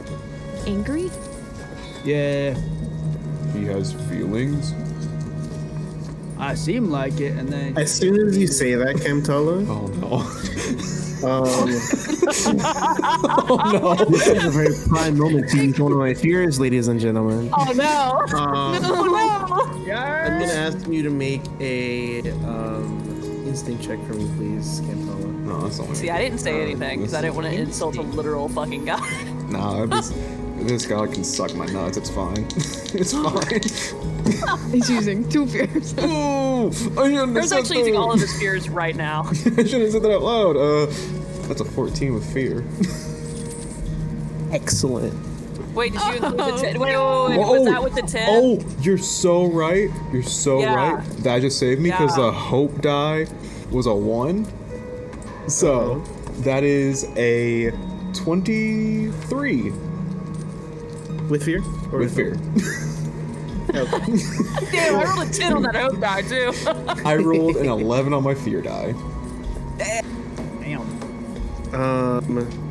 angry? Yeah, He has feelings? I seem like it, and then As soon as you say that, Camtola, Oh no. this is a very prime moment to use one of my fears, ladies and gentlemen. Oh no! I'm gonna ask you to make a instinct check for me, please, Camtola. No, that's not See, I didn't say anything because I didn't want to insult a literal fucking god. Nah, this guy can suck my nuts. It's fine. It's fine. He's using 2 fears. Oh, I shouldn't have There's said actually using that. all of his fears right now. I shouldn't have said that out loud. That's a 14 with fear. Excellent. Wait, did you include the 10? Wait. Whoa. Was that with the 10? Oh, you're so right. You're so Yeah. right. That just saved me because Yeah. the hope die was a 1. So that is a 23 With fear? Or with fear. Okay. Damn, I rolled a 10 on that hope die, too. I rolled an 11 on my fear die. Damn.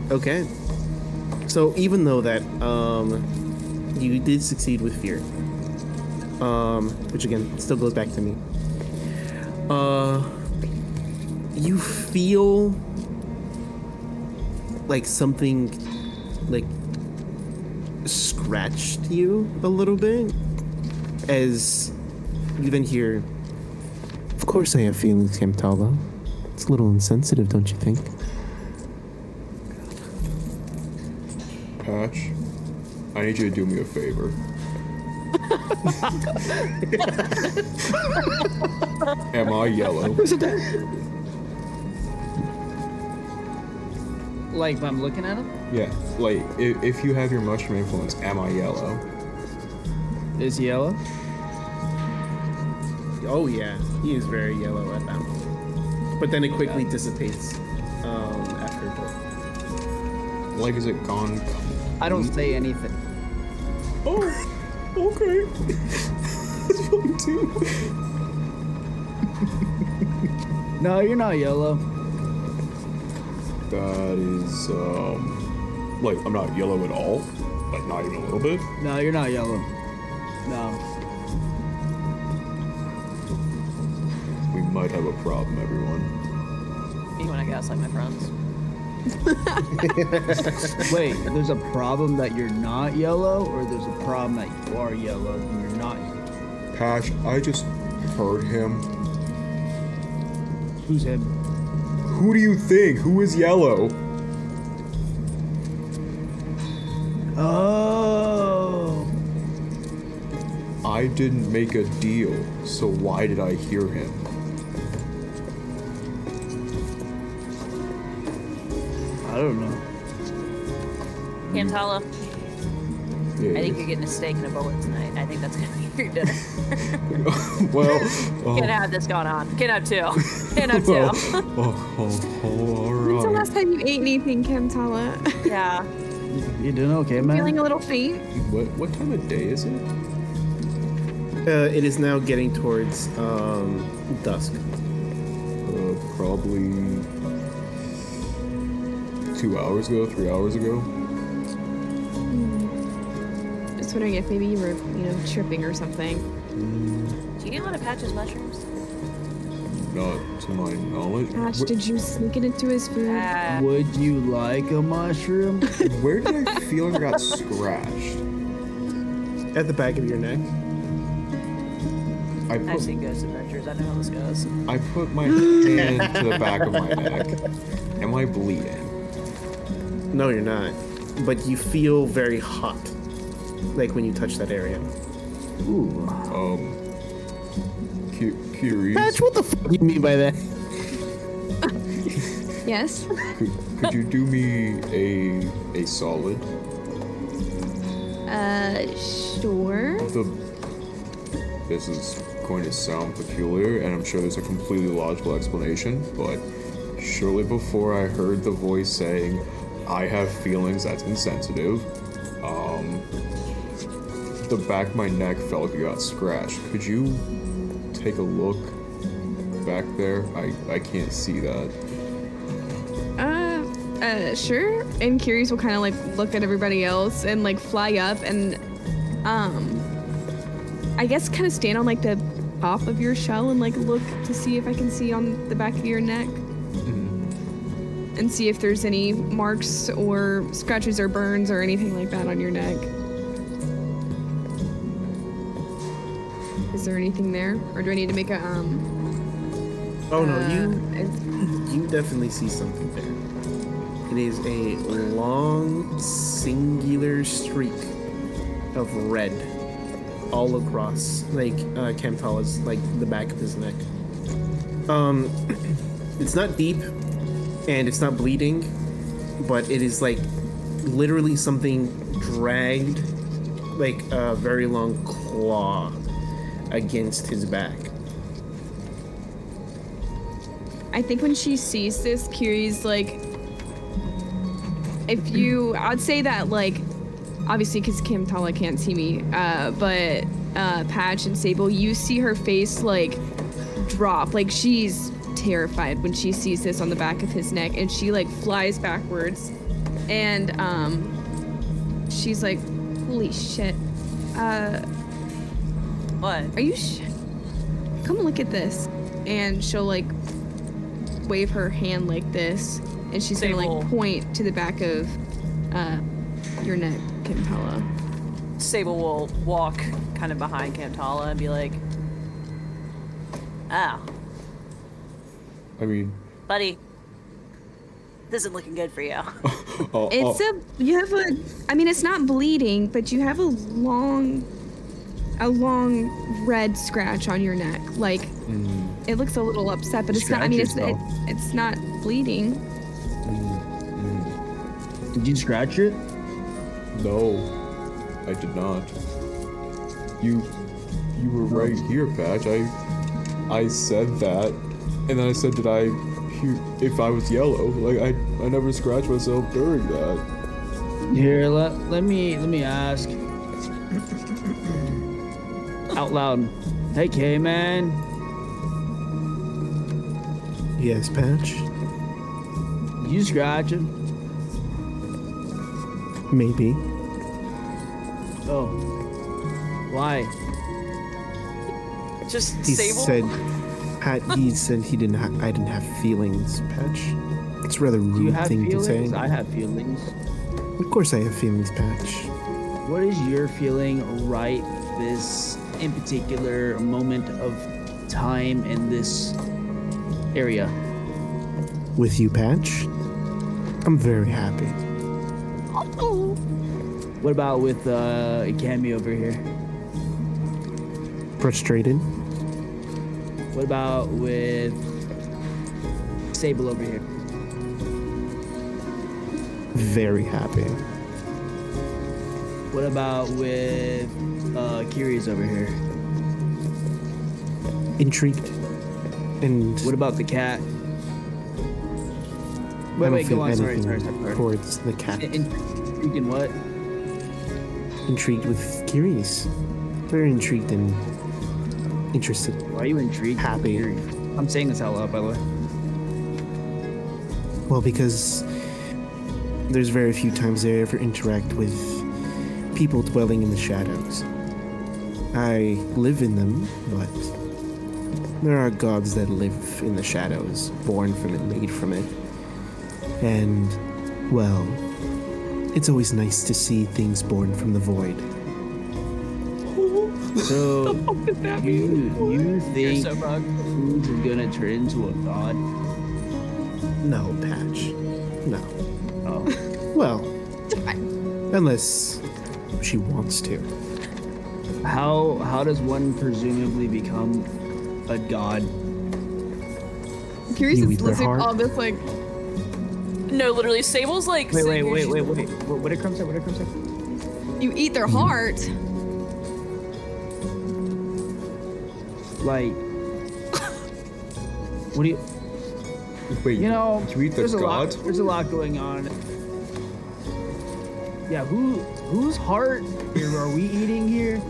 Okay. So even though that you did succeed with fear, which again still goes back to me, you feel like something like scratched you a little bit as you then hear, "Of course I have feelings, Camtala. It's a little insensitive, don't you think?" Patch, I need you to do me a favor. Am I yellow? Like if I'm looking at him, Yeah, like if you have your mushroom influence, am I yellow? is he yellow? Oh yeah, he is very yellow at that moment. But then it quickly dissipates after a bit. Like, is it gone? I don't say anything. Oh, okay. That's fine too. No, you're not yellow. That is, like, I'm not yellow at all. Like, not even a little bit. No, you're not yellow. No. We might have a problem, everyone. Me when I gaslight my friends. Wait, there's a problem that you're not yellow, or there's a problem that you are yellow and you're not yellow? Pash, I just heard him. Who's him? Who do you think? Who is yellow? Oh. I didn't make a deal, so why did I hear him? I don't know. Camtala, Yeah. I think you're getting a steak and a bullet tonight. I think that's gonna be your dinner. Well, Can't have this going on. Can't have two. Can't have two. all When's the right. last time you ate anything, Camtala? Yeah. You doing okay, man? Feeling a little faint? What time of day is it? It is now getting towards dusk. Probably 2 hours ago, 3 hours ago. Just wondering if maybe you were, tripping or something. Do you eat a lot of Patch's mushrooms? Not to my knowledge. Gosh, did you sneak it into his food? Would you like a mushroom? Where did I feel I got scratched? At the back of your neck. I've seen Ghost Adventures. I know how this goes. I put my hand to the back of my neck. Am I bleeding? No, you're not. But you feel very hot, like when you touch that area. Ooh. Curious. Patch, what the fuck do you mean by that? Yes. Could you do me a solid? Sure. This is going to sound peculiar, and I'm sure there's a completely logical explanation, but shortly before I heard the voice saying, "I have feelings," that's insensitive, the back of my neck felt like it got scratched. Could you take a look back there? I can't see that. Sure. And Curious will kind of like look at everybody else and like fly up and, I guess kind of stand on like the top of your shell and like look to see if I can see on the back of your neck. And see if there's any marks or scratches or burns or anything like that on your neck. Is there anything there? Or do I need to make a, Oh no, you definitely see something there. It is a long, singular streak of red all across, like, Camtala's, like, the back of his neck. It's not deep. and it's not bleeding, but it is like literally something dragged like a very long claw against his back. I think when she sees this, Kiri's like, I'd say that like, obviously because Kimtala can't see me, but Patch and Sable, you see her face like drop, like she's terrified when she sees this on the back of his neck, and she like flies backwards, and she's like, holy shit, What? are you come look at this, and she'll like wave her hand like this, and she's gonna Sable. like point to the back of your neck, Kimtala. Sable will walk kind of behind Camtala and be like, "Ah, I mean, buddy, this isn't looking good for you." It's it's not bleeding, but you have a long red scratch on your neck. Like, it looks a little upset, but it's not. I mean, it's not bleeding. Did you scratch it? no, I did not. You were right here, Patch. I said that, and then I said, did I hear if I was yellow? Like I never scratched myself during that. Here, let me ask out loud. Hey, K-Man. Yes, Patch? Did you scratch him? Maybe. Oh. Why? Just He Sable. said I didn't have feelings, Patch. It's a rather Do you rude have thing to say. feelings? I have feelings. Of course I have feelings, Patch. What is your feeling right this in particular moment of time in this area? With you, Patch? I'm very happy. What about with Cammy over here? Frustrated? What about with Sable over here? Very happy. What about with Kiri's over here? Intrigued. And What about the cat? I Wait, don't go feel on. Sorry. anything towards the cat. Intrigued in what? Intrigued with Kiri's. Very intrigued and interested. Why are you intrigued? with Happy. Kiri? I'm saying this out loud, by the way. Well, because there's very few times I ever interact with people dwelling in the shadows. I live in them, but there are gods that live in the shadows, born from it, made from it. And, well, it's always nice to see things born from the void. So, you think so bug. Foods is gonna turn into a god? No, Patch. No. Oh. Well, unless she wants to. How does one presumably become a god? Kiri's You is eat their listening heart? all this like, No, literally, Sable's like. Wait. sitting here, she's- What did Crumb say? you eat their heart. Like, what do you? Wait, You know, you eat the there's god? There's a lot going on. Yeah, whose heart are we eating here?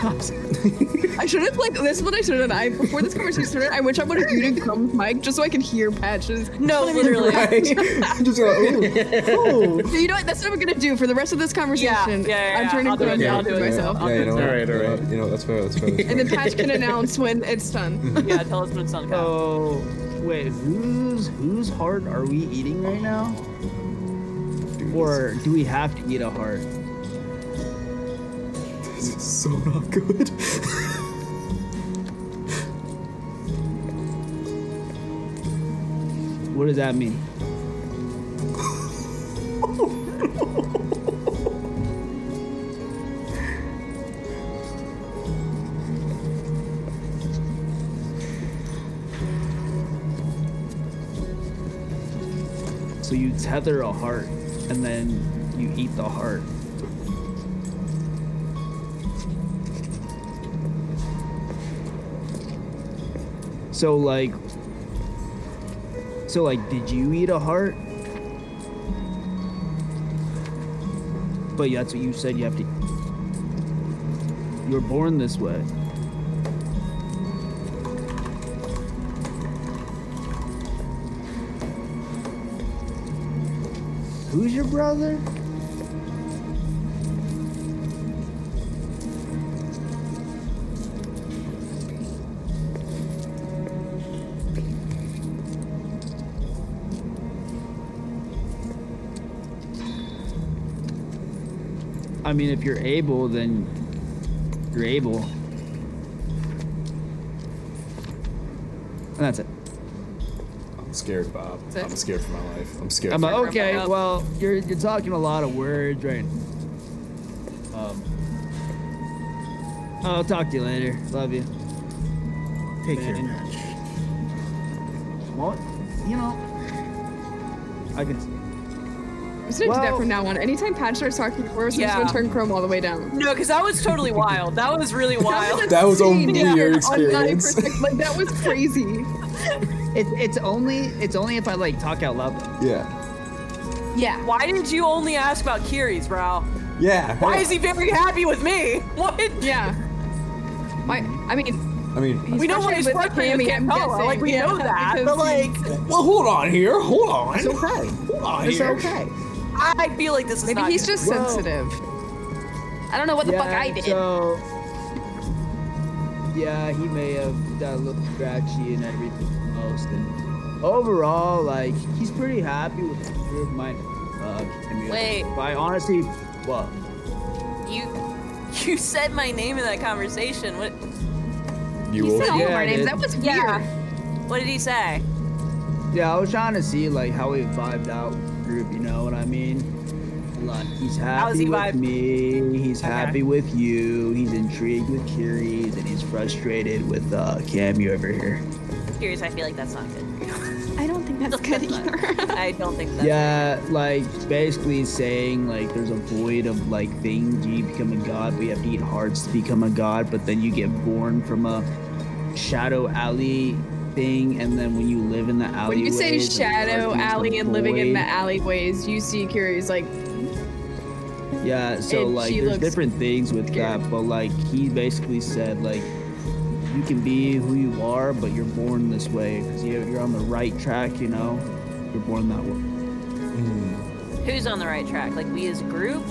I should have this is what I should have done. Before this conversation started, I wish I would have muted Crumb's mic just so I could hear Patches. No, literally. Just ooh. You know what? That's what I'm gonna do for the rest of this conversation. Yeah, I'm turning I'll do Crumb it, down I'll do for it. myself. Yeah, you know, All right. You know, that's fair. That's fair. And then Patch can announce when it's done. Yeah, tell us when it's done. Oh, wait, whose heart are we eating right now? Dude, Or do we have to eat a heart? this is so not good. What does that mean? So you tether a heart, and then you eat the heart. So like, did you eat a heart? But that's what you said. You have to. You were born this way. Who's your brother? I mean, if you're able, then you're able. And that's it. I'm scared, Bob. That's it? I'm scared for my life. I'm scared. I'm for like, okay, well, you're talking a lot of words, right? I'll talk to you later. Love you. Take care, Man. Patch. Well, you know, I can. I'm just gonna do that Well- from now on. Anytime Patch starts talking, we're just Yeah. gonna turn Chrome all the way down. No, because that was totally wild. That was really wild. That was insane. only Yeah. your On experience. 9%, like that was crazy. It's only if I like talk out loud. Yeah. Yeah. Why did you only ask about Kiri's, bro? Yeah. Why is he very happy with me? What? Yeah. I mean, I mean, he's We know when he's frustrated with frustrated with Cammy, I'm Campella, guessing. like we know Yeah, that, because but like, well, hold on here. Hold on. It's okay. Hold on It's here. okay. I feel like this is maybe not he's good. just Whoa. sensitive. I don't know what the fuck I did. So, yeah, he may have got a little scratchy and everything most, and overall, like, he's pretty happy with the group. I mean, Wait. I honestly, what? You said my name in that conversation. What? You He will. said all of Yeah, our I names. did. That was Yeah. weird. What did he say? Yeah, I was trying to see like how we vibed out with the group. You know what I mean? Like, he's How's happy he with vibe? me. He's Okay. happy with you. He's intrigued with Kiri's, and he's frustrated with Cammy over here. Curious, I feel like that's not good. I don't think that's good either. I don't think that's Yeah, like basically saying like there's a void of like things. You become a god, but you have to eat hearts to become a god. But then you get born from a shadow alley thing, and then when you live in the alley, When you say shadow alley and living in the alleyways, you see Kiri's like, yeah. So and like she there's looks different things with scared. that, but like he basically said like you can be who you are, but you're born this way because you're on the right track. You know, you're born that way. Who's on the right track? Like we as a group?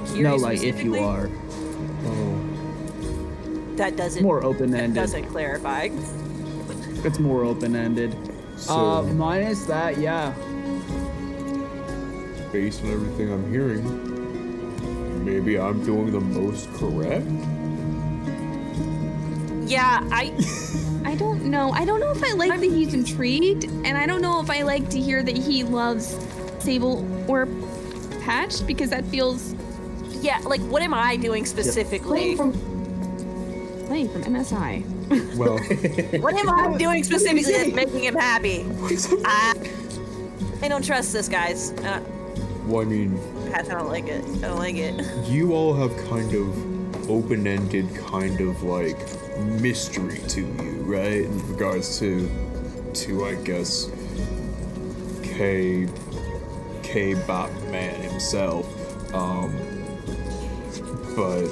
Kiri No, like if you specifically? are Oh. That doesn't. more open-ended. Doesn't clarify. It's more open-ended. So, Minus that, yeah. based on everything I'm hearing, maybe I'm doing the most correct? Yeah, I don't know. I don't know if I like that he's intrigued, and I don't know if I like to hear that he loves Sable or Patch, because that feels yeah. Like, what am I doing specifically? playing from MSI. Well, What am I doing specifically that's making him happy? I don't trust this, guys. well, I mean, Pat, I don't like it. I don't like it. you all have kind of open-ended kind of like mystery to you, right? In regards to I guess K Batman himself. But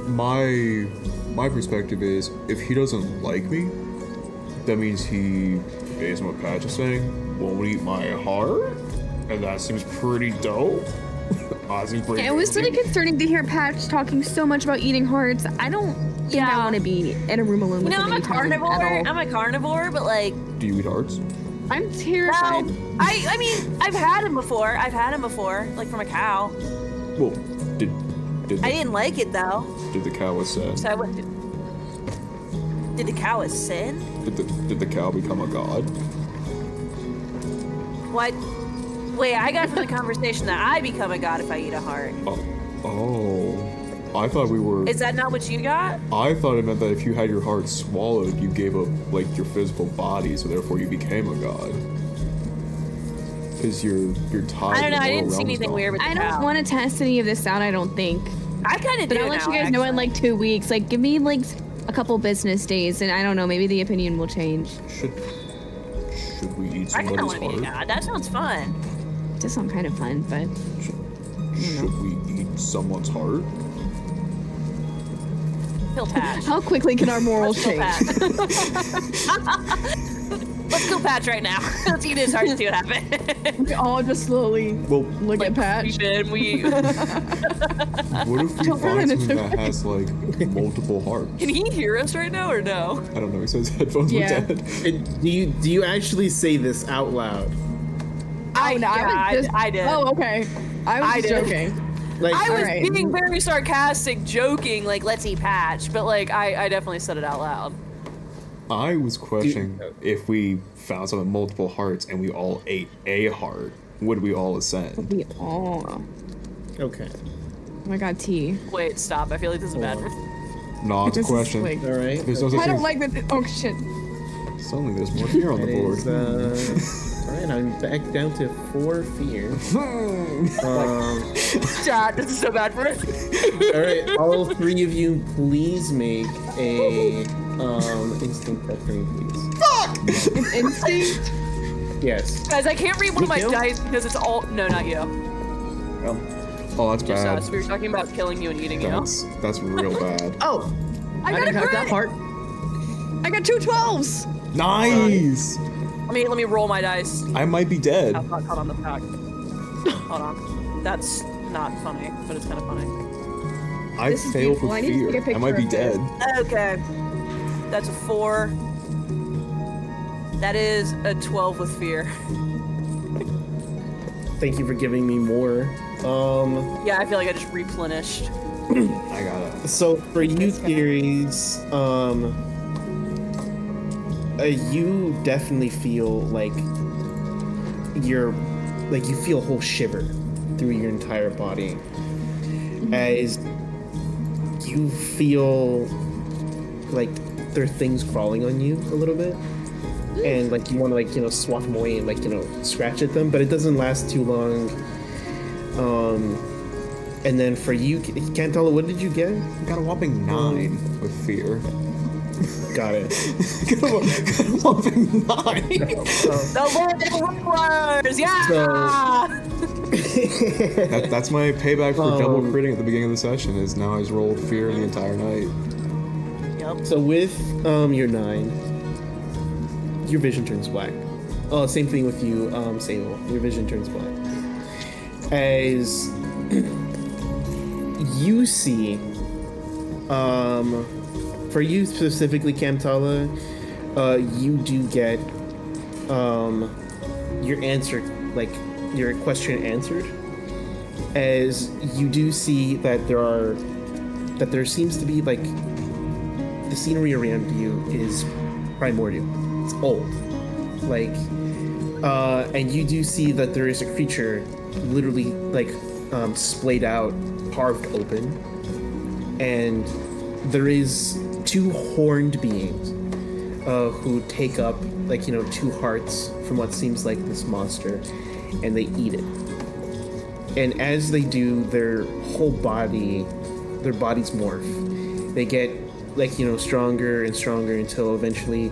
my perspective is if he doesn't like me, that means he, based on what Patch is saying, won't eat my heart? And that seems pretty dope. That seems pretty It was dope. really concerning to hear Patch talking so much about eating hearts. I don't think I Yeah. want to be in a room alone You with know, him I'm a anytime carnivore. at all. I'm a carnivore, but like, Do you eat hearts? I'm terrified. well, I mean, I've had him before. Like from a cow. Well, did I didn't like it though, the cow ascend? so I wouldn't. Did the cow ascend? Did the cow become a god? What? Wait, I got from the conversation that I become a god if I eat a heart. Oh, I thought we were. Is that not what you got? I thought it meant that if you had your heart swallowed, you gave up like your physical body, so therefore you became a god. because you're tied. I don't know. to I the didn't see realms anything now. weird with the I don't cow. want to test any of this out. I don't think. I kind of But do I'll let now, you guys know in actually. like 2 weeks. Like, give me like a couple business days, and I don't know. Maybe the opinion will change. Should we eat I kind of somebody's want to be a heart? cow. That sounds fun. It does sound kind of fun, but Should we eat someone's heart? Kill Patch. how quickly can our morals Let's kill change? Patch. Let's kill Patch right now. Let's eat his heart and see what happens. We all just slowly Well, look at Patch. We what if we Don't find ruin it, something okay? that has like multiple hearts? Can he hear us right now or no? I don't know. He says headphones Yeah. were dead. And do you actually say this out loud? Oh, no, I did. Oh, okay. I was I just did. joking. Like, I was Alright. being very sarcastic, joking, like, let's eat Patch, but, like, I definitely said it out loud. I was questioning if we found something with multiple hearts and we all ate a heart, would we all ascend? We all. okay. Oh my god, T. Wait, stop. I feel like this is bad. No, it's a This is, question. like- All right. There's no such I don't thing. like that. Oh shit. Suddenly, there's more fear on the It board. is, all right, I'm back down to 4 fear. Chat, this is so bad for us. All right, all 3 of you, please make a instinct check for me, please. It's instinct. Yes. Guys, I can't read one of my You? dice because it's all. No, not you. Oh, that's Just bad. us. We were talking about killing you and eating you. That's real bad. Oh, I got a didn't have that crit! part. I got 2 12s. Nice. Let me roll my dice. I might be dead. Oh, fuck, hold on the pack. Hold on. That's not funny, but it's kind of funny. I This is failed beautiful. I with need to take a fear. I might be picture of dead. Okay. That's a 4. That is a 12 with fear. Thank you for giving me more. Yeah, I feel like I just replenished. I gotta. So for you theories, you definitely feel like you feel a whole shiver through your entire body as you feel like there are things crawling on you a little bit, and like you want to swat them away and scratch at them, but it doesn't last too long. And then for you, Cantella, what did you get? I got a whopping 9 with fear. Got it. got a whopping 9. The Rollers! Yeah! That's my payback for double critting at the beginning of the session. Is now I just rolled fear the entire night. Yep. So with your 9, your vision turns black. Oh, same thing with you, Sable. Your vision turns black. As you see, for you specifically, Kamtala, you do get your answer, like your question answered. As you do see that there seems to be like the scenery around you is primordial. It's old. Like, and you do see that there is a creature literally like splayed out, carved open, and there is 2 horned beings who take up 2 hearts from what seems like this monster, and they eat it. And as they do, their bodies morph. They get stronger and stronger until eventually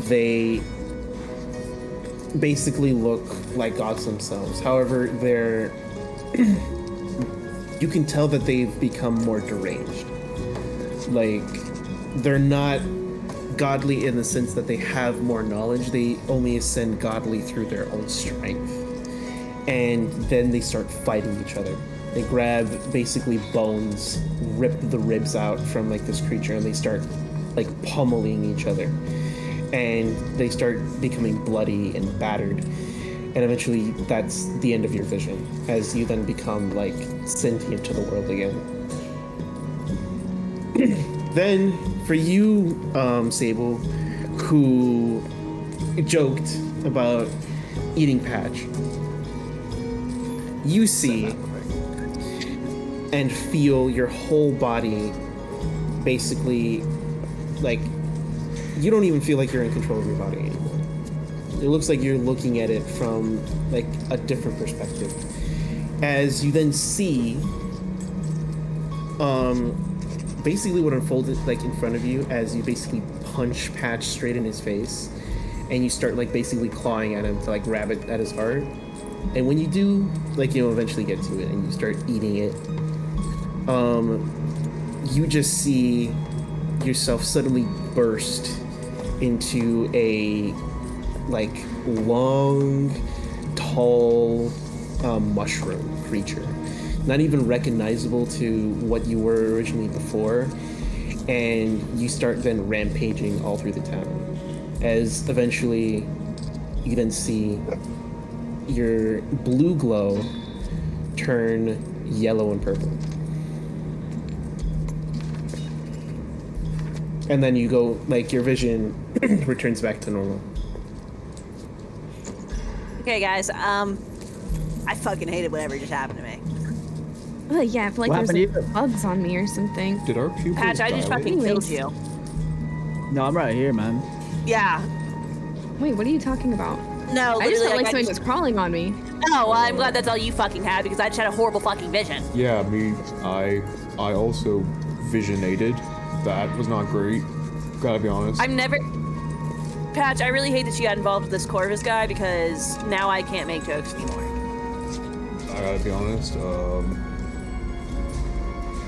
they basically look like gods themselves. However, you can tell that they've become more deranged. Like, they're not godly in the sense that they have more knowledge. They only ascend godly through their own strength. And then they start fighting each other. They grab basically bones, rip the ribs out from this creature, and they start pummeling each other. And they start becoming bloody and battered. And eventually that's the end of your vision, as you then become sentient to the world again. Then for you, Sable, who joked about eating Patch, you see and feel your whole body basically you don't even feel like you're in control of your body anymore. It looks like you're looking at it from like a different perspective. As you then see, basically what unfolded like in front of you as you basically punch Patch straight in his face, and you start like basically clawing at him to like grab it at his heart. And when you do, like, you know, eventually get to it and you start eating it, you just see yourself suddenly burst into a like long, tall mushroom creature, not even recognizable to what you were originally before, and you start then rampaging all through the town, as eventually you then see your blue glow turn yellow and purple. And then you go, like, your vision returns back to normal. Okay, guys. I fucking hated whatever just happened to me. Oh yeah, I feel like What there's happened like bugs on me or something. Did our pupils Patch, I just dilate? fucking killed you. No, I'm right here, man. Yeah. Wait, what are you talking about? No, I just literally, felt like I something just- was crawling on me. Oh, well, I'm glad that's all you fucking had because I just had a horrible fucking vision. Yeah, me. I also visionated. That was not great. Gotta be honest. I'm never. Patch, I really hate that you got involved with this Corvis guy because now I can't make jokes anymore. I gotta be honest.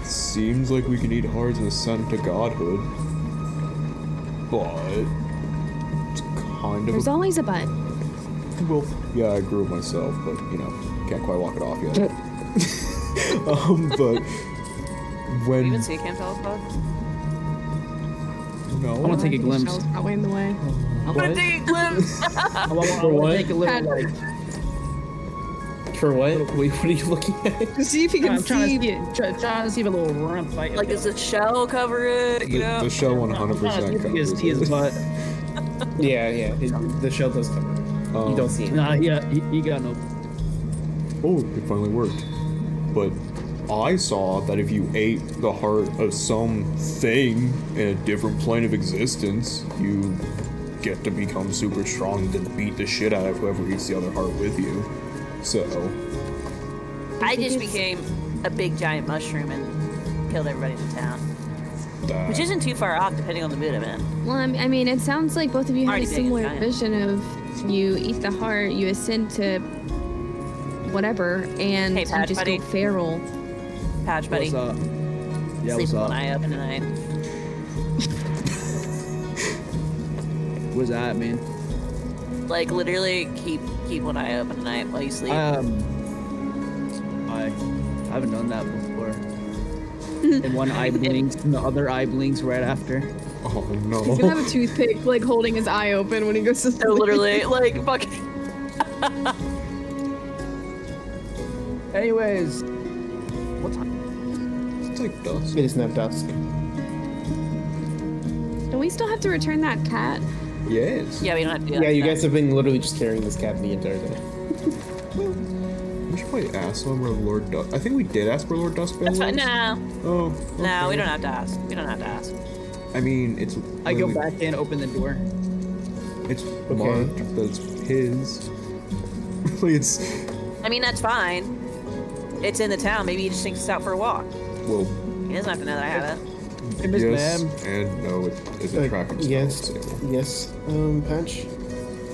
Seems like we can eat hearts and ascend to godhood, but it's kind of. There's always a but. Well, yeah, I grew it myself, but you know, can't quite walk it off yet. But when You even see a Camtel bug? no, I want to take a glimpse. Michelle's probably in the way. I'm gonna take a glimpse. I want what? to take a little, like, For what? Wait, what are you looking at? To see if you can I'm trying see. trying to see if a little rump fight. Like, does the shell cover it? You know? the show 100% I'm trying to covers see his it. butt. Yeah, the shell does cover it. You don't see it. Nah, yeah, he got no. Oh, it finally worked. But I saw that if you ate the heart of something in a different plane of existence, you get to become super strong and then beat the shit out of whoever eats the other heart with you. So, I just became a big giant mushroom and killed everybody in the town. that. Which isn't too far off depending on the mood I'm in. Well, I mean, it sounds like both of you have Already a big and similar giant. vision of you eat the heart, you ascend to whatever, and Hey, you Patch, just buddy. go feral. Patch, buddy. What's up? Yeah, Sleep what's with up? one eye open tonight. What does that mean? Like, literally, keep one eye open tonight while you sleep. I haven't done that before. And one eye blinks, and the other eye blinks right after. Oh no. He's gonna have a toothpick like holding his eye open when he goes to sleep. So literally, like, fucking. Anyways, what time? It's like dust. It is now dusk. Don't we still have to return that cat? Yes. Yeah, we don't have to do that. Yeah, you stuff. guys have been literally just carrying this cat the entire day. We should probably ask them where Lord Dusk. I think we did ask where Lord Duskbane That's was. fine. No, Oh. no, okay. we don't have to ask. We don't have to ask. I mean, it's. I go literally- back in, open the door. It's marked that it's his. Like it's. I mean, that's fine. It's in the town. Maybe he just thinks it's out for a walk. Well, He doesn't have to know that I have it. Hey, Miss yes Ma'am, and no. It's a tracking spell. Yes, so- yes, Patch.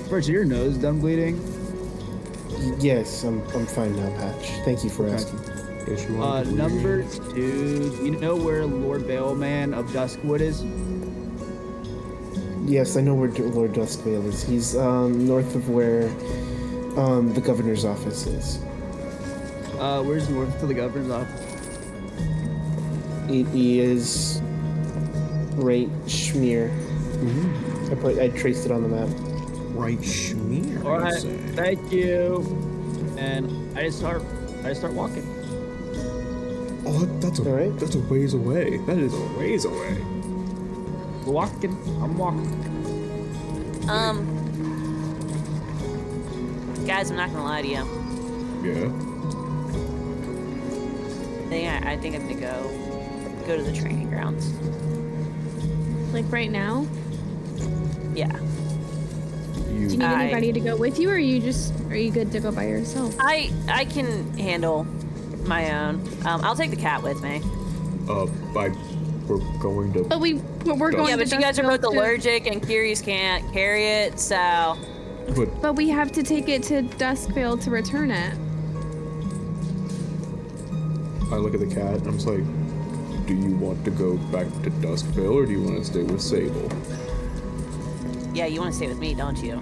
first, your nose done bleeding. Yes, I'm fine now, Patch. Thank you for asking. Yes, you want to do Number 2, you know where Lord Bailman of Duskwood is? Yes, I know where Lord Duskvale is. He's north of where the governor's office is. Where's north to the governor's office? He is right Schmear. I traced it on the map. right schmear. All right, I'd say. thank you. And I just start walking. Oh, that's a All right. that's a ways away. That is a ways away. Walking. I'm walking. Guys, I'm not gonna lie to you. Yeah. I think I'm gonna go to the training grounds. Like right now? Yeah. Do you need anybody to go with you, or are you good to go by yourself? I can handle my own. I'll take the cat with me. We're going to. But we're going. Yeah, to but you guys are both Dustvale too. allergic, and Kiri's can't carry it, so. But we have to take it to Duskvale to return it. I look at the cat and I'm just like, do you want to go back to Duskville or do you want to stay with Sable? Yeah, you want to stay with me, don't you?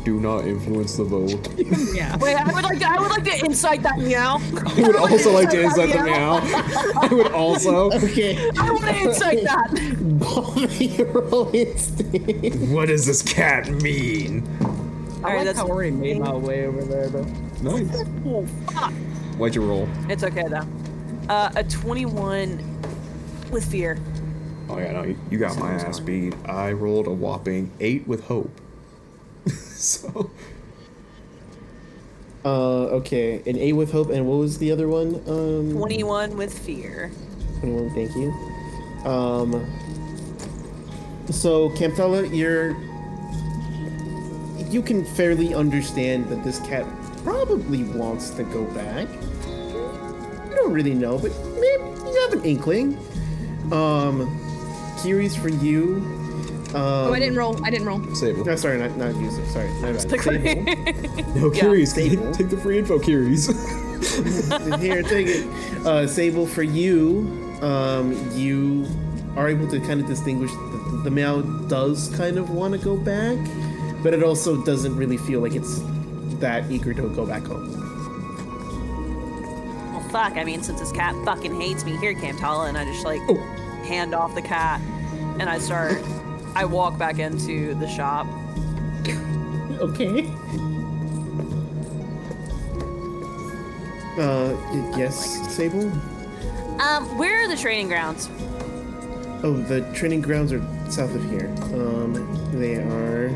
Do not influence the vote. Yeah. Wait, I would like to incite that meow. I would also like to incite the meow. I would also. Okay. I want to incite that. Roll instinct. What does this cat mean? I like that's how I already made my way over there, though. Nice. Oh, fuck. What'd you roll? It's okay though. A 21 with fear. Oh yeah, no, you got my ass beat. I rolled a whopping 8 with hope. So. Okay, an 8 with hope, and what was the other one? 21 with fear. 21, thank you. So Campfella, you can fairly understand that this cat probably wants to go back. You don't really know, but maybe you have an inkling. Kiri's for you. Oh, I didn't roll. Sable. No, sorry, not you. Sorry, my bad. Sable. No, Kiri's. Sable. Take the free info, Kiri's. Here, take it. Sable, for you, you are able to kind of distinguish that the meow does kind of want to go back, but it also doesn't really feel like it's that eager to go back home. Well, fuck. I mean, since this cat fucking hates me, here, Camtala, and I just like hand off the cat, and I walk back into the shop. Okay. Yes, Sable? Where are the training grounds? Oh, the training grounds are south of here. They are...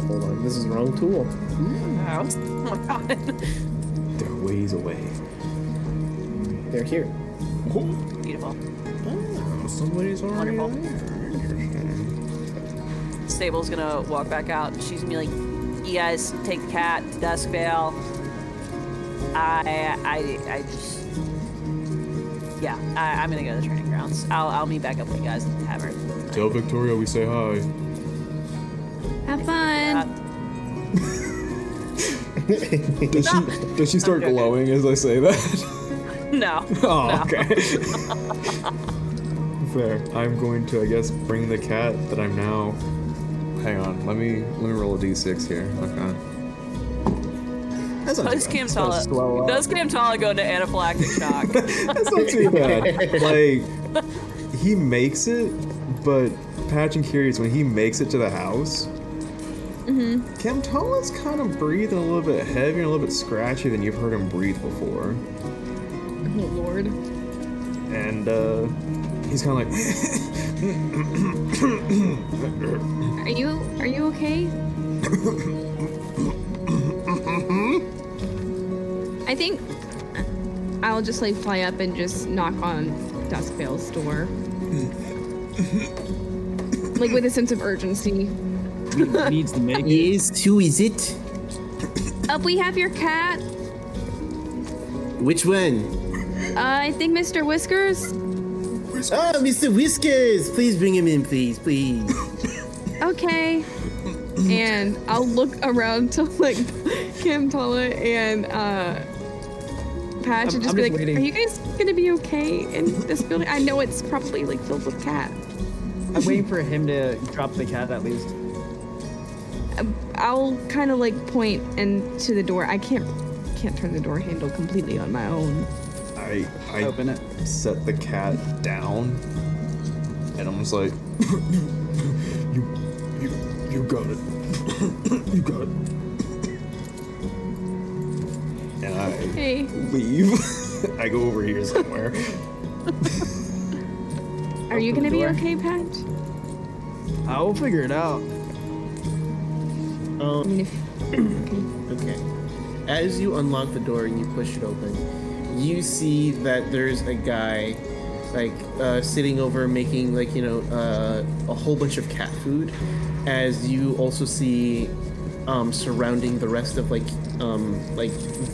hold on, this is the wrong tool. Oh my god. They're ways away. They're here. Beautiful. Oh, somebody's already Wonderful. there. Interesting. Stable's gonna walk back out. She's gonna be like, you guys take the cat to Duskvale. I just... Yeah, I'm gonna go to the training grounds. I'll meet back up with you guys at the tavern. Tell Victoria we say hi. Have fun. Does she start glowing as I say that? No. Oh, no. okay. Fair. I'm going to, I guess, bring the cat that I'm now. Hang on. Let me roll a d6 here. Okay. That's not Does too bad. Camtala go into anaphylactic shock? That's not too bad. Like, he makes it, but Patch and Curious, when he makes it to the house, Camtala's kind of breathing a little bit heavier and a little bit scratchy than you've heard him breathe before. Oh Lord. And he's kind of like, Are you okay? I think I'll just like fly up and just knock on Duskvale's door. Like with a sense of urgency. Needs to make it. Yes, who is it? We have your cat. Which one? I think Mr. Whiskers. Ah, Mr. Whiskers! Please bring him in, please. Okay. And I'll look around to like Camtala and Patch and just I'm be just like, waiting. are you guys gonna be okay in this building? I know it's probably like filled with cat. I'm waiting for him to drop the cat at least. I'll kind of like point into the door. I can't turn the door handle completely on my own. I Open it. set the cat down, and I'm just like, you got it. You got it. And I Hey. leave. I go over here somewhere. Are you Open gonna the be door. okay, Patch? I will figure it out. I mean, if Okay. As you unlock the door and you push it open, you see that there's a guy like sitting over making like a whole bunch of cat food, as you also see surrounding the rest of like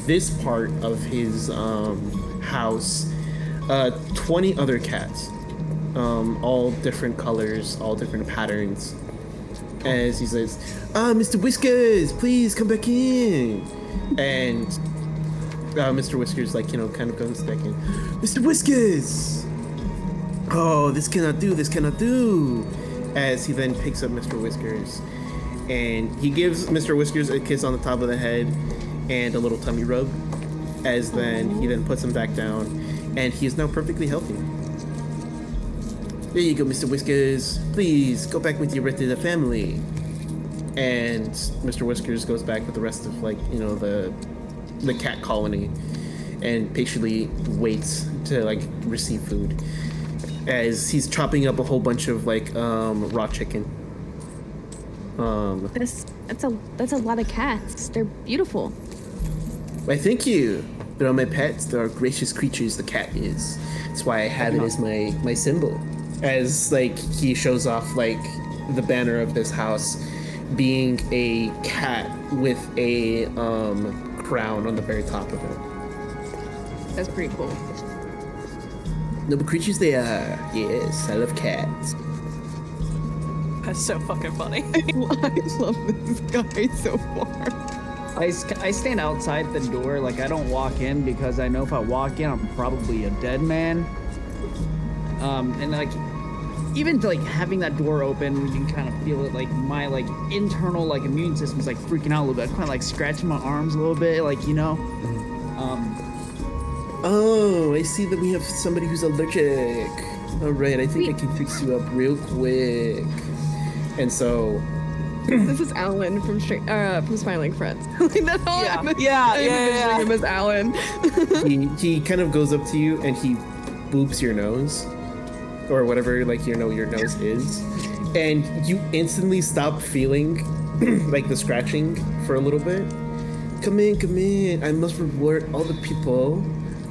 this part of his house 20 other cats, all different colors, all different patterns, as he says, Mr. Whiskers, please come back in. And Mr. Whiskers kind of goes back in. Mr. Whiskers, oh, this cannot do, as he then picks up Mr. Whiskers and he gives Mr. Whiskers a kiss on the top of the head and a little tummy rub, as then he then puts him back down, and he is now perfectly healthy. There you go, Mr. Whiskers. Please go back with your rest of the family. And Mr. Whiskers goes back with the rest of the cat colony and patiently waits to receive food, as he's chopping up a whole bunch of raw chicken. That's a lot of cats. They're beautiful. Why, thank you. They're all my pets. They're gracious creatures, the cat is. That's why I have it as my symbol. As he shows off the banner of this house being a cat with a crown on the very top of it. That's pretty cool. Noble creatures they are. Yes, I love cats. That's so fucking funny. I love this guy so far. I stand outside the door, I don't walk in, because I know if I walk in, I'm probably a dead man. And even to having that door open, you can kind of feel it, my internal immune system's freaking out a little bit. I'm kind of scratching my arms a little bit, Oh, I see that we have somebody who's allergic. All right, I think I can fix you up real quick. And so This is Alan from Smiling Friends. That's all Yeah. I'm Yeah. envisioning him as Alan. he kind of goes up to you and he boops your nose, or whatever your nose is, and you instantly stop feeling the scratching for a little bit. Come in. I must reward all the people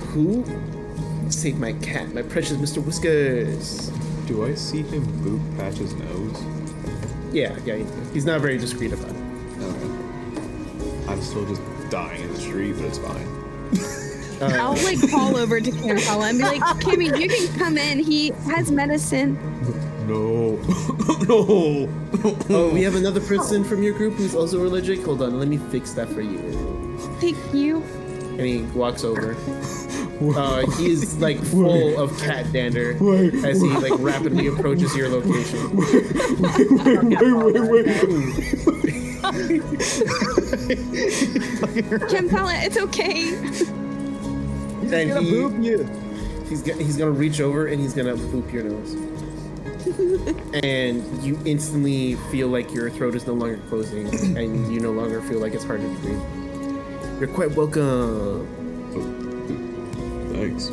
who saved my cat, my precious Mr. Whiskers. Do I see him boop Patch's nose? Yeah, he's not very discreet about it. Okay. I'm still just dying in the street, but it's fine. I'll call over to Campella and be like, Kimmy, you can come in. He has medicine. No. No. Oh, we have another person from your group who's also allergic? Hold on, let me fix that for you. Thank you. And he walks over. He's full of cat dander as he rapidly approaches your location. Wait. Campella, it's okay. And gonna boop you. He's gonna reach over and he's gonna boop your nose. And you instantly feel your throat is no longer closing, and you no longer feel it's hard to breathe. You're quite welcome. Thanks.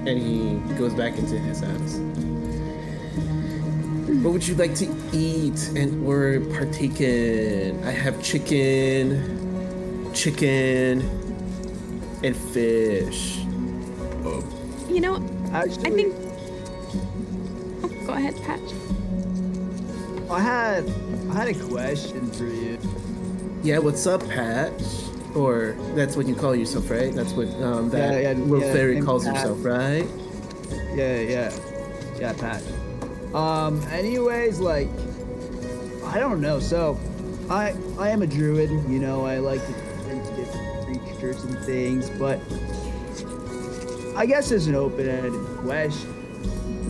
And he goes back into his house. What would you like to eat and or partake in? I have chicken, and fish. You know, Actually, I think. Oh, go ahead, Patch. I had a question for you. Yeah, what's up, Patch? Or that's what you call yourself, right? That's what little fairy calls Pat. herself, right? Yeah, Pat. Anyways, I don't know. So, I am a druid. I like to tend to different creatures and things, but I guess there's an open-ended question.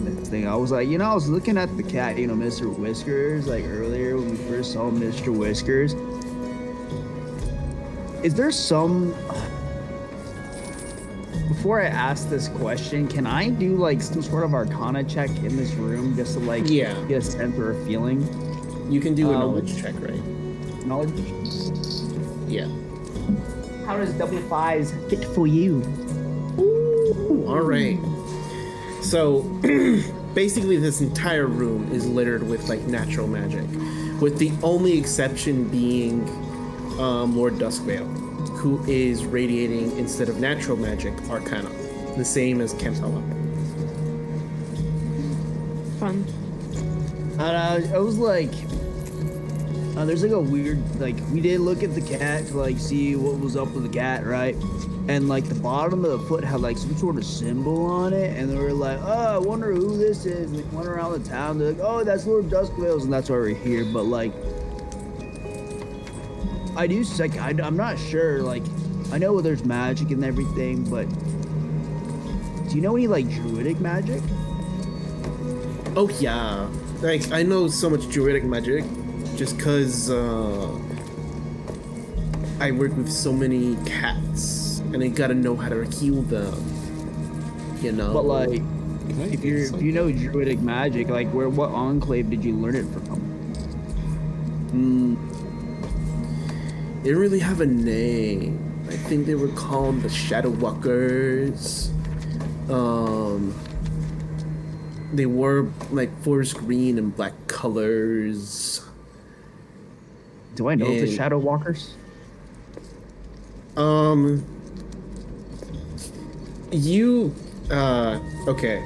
This thing, I was I was looking at the cat, Mr. Whiskers, earlier when we first saw Mr. Whiskers. Is there some... Before I ask this question, can I do some sort of arcana check in this room just to Yeah. get a sense or a feeling? You can do a knowledge check, right? Knowledge? Yeah. How does double fives fit for you? Ooh, all right. So, basically, this entire room is littered with natural magic, with the only exception being Lord Duskvale, who is radiating, instead of natural magic, arcana. the same as Kentala. Fun. I was like, there's like a weird, like, we did look at the cat to like see what was up with the cat, right? And like the bottom of the foot had like some sort of symbol on it, and they were like, oh, I wonder who this is. And they went around the town, they're like, oh, that's Lord Duskveils, and that's why we're here. But like, I do, like, I'm not sure, like, I know there's magic and everything, but do you know any like druidic magic? Oh yeah, like I know so much druidic magic, just cause I work with so many cats, and I gotta know how to heal them. You know. But like, if you know druidic magic, like what enclave did you learn it from? They didn't really have a name. I think they were called the Shadow Walkers. They wore like forest green and black colors. Do I know the Shadow Walkers? Okay.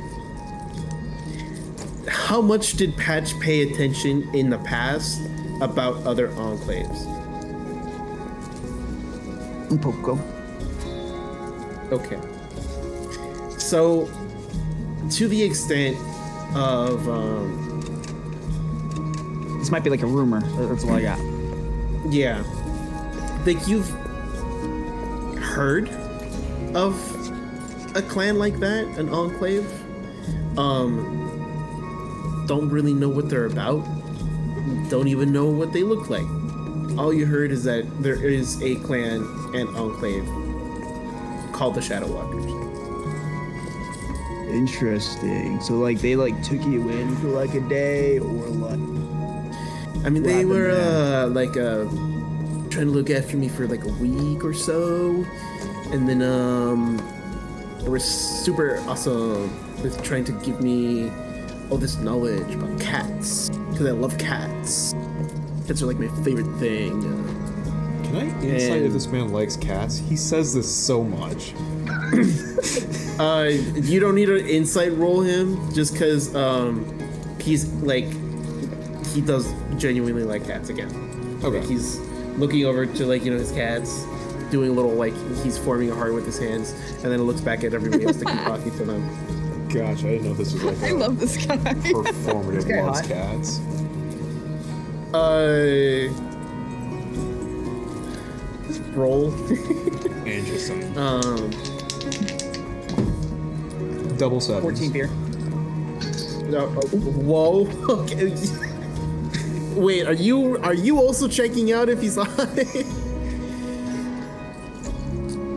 How much did Patch pay attention in the past about other enclaves? Un poco. Okay. So, to the extent of, This might be like a rumor. That's all I got. yeah. Like, you've heard of a clan like that, an enclave. Don't really know what they're about. Don't even know what they look like. All you heard is that there is a clan and enclave called the Shadow Walkers. Interesting. So like they like took you in for like a day, or like, I mean, they happened were there? trying to look after me for like a week or so, and then they were super awesome with trying to give me all this knowledge about cats, because I love cats. Cats are like my favorite thing. Can I insight if this man likes cats? He says this so much. You don't need to insight roll him, just because he's like, he does genuinely like cats again. Okay. Like, he's looking over to like, you know, his cats, doing a little like he's forming a heart with his hands, and then looks back at everybody else to keep talking to them. Gosh, I didn't know this was like I love this guy. performative guy loves hot? cats. Roll. Interesting. Um, Double sevens. 14 beer. Whoa. Okay. Wait, are you also checking out if he's high?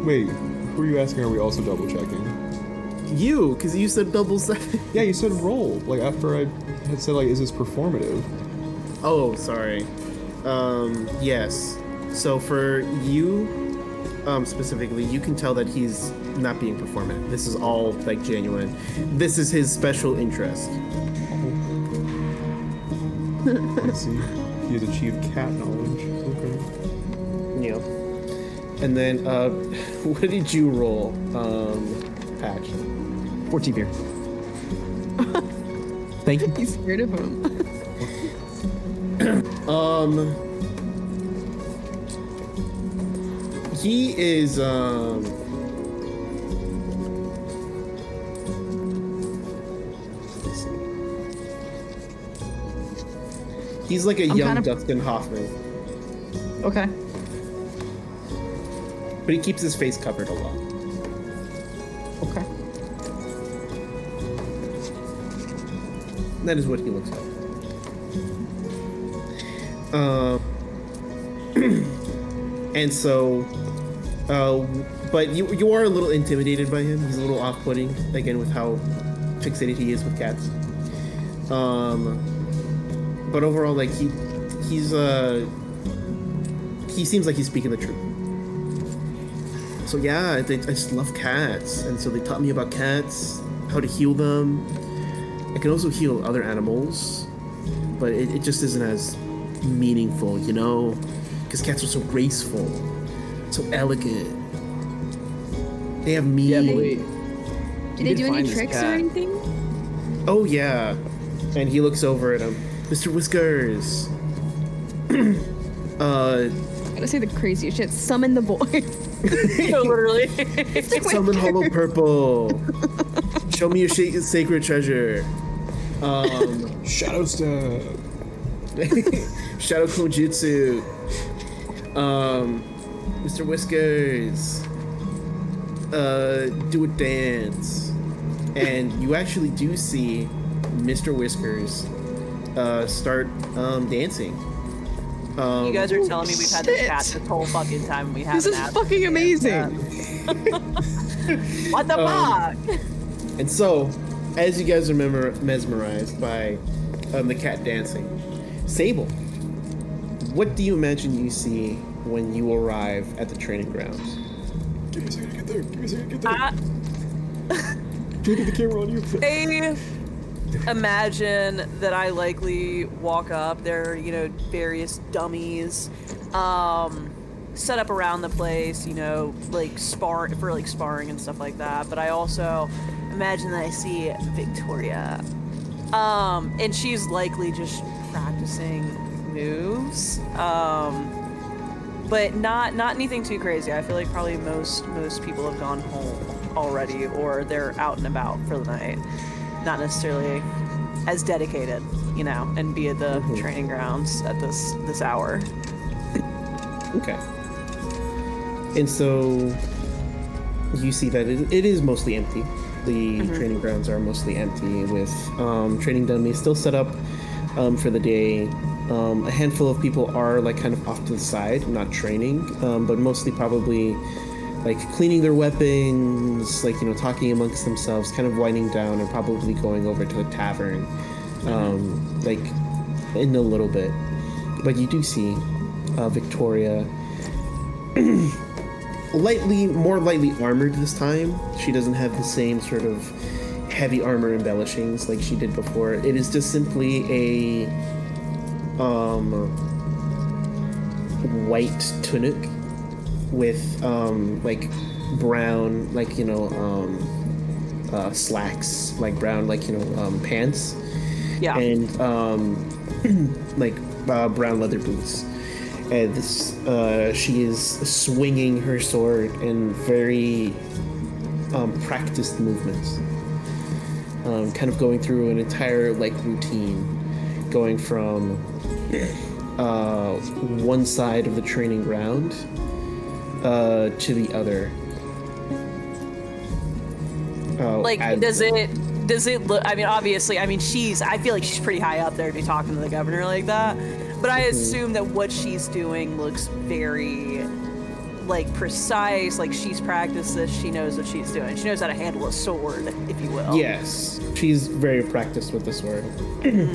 Wait, who are you asking? Are we also double checking? You, because you said double seven. Yeah, you said roll. Like after I had said like, is this performative? Oh, sorry. Yes. So for you, specifically, you can tell that he's not being performative. This is all like genuine. This is his special interest. Let's see. He has achieved cat knowledge. Okay. Yep. And then, what did you roll, Patch? 14 beer. Thank you. He's scared of him. He is, let's see. He's like a young kind of- Dustin Hoffman, Okay. but he keeps his face covered a lot. Okay. That is what he looks like. And so, but you are a little intimidated by him. He's a little off-putting, again, with how fixated he is with cats. But overall, like he seems like he's speaking the truth. So yeah, I just love cats, and so they taught me about cats, how to heal them. I can also heal other animals, but it just isn't as meaningful, you know? Because cats are so graceful, so elegant. They have meaning. Yeah, but wait. Did they do any find this tricks or cat. anything? Oh yeah. And he looks over at him. Mr. Whiskers. I gotta say the craziest shit. Summon the boy. Literally. Summon Hollow Purple. Show me your sacred treasure. Shadow Step. Shadow Clone Jutsu. Mr. Whiskers. Do a dance. And you actually do see Mr. Whiskers start dancing. You guys are telling me we've had this cat this whole fucking time and we haven't This is asked fucking him. amazing. What the fuck? And so, as you guys are mesmerized by the cat dancing, Sable, what do you imagine you see when you arrive at the training grounds? Give me a second to get there. Give me a second to get there. I Can I get the camera on you? imagine that I likely walk up. There are, you know, various dummies set up around the place, you know, like sparring and stuff like that. But I also imagine that I see Victoria. And she's likely just practicing moves. But not anything too crazy. I feel like probably most people have gone home already, or they're out and about for the night. Not necessarily as dedicated, you know, and be at the training grounds at this hour. Okay. And so you see that it is mostly empty. The training grounds are mostly empty, with training dummies still set up for the day. A handful of people are like kind of off to the side, not training, but mostly probably like cleaning their weapons, like, you know, talking amongst themselves, kind of winding down, and probably going over to the tavern, like in a little bit. But you do see Victoria more lightly armored this time. She doesn't have the same sort of heavy armor embellishings like she did before. It is just simply a white tunic with like brown, like, you know, slacks, like brown, like, you know, pants, and like brown leather boots. And this, she is swinging her sword in very practiced movements, kind of going through an entire like routine, going from one side of the training ground to the other. Like, does it look, I mean, obviously, I mean, I feel like she's pretty high up there to be talking to the governor like that, but I assume that what she's doing looks very, like, precise, like she's practiced this, she knows what she's doing. She knows how to handle a sword, if you will. Yes, she's very practiced with the sword.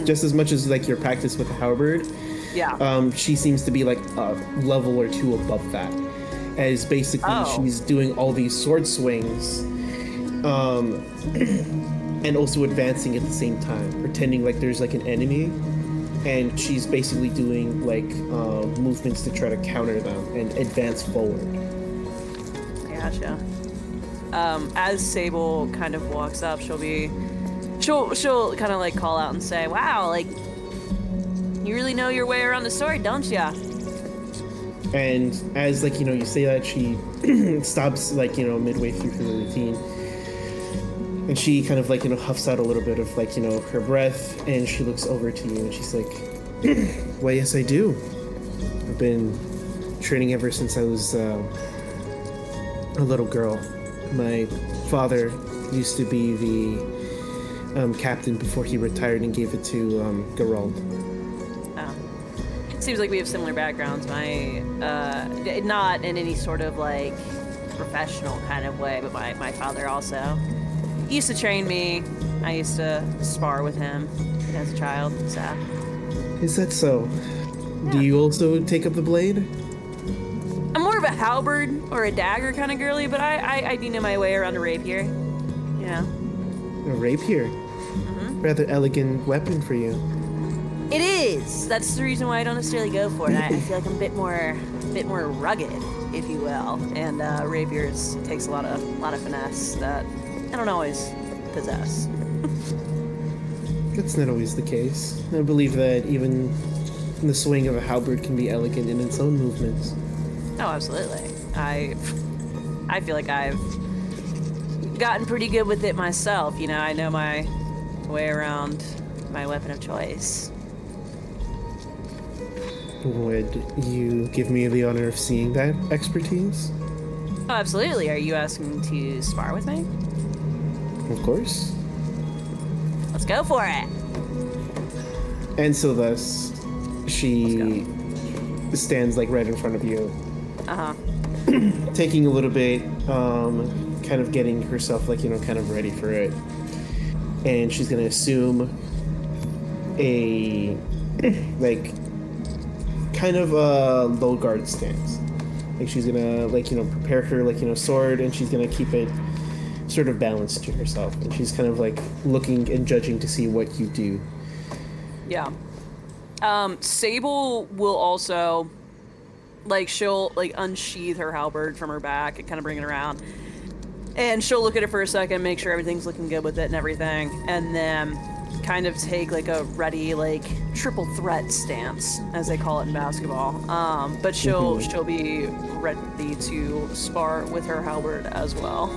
Just as much as, like, you're practiced with the halberd. Yeah. She seems to be, like, a level or two above that. As basically she's doing all these sword swings, and also advancing at the same time, pretending like there's, like, an enemy. And she's basically doing, like, movements to try to counter them and advance forward. Gotcha. As Sable kind of walks up, she'll kind of like call out and say, "Wow, like, you really know your way around the sword, don't ya?" And as, like, you know, you say that, she stops, like, you know, midway through the routine. And she kind of, like, you know, huffs out a little bit of, like, you know, her breath, and she looks over to you and she's like, "Why, yes, I do. I've been training ever since I was a little girl. My father used to be the captain before he retired and gave it to Gerald." Seems like we have similar backgrounds. My, not in any sort of, like, professional kind of way, but my father also used to train me. I used to spar with him as a child, so. Is that so? Yeah. Do you also take up the blade? I'm more of a halberd or a dagger kind of girly, but I do know my way around a rapier. You know? A rapier? Rather elegant weapon for you. It is. That's the reason why I don't necessarily go for it. I feel like I'm a bit more rugged, if you will. And rapiers takes a lot of finesse that I don't always possess. That's not always the case. I believe that even the swing of a halberd can be elegant in its own movements. Oh, absolutely. I feel like I've gotten pretty good with it myself. You know, I know my way around my weapon of choice. Would you give me the honor of seeing that expertise? Oh, absolutely. Are you asking to spar with me? Of course. Let's go for it. And so thus, she stands like right in front of you, Uh-huh. taking a little bit, kind of getting herself like, kind of ready for it. And she's gonna assume a, like, kind of a low guard stance. Like she's gonna prepare her sword, and she's gonna keep it sort of balanced to herself, and she's kind of like looking and judging to see what you do. Yeah. Sable will also, she'll unsheath her halberd from her back and kind of bring it around, and she'll look at it for a second, make sure everything's looking good with it and everything, and then kind of take a ready triple threat stance, as they call it in basketball. But she'll be ready to spar with her halberd as well.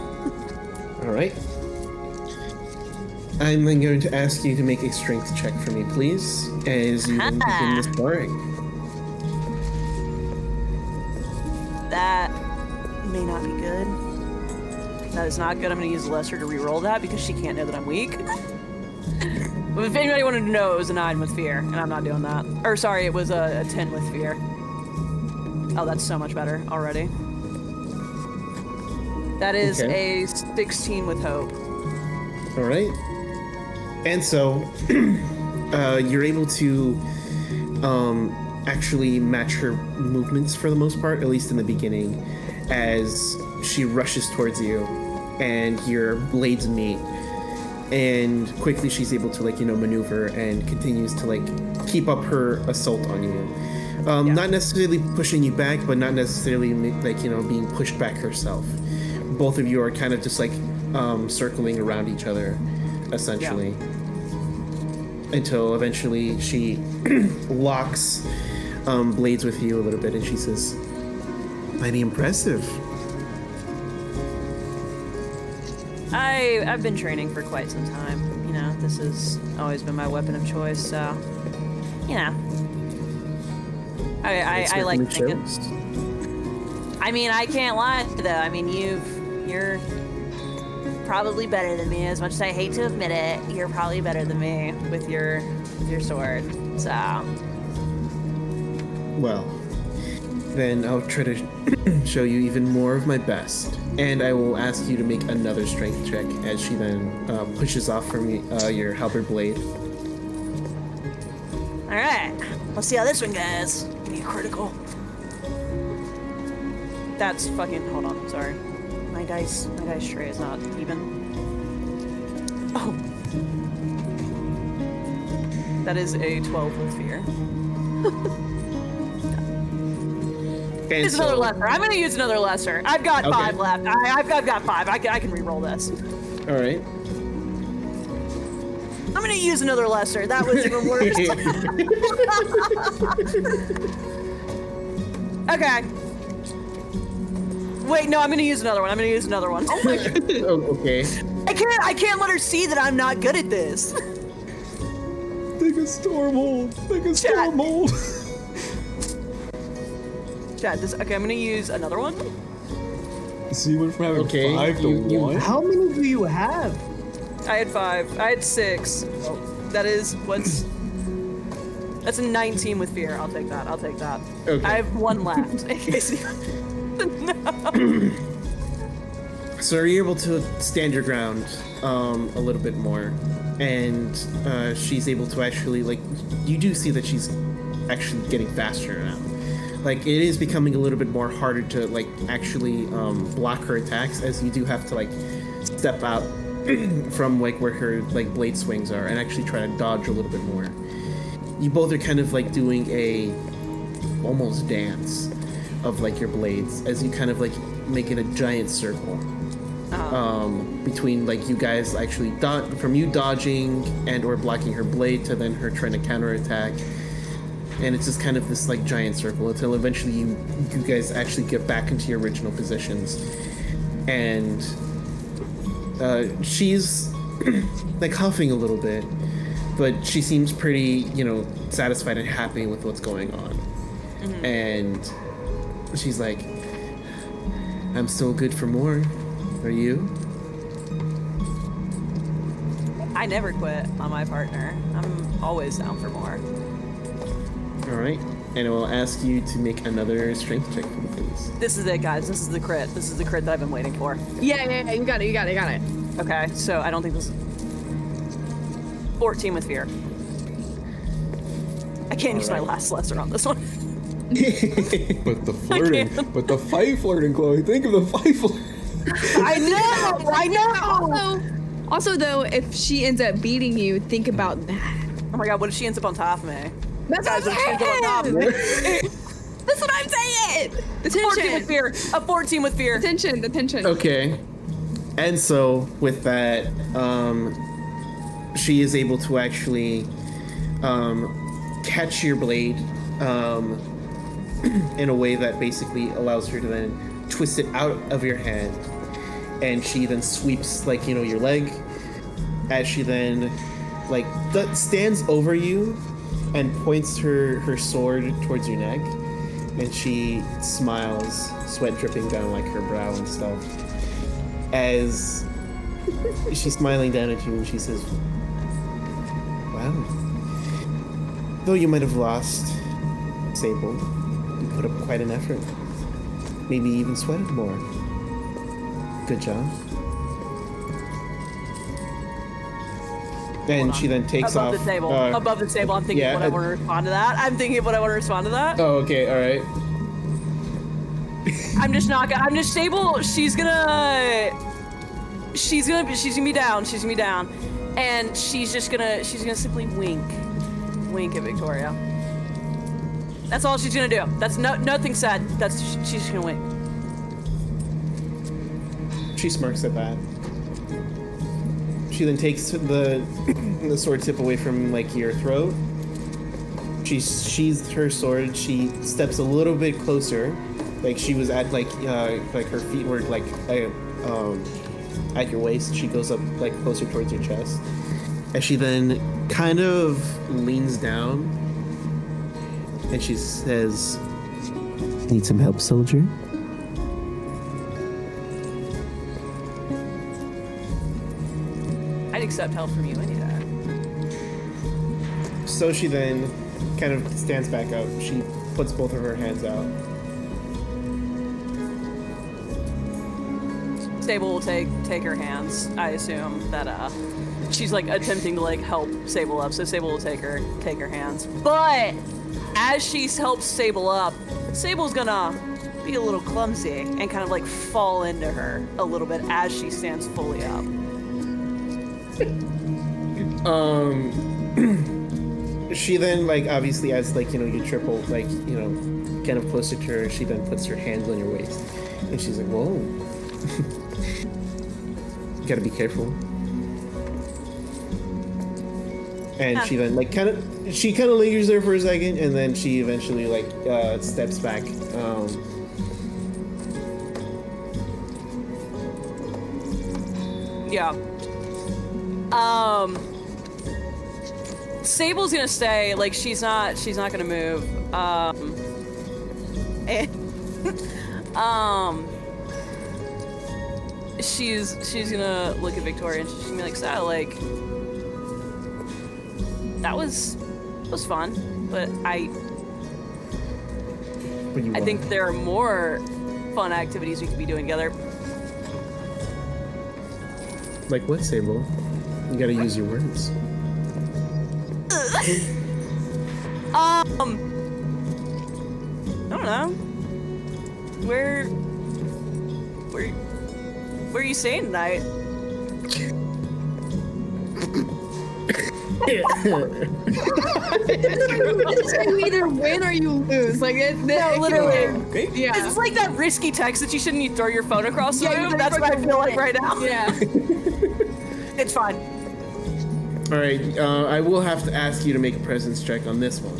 All right. I'm then going to ask you to make a strength check for me, please, as you begin this sparring. That may not be good. That is not good. I'm going to use Lesser to reroll that because she can't know that I'm weak. But if anybody wanted to know, it was a 9 with fear, and I'm not doing that. Or sorry, it was a 10 with fear. Oh, that's so much better already. That is a 16 with hope. All right. And so you're able to actually match her movements for the most part, at least in the beginning, as she rushes towards you and your blades meet. And quickly she's able to maneuver and continues to keep up her assault on you. Not necessarily pushing you back, but not necessarily being pushed back herself. Both of you are kind of just circling around each other, essentially, until eventually she locks blades with you a little bit, and she says, "Mighty impressive." I've been training for quite some time. You know, this has always been my weapon of choice, so you know. I like thinking. I mean, I can't lie though. I mean, you're probably better than me. As much as I hate to admit it, you're probably better than me with your sword. So. Well, then I'll try to show you even more of my best. And I will ask you to make another strength check as she then pushes off from your halberd blade. Alright, let's see how this one goes. Give me a critical. That's fucking, hold on, sorry. My dice tray is not even. Oh. That is a 12 with fear. It's another lesser. I'm gonna use another lesser. I've got 5 left. I've got 5. I can re-roll this. All right. I'm gonna use another lesser. That was even worse. Okay. Wait, no, I'm gonna use another one. Oh my god. Okay. I can't let her see that I'm not good at this. Take a stormhold. Stormhold. Chat, okay, I'm gonna use another one. So you went from having 5 to 1? How many do you have? I had 5. I had 6. That is, that's a 19 with fear. I'll take that. Okay. I have 1 left. In case you... No. So are you able to stand your ground a little bit more? And she's able to actually, you do see that she's actually getting faster now. It is becoming a little bit more harder to, actually block her attacks, as you do have to, step out from, where her, blade swings are and actually try to dodge a little bit more. You both are kind of, doing a almost dance of, your blades as you kind of, make it a giant circle. between like you guys actually from you dodging and or blocking her blade to then her trying to counterattack, and it's just kind of this like giant circle until eventually you guys actually get back into your original positions, and she's like huffing a little bit, but she seems pretty satisfied and happy with what's going on. And she's like, I'm still good for more. Are you? I never quit on my partner. I'm always down for more. All right. And I will ask you to make another strength check for me, please. This is it, guys. This is the crit. This is the crit that I've been waiting for. Yeah, you got it. Okay, so I don't think this is 14 with fear. I can't use my last lesser on this one. But the flirting, but the fight flirting, Chloe. Think of the fight flirting. I know. Also, though, if she ends up beating you, think about that. Oh my god, what if she ends up on top of me? That's Guys, what what if she ends up on top of me? That's what I'm saying. The 14 with fear. A 14 with fear. The tension. Okay. And so with that, she is able to actually catch your blade in a way that basically allows her to then twist it out of your hand, and she then sweeps your leg as she then stands over you and points her sword towards your neck, and she smiles, sweat dripping down her brow and stuff, as she's smiling down at you, and she says, wow, though you might have lost, Sable, you put up quite an effort. Maybe even sweated more. Good job. And she then takes above off. the table. Above the table. I'm thinking yeah, what I want to respond to that. Oh, okay, all right. I'm just Sable. She's gonna be down. And she's gonna simply wink at Victoria. That's all she's gonna do. That's nothing said. She's just gonna wink. She smirks at that. She then takes the sword tip away from your throat. She sheathes her sword. She steps a little bit closer, she was at her feet were at your waist. She goes up closer towards your chest, as she then kind of leans down, and she says, "Need some help, soldier?" I'd accept help from you any day. So she then kind of stands back up. She puts both of her hands out. Sable will take her hands. I assume that she's attempting to help Sable up, so Sable will take her hands. But as she helps Sable up, Sable's gonna be a little clumsy and kind of fall into her a little bit as she stands fully up. She then obviously as you triple kind of closer to her, she then puts her hands on your waist, and she's like, whoa. Gotta be careful. And she then kind of lingers there for a second, and then she eventually steps back. Yeah. Sable's gonna stay. She's not gonna move. She's gonna look at Victoria and she's gonna be like, "So, that was fun, but I think there are more fun activities we could be doing together." Like what, Sable? You gotta use your words. I don't know. Where are you staying tonight? It's like you either win or you lose. Like literally. Okay. Yeah. It's like that risky text that you shouldn't throw your phone across the Yeah, room. you That's what I feel like right now. Yeah. It's fine. All right, I will have to ask you to make a presence check on this one.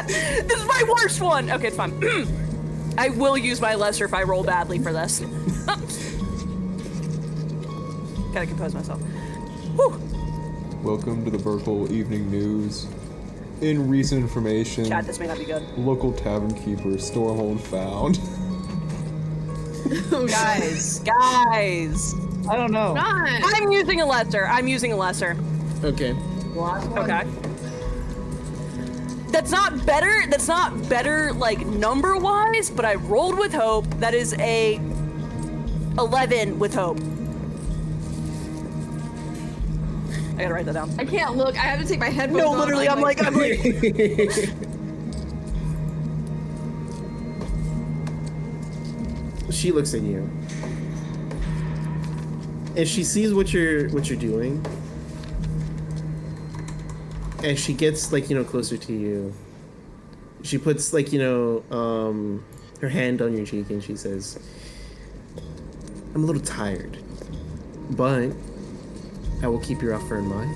This is my worst one. Okay, it's fine. I will use my lesser if I roll badly for this. Gotta compose myself. Whew. Welcome to the Burkle Evening News. In recent information, Chat, this may not be good. local tavern keeper Stormhold found. Guys. I don't know. Run. I'm using a lesser. Okay. Okay. That's not better like number-wise, but I rolled with hope. That is a 11 with hope. I gotta write that down. I can't look. I have to take my headphones No, off. literally, I'm like. She looks at you, and she sees what you're doing, and she gets like closer to you. She puts like her hand on your cheek, and she says, "I'm a little tired, but I will keep your offer in mind.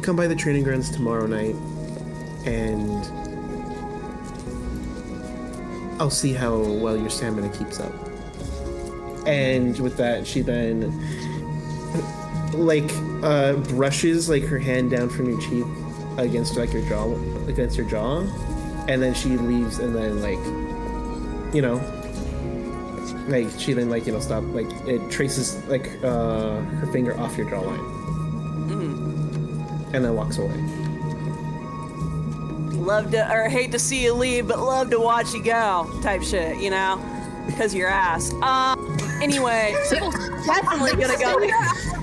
Come by the training grounds tomorrow night, and I'll see how well your stamina keeps up." And with that, she then brushes like her hand down from your cheek against like your jaw, and then she leaves, and then she then stop, it traces her finger off your jawline, and then walks away. Love to, or hate to see you leave, but love to watch you go, type shit, because your ass. Anyway, definitely gonna go.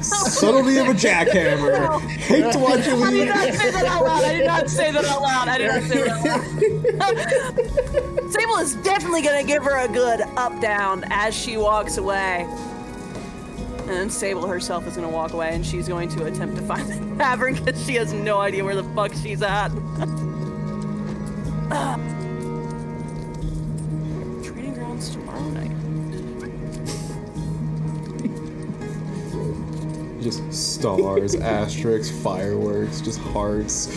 Subtlety of a jackhammer. Hate to watch you I did leave. not say that out loud. I did not say that out loud. Sable is definitely gonna give her a good up down as she walks away. And then Sable herself is gonna walk away, and she's going to attempt to find the tavern because she has no idea where the fuck she's at. Training grounds tomorrow night. Just stars, asterisks, fireworks, just hearts.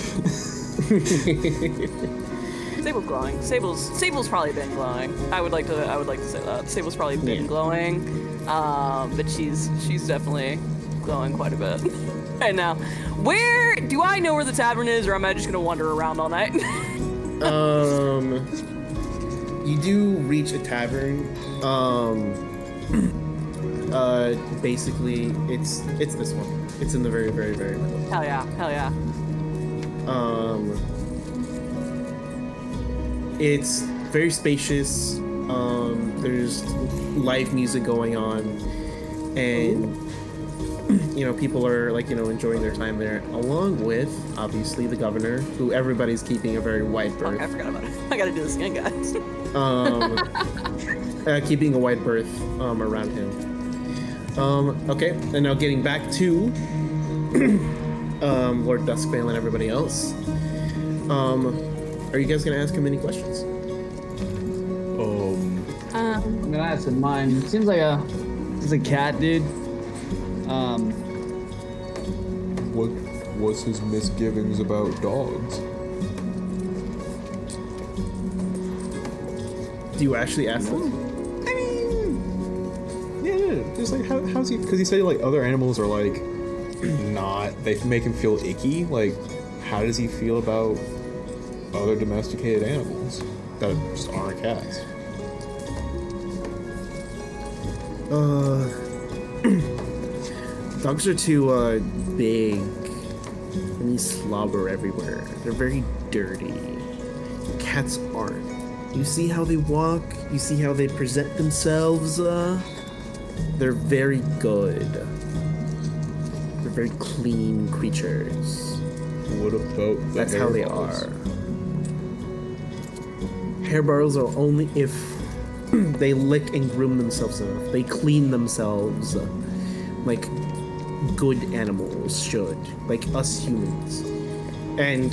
Sable's glowing. Sable's probably been glowing. I would like to say that. Sable's probably been glowing. But she's definitely glowing quite a bit. right now. Where do I know where the tavern is, or am I just gonna wander around all night? You do reach a tavern. Basically, it's this one. It's in the very, very, very middle. Hell yeah, hell yeah. It's very spacious. There's live music going on, and people are enjoying their time there, along with obviously the governor, who everybody's keeping a very wide berth. Fuck, I forgot about it. I gotta do this again, guys. Keeping a wide berth around him. Okay, and now getting back to Lord Duskvale and everybody else. Are you guys gonna ask him any questions? I'm gonna ask him mine. Seems like he's a cat, dude. What's his misgivings about dogs? Do you actually ask them? Yeah, just like how's he? Because he said other animals are not. They make him feel icky. How does he feel about other domesticated animals that just aren't cats? Dogs are too big, and you slobber everywhere. They're very dirty. Cats aren't. You see how they walk? You see how they present themselves? They're very good. They're very clean creatures. What about the That's hair how they balls? are. Hair barrels are only if they lick and groom themselves enough. They clean themselves. good animals should, like us humans. And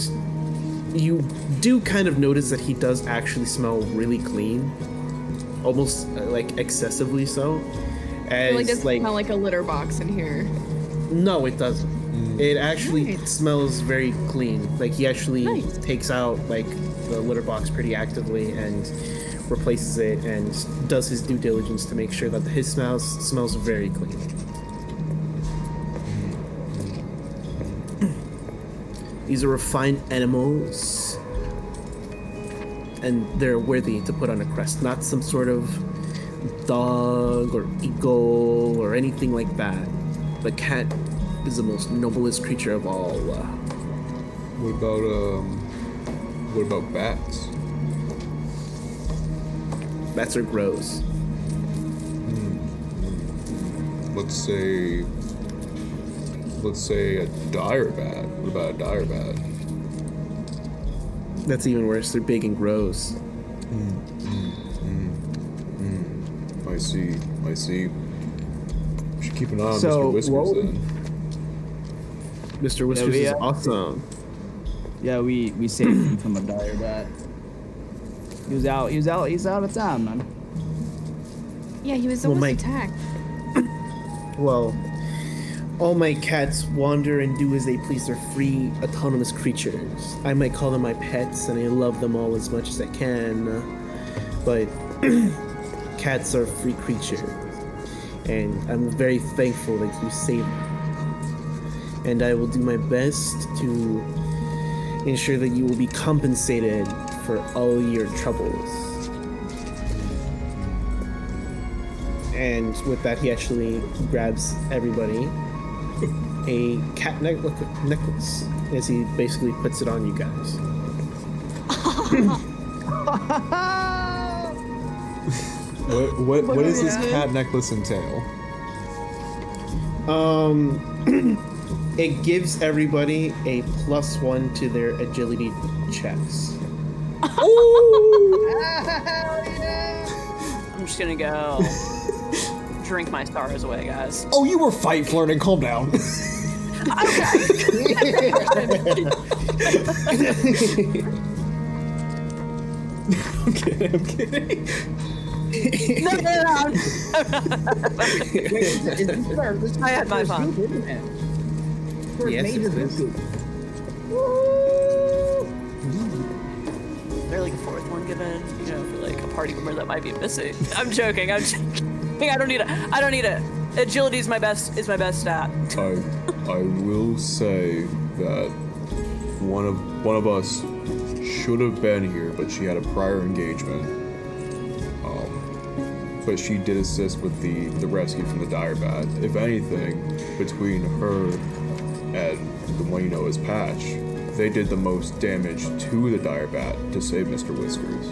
you do kind of notice that he does actually smell really clean, almost like excessively so. As It like doesn't smell like a litter box in here. No, it doesn't. It actually smells very clean. Like he actually takes out like the litter box pretty actively and replaces it and does his due diligence to make sure that his smells very clean. These are refined animals, and they're worthy to put on a crest, not some sort of dog or eagle or anything like that. The cat is the most noblest creature of all. What about bats? Bats are gross. Let's say a dire bat. What about a dire bat? That's even worse. They're big and gross. I see. We should keep an eye on So, Mr. Whiskers then. Mr. Whiskers is awesome. Yeah, we saved him from a dire bat. He's out of town, man. Yeah, he was Well, almost my- attacked. Well, all my cats wander and do as they please. They're free, autonomous creatures. I might call them my pets, and I love them all as much as I can. But cats are free creatures, and I'm very thankful that you saved them. And I will do my best to ensure that you will be compensated for all your troubles. And with that, he actually grabs everybody a cat necklace as he basically puts it on you guys. What does this cat necklace entail? It gives everybody a +1 to their agility checks. I'm just gonna go drink my stars away, guys. Oh, you were fight flirting. Calm down. Okay. I'm kidding. No. I had my fun. Yes, it is. There like a fourth one given, for like a party member that might be missing. I'm joking. I don't need it. Agility is my best stat. I will say that one of us should have been here, but she had a prior engagement. But she did assist with the rescue from the dire bat. If anything, between her and the one as Patch, they did the most damage to the dire bat to save Mr. Whiskers.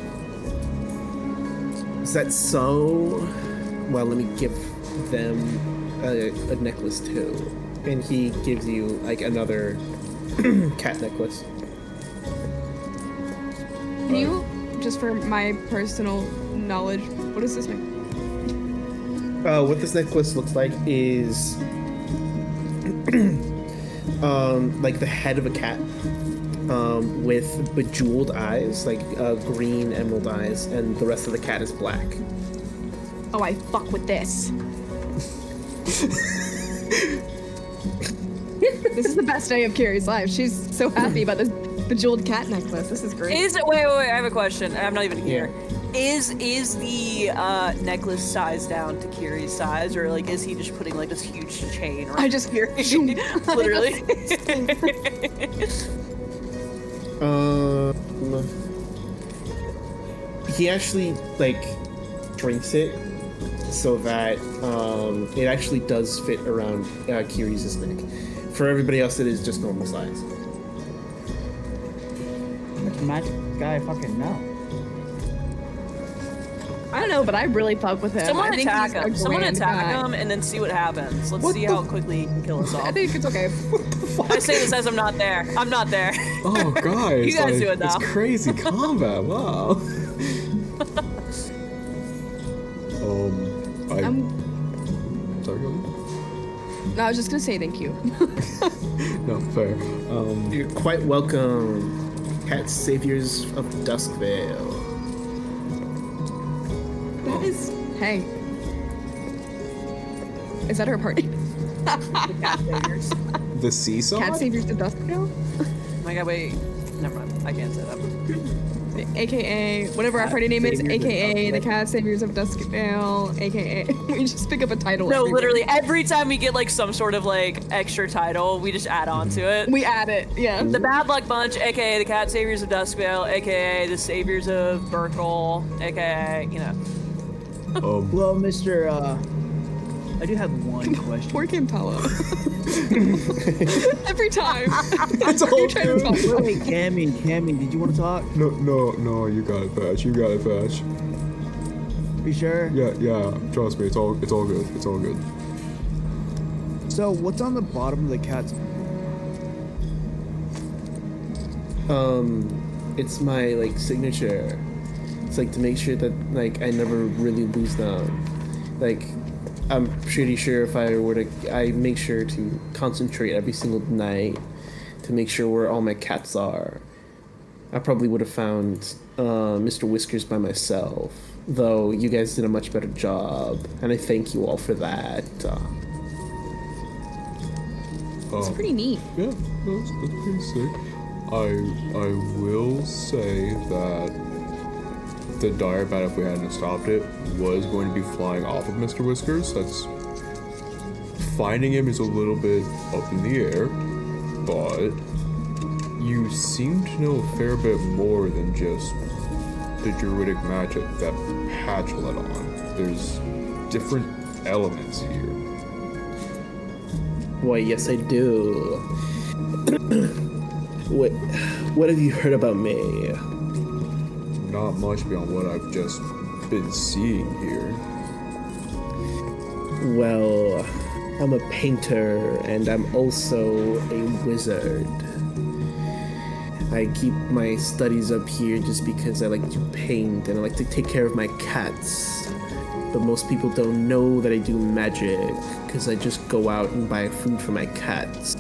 Is that so? Well, let me give them a necklace too. And he gives you like another cat necklace. Can you, just for my personal knowledge, what does this make? What this necklace looks like is like the head of a cat with bejeweled eyes, like green emerald eyes, and the rest of the cat is black. Oh, I fuck with this. This is the best day of Kiri's life. She's so happy about this bejeweled cat necklace. This is great. Wait, I have a question. I'm not even here. Is the necklace size down to Kiri's size, or like is he just putting like this huge chain around Kiri? Literally. He actually like shrinks it so that it actually does fit around Kiri's neck. For everybody else, it is just normal size. Which magic guy fucking know? I don't know, but I really fuck with him. Someone I think attack he's a him. Someone grand attack guy. him and then see what happens. Let's see how quickly he can kill us all. I think it's okay. I say this as I'm not there. I'm not there. Oh, guys. You guys do it now. It's crazy combat. Wow. Sorry, go ahead. No, I was just gonna say thank you. No, fair. You're quite welcome, Cat Saviors of Duskvale. That is. Hey. Is that her party? Cat saviors. The seesaw? Cat Saviors of Duskvale? Oh my god, wait. Never mind. I can't say that. AKA whatever our party name is, Saviors of AKA the Duskvale. Cat Saviors of Duskvale, AKA we just pick up a title. No, every literally week. every time we get like some sort of like extra title, we just add on to it. We add it, yeah. The Bad Luck Bunch, aka the Cat Saviors of Duskvale, aka the Saviors of Burkle, aka, you know. Well, Mr. I do have one question. Poor Camtala. Every time. It's all You're trying to talk. Wait, Cammy, did you want to talk? No, you got it, Patch. You got it, Patch. You sure? Yeah, trust me, it's all good. It's all good. So, what's on the bottom of the cat's? It's my like signature. It's like to make sure that like I never really lose them. Like I'm pretty sure if I were to, I make sure to concentrate every single night to make sure where all my cats are. I probably would have found Mr. Whiskers by myself, though you guys did a much better job, and I thank you all for that. It's pretty neat. Yeah, that's pretty sick. I will say that the dire bat, if we hadn't stopped it, was going to be flying off of Mr. Whiskers. That's finding him is a little bit up in the air, but you seem to know a fair bit more than just the druidic magic that Patch led on. There's different elements here. Why, yes, I do. What have you heard about me? Not much beyond what I've just been seeing here. Well, I'm a painter and I'm also a wizard. I keep my studies up here just because I like to paint and I like to take care of my cats. But most people don't know that I do magic because I just go out and buy food for my cats.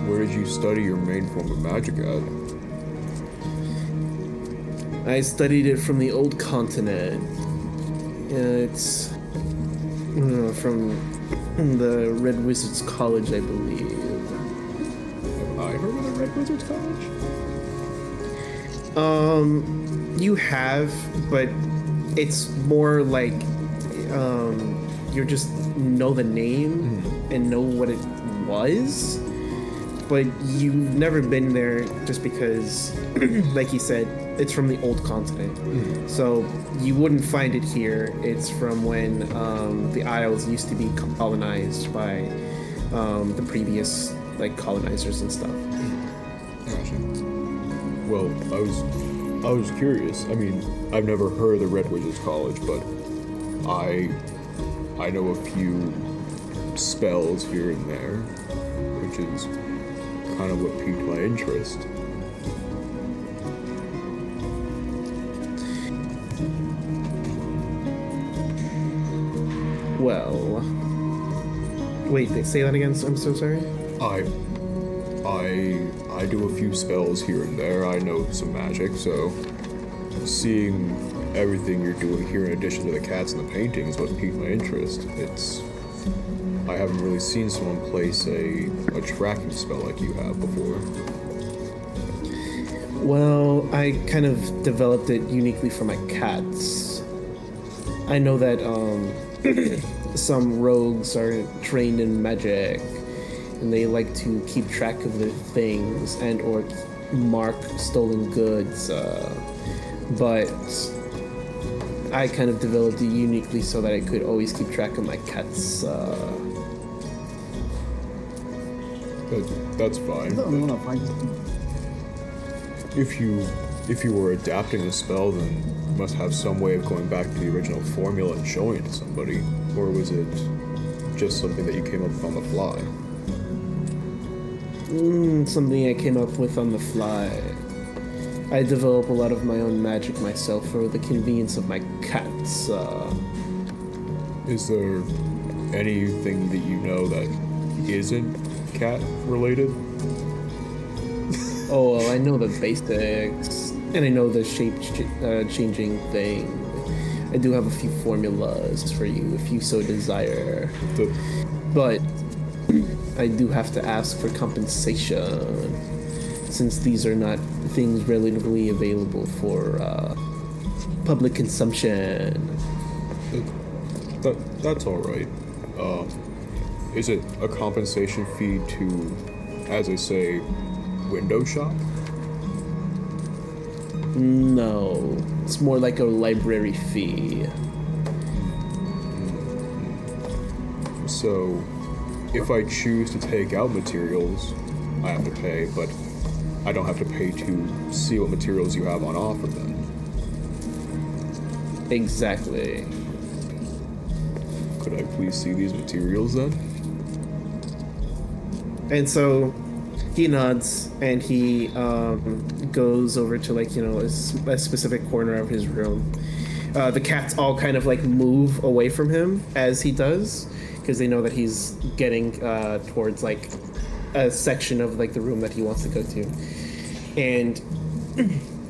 Where did you study your main form of magic at? I studied it from the old continent. It's from the Red Wizards College, I believe. Have I heard of the Red Wizards College? You have, but it's more like you just know the name and know what it was, but you've never been there just because, like he said, it's from the old continent. So you wouldn't find it here. It's from when the Isles used to be colonized by the previous like colonizers and stuff. Gotcha. Well, I was curious. I mean, I've never heard of the Red Wizards College, but I know a few spells here and there, which is kind of what piqued my interest. Well, wait, say that again. I'm so sorry. I do a few spells here and there. I know some magic, so seeing everything you're doing here in addition to the cats and the paintings what piqued my interest. I haven't really seen someone place a tracking spell like you have before. Well, I kind of developed it uniquely for my cats. I know that some rogues are trained in magic and they like to keep track of their things and or mark stolen goods, but I kind of developed it uniquely so that I could always keep track of my cats. That's fine. I don't know, If you were adapting a spell, then you must have some way of going back to the original formula and showing it to somebody, or was it just something that you came up with on the fly? Something I came up with on the fly. I develop a lot of my own magic myself for the convenience of my cats. Is there anything that you know that isn't cat related? Oh, well, I know the basics, and I know the shape changing thing. I do have a few formulas for you if you so desire. But I do have to ask for compensation, since these are not things relatively available for public consumption. That's all right. Is it a compensation fee to, as I say, window shop? No, it's more like a library fee. So, if I choose to take out materials, I have to pay, but I don't have to pay to see what materials you have on offer then. Exactly. Could I please see these materials then? And so he nods and he goes over to like, you know, a specific corner of his room. The cats all kind of like move away from him as he does, because they know that he's getting towards like a section of like the room that he wants to go to. And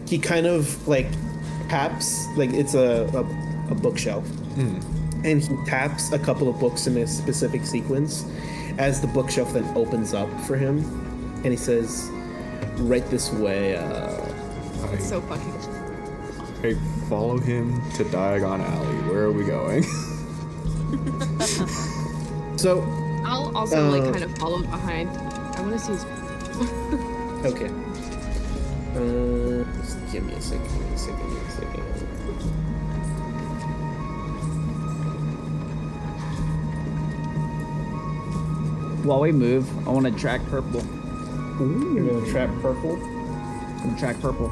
he kind of like taps, like it's a bookshelf. And he taps a couple of books in a specific sequence as the bookshelf then opens up for him, and he says, right this way. So fucking. Hey, follow him to Diagon Alley. Where are we going? So I'll also like kind of follow behind. I want to see his. okay. Just give me a second. While we move, I want to track purple. You're gonna trap purple. I'm gonna track purple.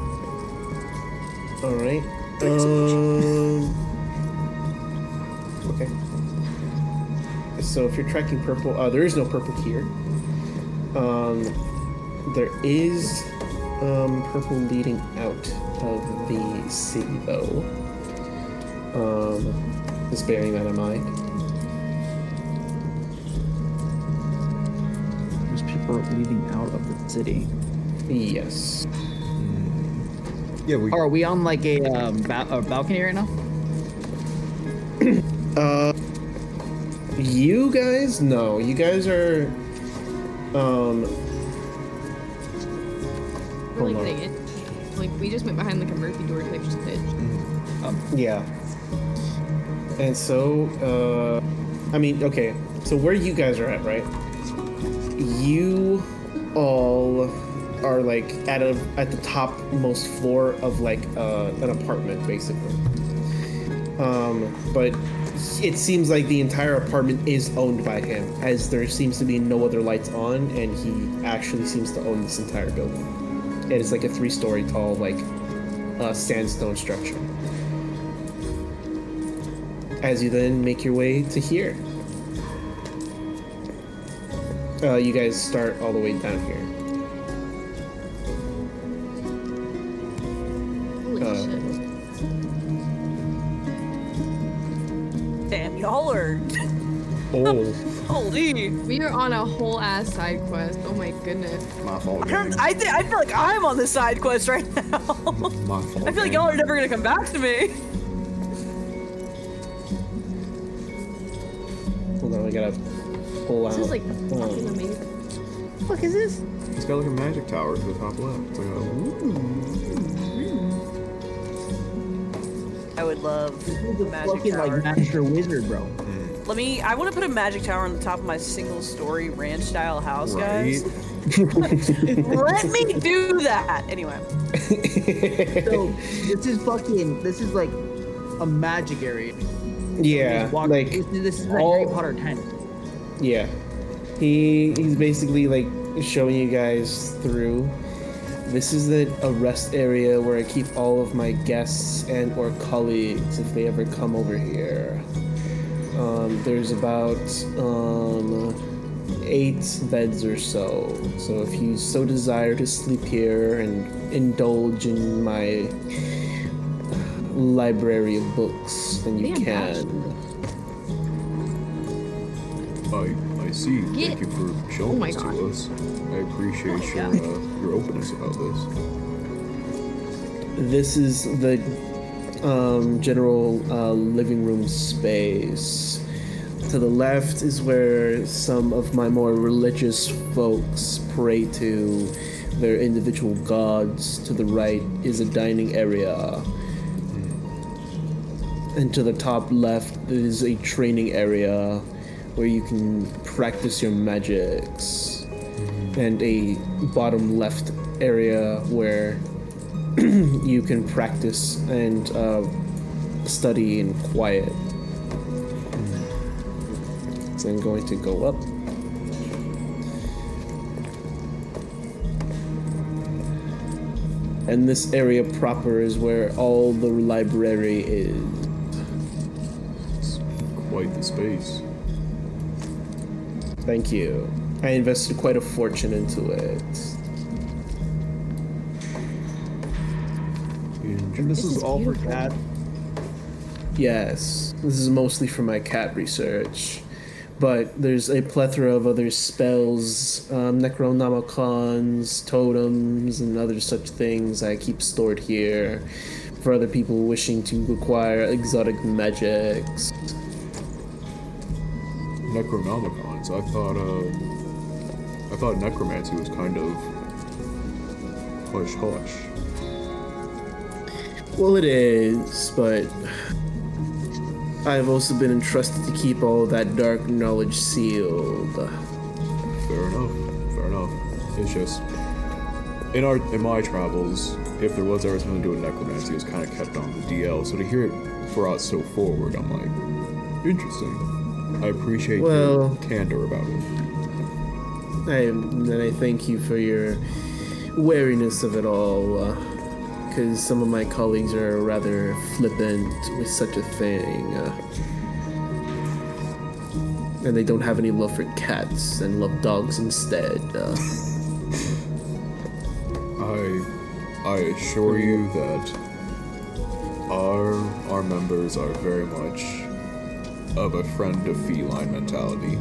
All right. Okay. So if you're tracking purple, there is no purple here. There is purple leading out of the city, though. Just bearing that in mind. There's people leaving out of the city. Yes. Yeah, we. Are we on like a balcony right now? You guys? No, you guys are. We're like hold on. getting it. Like we just went behind like a Murphy door type bitch. Yeah. And so, I mean, okay. So where you guys are at, right? You all are like at the topmost floor of like an apartment, basically. But it seems like the entire apartment is owned by him, as there seems to be no other lights on, and he actually seems to own this entire building. It is like a 3-story tall, like, sandstone structure. As you then make your way to here. You guys start all the way down here. Holy shit. Damn, y'all are. Oh, Holy. We are on a whole ass side quest. Oh my goodness. my fault. I feel like I'm on this side quest right now. My fault. I feel like y'all are never gonna come back to me. Hold on, I gotta pull out. This is like fucking amazing. What the fuck is this? It's got like a magic tower to the top left. It's like I would love a magic Fucking tower. like master wizard, bro. I want to put a magic tower on the top of my single-story ranch-style house, guys. Let me do that. Anyway. So this is like a magic area. Yeah, like this is like all- Harry Potter 10. yeah. He's basically like showing you guys through. This is a rest area where I keep all of my guests and or colleagues if they ever come over here. There's about 8 beds or so. So if you so desire to sleep here and indulge in my library of books, then you can. I see. Thank you for showing this to us. I appreciate your openness about this. This is the general living room space. To the left is where some of my more religious folks pray to their individual gods. To the right is a dining area. And to the top left is a training area where you can practice your magics. And a bottom left area where you can practice and study in quiet. So I'm going to go up. And this area proper is where all the library is. It's quite the space. Thank you. I invested quite a fortune into it. And this is all for cat. Yes, this is mostly for my cat research. But there's a plethora of other spells, necronomicons, totems, and other such things I keep stored here for other people wishing to acquire exotic magics. Necronomicons. I thought necromancy was kind of hush hush. Well, it is, but I've also been entrusted to keep all that dark knowledge sealed. Fair enough. It's just in my travels, if there was ever something to do with necromancy, it was kind of kept on the DL. So to hear it brought so forward, I'm like, interesting. I appreciate your candor about it. I thank you for your wariness of it all, because some of my colleagues are rather flippant with such a thing. And they don't have any love for cats and love dogs instead. I assure you that our members are very much of a friend of feline mentality.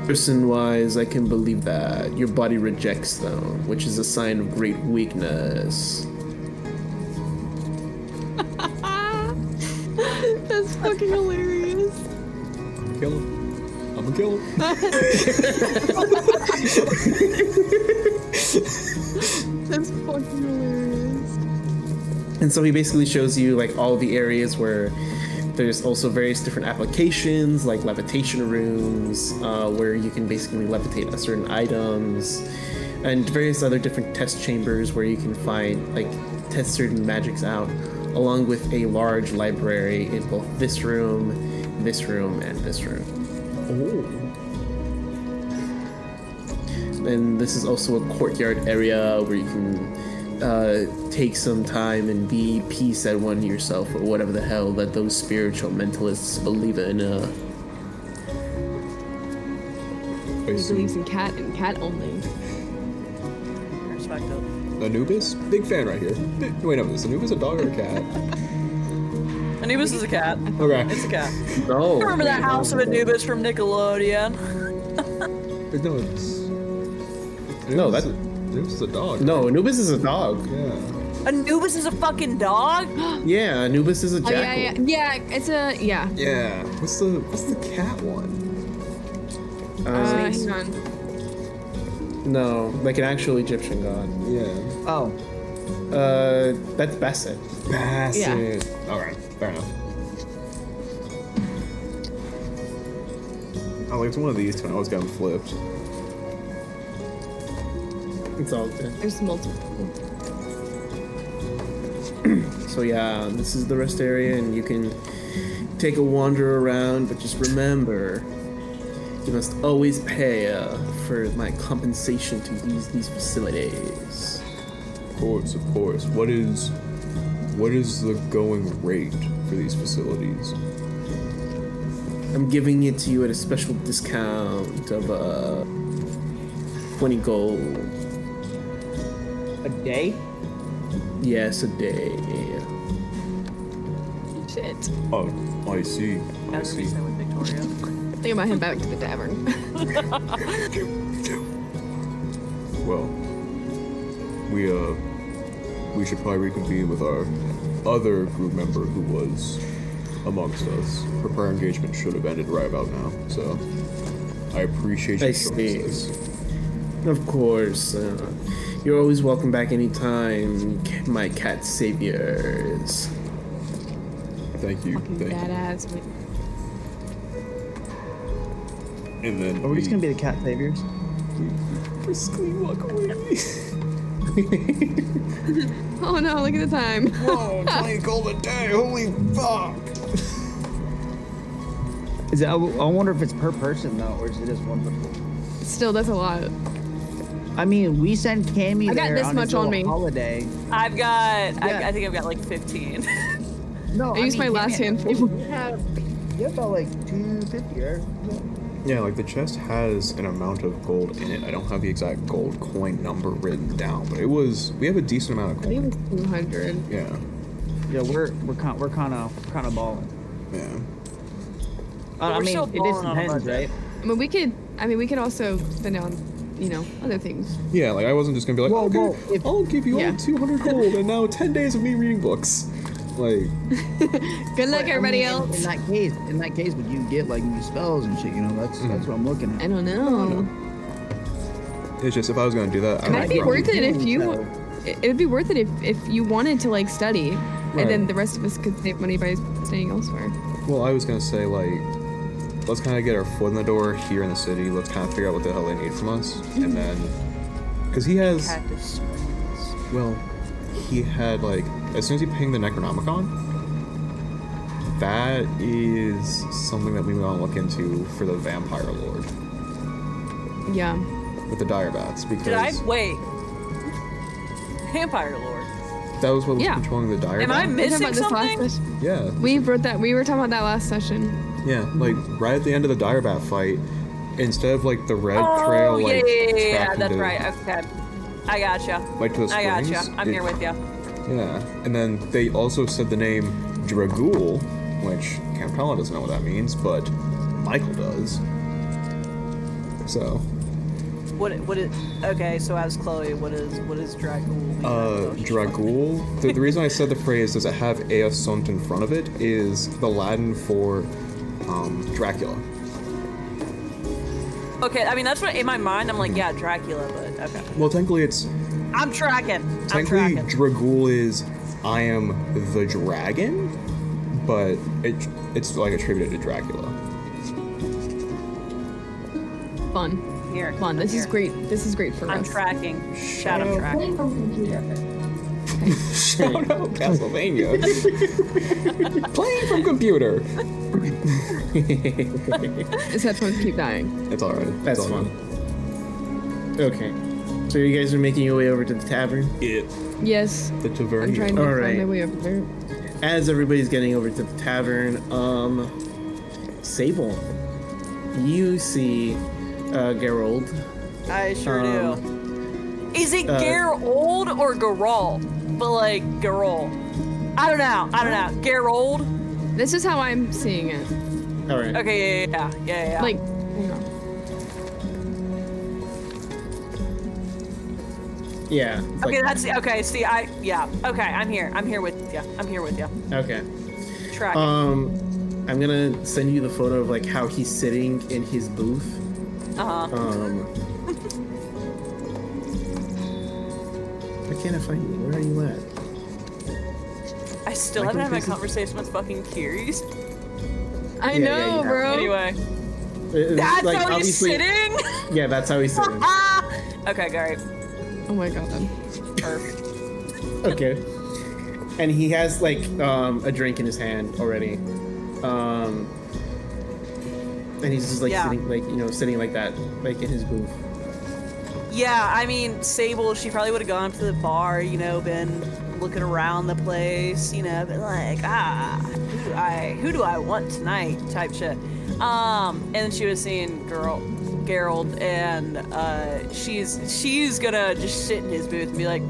Person-wise, I can believe that. Your body rejects them, which is a sign of great weakness. That's fucking hilarious. I'm a killer. That's fucking hilarious. And so he basically shows you like all the areas where there's also various different applications, like levitation rooms, where you can basically levitate certain items, and various other different test chambers where you can find, like, test certain magics out, along with a large library in both this room, and this room. Oh. And this is also a courtyard area where you can take some time and be peace at one yourself, or whatever the hell that those spiritual mentalists believe in. He believes in cat and cat only. Perspective. Anubis? Big fan right here. Wait, no, is Anubis a dog or a cat? Anubis is a cat. Okay. It's a cat. No. Remember that House of Anubis from Nickelodeon? No, it's... No, that's... Anubis is a dog. No, Anubis is a dog. Yeah. Anubis is a fucking dog? Yeah, Anubis is a Oh jackal. yeah. It's a Yeah. What's the cat one? hang on. No, like an actual Egyptian god. Yeah. Oh. That's Basset. Bassett. Alright, fair enough. Oh, like it's one of these two, and I always got them flipped. It's all good. There's multiple. So yeah, this is the rest area, and you can take a wander around, but just remember, you must always pay for my compensation to use these facilities. Of course. What is the going rate for these facilities? I'm giving it to you at a special discount of 20 gold. A day? Yes, a day. Shit. Oh, I see. I As we see. said with Victoria. Think about him back to the tavern. Well, we should probably reconvene with our other group member who was amongst us. Her prior engagement should have ended right about now, so I appreciate you I showing see. us this. Of course. You're always welcome back anytime, my cat saviors. Thank you. Fucking Thank you. badass. And then Are we just gonna be the cat saviors? briskly walk away. Oh no, look at the time. Whoa, 20 gold a day, holy fuck! Is it? I wonder if it's per person though, or is it just one person? Still, that's a lot. I mean, we sent Cammy I got there this on much his on little me. holiday. I've got, Yeah. I think I've got like 15. No, I used my last handful. You have about like 250, right? Yeah, like the chest has an amount of gold in it. I don't have the exact gold coin number written down, but we have a decent amount of I think coin. it was 200. Yeah, Yeah, we're kind of balling. yeah. I we're mean, still it just balling on a depends, budget. right? I mean, we could also spend it on, other things. Yeah, like I wasn't just gonna be like, Well, okay, well, if- I'll give you Yeah. all 200 gold and now 10 days of me reading books. Like, Good luck, But, I everybody mean, else. In that case, would you get like new spells and shit? You know, that's what I'm looking I at. don't know. it's just if I was gonna do that, It might be worth it if you. So- It would be worth it if you wanted to like study, Right. and then the rest of us could save money by staying elsewhere. Well, I was gonna say like, let's kind of get our foot in the door here in the city. Let's kind of figure out what the hell they need from us, and then, because he has, Cactus Springs. well, he had like, as soon as he pinged the Necronomicon, that is something that we want to look into for the Vampire Lord Yeah. with the dire bats, because Did I wait? Vampire Lord. that was what was Yeah. controlling the dire Am I bat. We were talking missing about this last something? session. Yeah, We wrote that. We were talking about that last session. yeah, like right at the end of the dire bat fight, instead of like the red trail, Oh, yeah, like yeah, tracking that's to, right. Okay. I gotcha. like to the I springs. gotcha. I'm here with you. Yeah, and then they also said the name Dragul, which Campella doesn't know what that means, but Michael does. So, What is, okay, so as Chloe, what is Dragul mean? Dragul. The reason I said the phrase "does it have Easunt in front of it" is the Latin for Dracula. Okay, I mean that's what in my mind I'm like, yeah, Dracula, but okay. Well, technically it's I'm tracking. technically Dragul is I am the dragon, but it's like attributed to Dracula. Fun. Here. Fun. This is here. great. This is great for I'm us. tracking. Shout I'm tracking. Shout out Castlevania. Playing from computer. His headphones keep dying. It's alright. That's fun. Okay. So you guys are making your way over to the tavern? Yeah. Yes. The I'm Tavernier. trying to Alright. find my way over there. As everybody's getting over to the tavern, Sable, you see Geralt. I sure Um, do. Is it uh, Geralt or Geralt? But like Geralt. I don't know. Geralt? This is how I'm seeing it. All right. Okay, yeah. Like, hang on. Yeah. it's Okay, like- that's okay. See, okay. I'm here with you. okay. Tracking. I'm gonna send you the photo of like how he's sitting in his booth. Why can't I find you? Where are you at? I still like haven't had my in prison. conversation with fucking Curious. I Yeah, know, you have. bro. Anyway, It's that's like, how he's obviously- sitting. Yeah, that's how he's sitting. Okay, great. Oh my god. Perfect. Okay. And he has like a drink in his hand already. And he's just like Yeah. sitting like that, like in his booth. Yeah, I mean, Sable, she probably would have gone to the bar, been looking around the place, been like, who do I want tonight, type shit. And she was seeing Gerald, and she's gonna just sit in his booth and be like,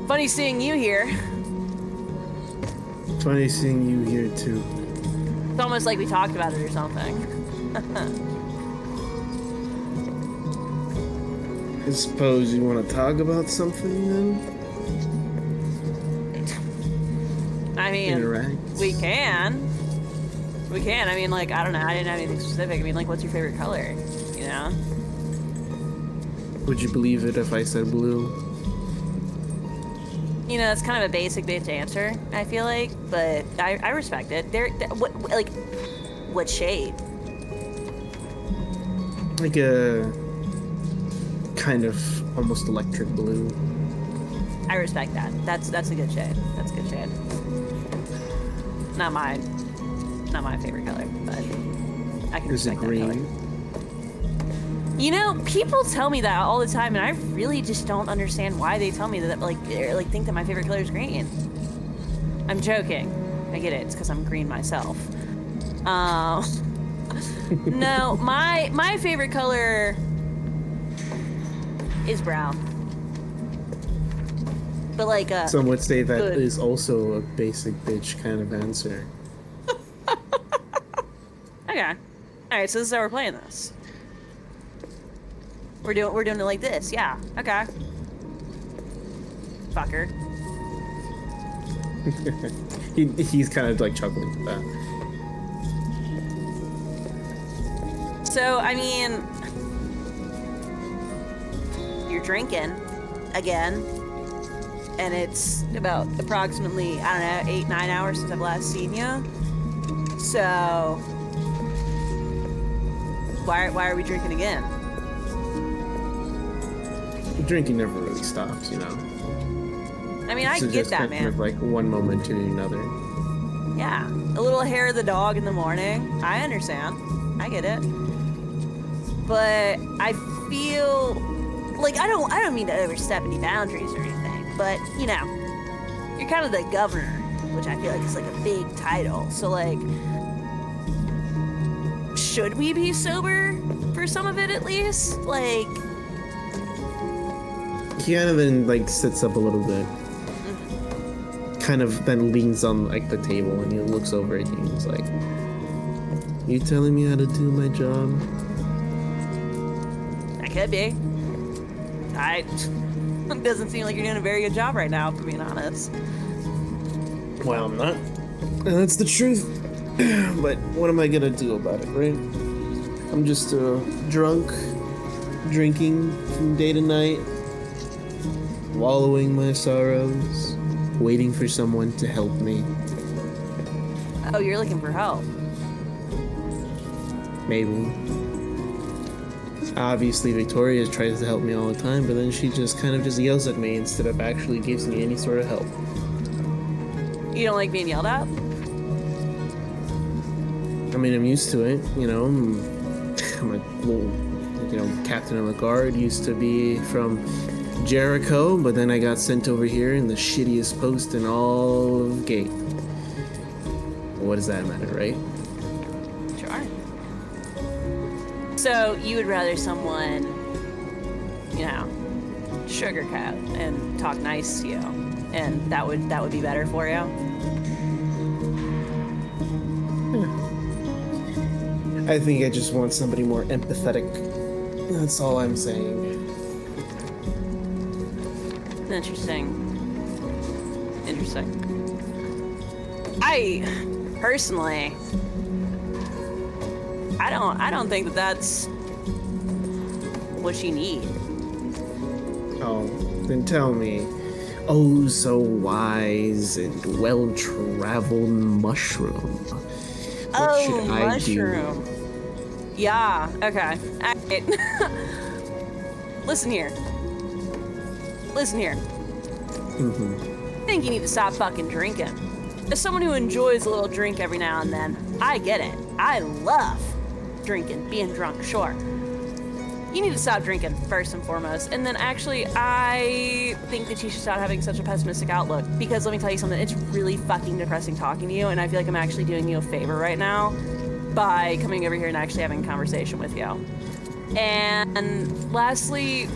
"Funny seeing you here." Funny seeing you here too. It's almost like we talked about it or something. I suppose you want to talk about something then? I mean, Interact. we can. I mean, like, I don't know. I didn't have anything specific. I mean, like, what's your favorite color? You know? Would you believe it if I said blue? You know, that's kind of a basic bitch answer, I feel like, but I respect it. What shade? Like a kind of almost electric blue. I respect that. That's a good shade. That's a good shade. Not my favorite color, but I can Is it respect that green? color. You know, people tell me that all the time, and I really just don't understand why they tell me that. Like, think that my favorite color is green. I'm joking. I get it. It's because I'm green myself. No, my favorite color is brown. But like Some would say that good. is also a basic bitch kind of answer. Okay. All right. So this is how we're playing this. We're doing it like this. Yeah. Okay. Fucker. He's kind of like chuckling at that. So I mean, you're drinking again, and it's about approximately, I don't know, 8-9 hours since I've last seen you. So why are we drinking again? Drinking never really stops, you know. I mean, I So get just that, kind man. of like one moment to another. Yeah, a little hair of the dog in the morning. I understand. I get it. But I feel like I don't mean to overstep any boundaries or anything, but you know, you're kind of the governor, which I feel like is like a big title. So like, should we be sober for some of it at least? Like, He kind of then like sits up a little bit. Kind of then leans on like the table and he looks over at you and he's like, "You telling me how to do my job?" that could be. It doesn't seem like you're doing a very good job right now, for being honest. Well, I'm not. And that's the truth. But what am I gonna do about it, right? I'm just drunk, drinking from day to night, wallowing my sorrows, waiting for someone to help me. Oh, you're looking for help. Maybe. Obviously, Victoria tries to help me all the time, but then she just kind of just yells at me instead of actually gives me any sort of help. You don't like being yelled at? I mean, I'm used to it, you know. I'm a little, you know, captain of the guard. Used to be from Jericho, but then I got sent over here in the shittiest post in all of Gate. What does that matter, right? Sure. So you would rather someone, you know, sugarcoat and talk nice to you, and that would be better for you? I think I just want somebody more empathetic. That's all I'm saying. Interesting. I personally, I don't think that that's what you need. Oh, then tell me. Oh, so wise and well-traveled mushroom. What should I mushroom. Yeah. Okay. Alright. Listen here. Mm-hmm. I think you need to stop fucking drinking. As someone who enjoys a little drink every now and then, I get it. I love drinking, being drunk, sure. You need to stop drinking, first and foremost. And then actually, I think that you should stop having such a pessimistic outlook. Because let me tell you something, it's really fucking depressing talking to you, and I feel like I'm actually doing you a favor right now by coming over here and actually having a conversation with you. And lastly,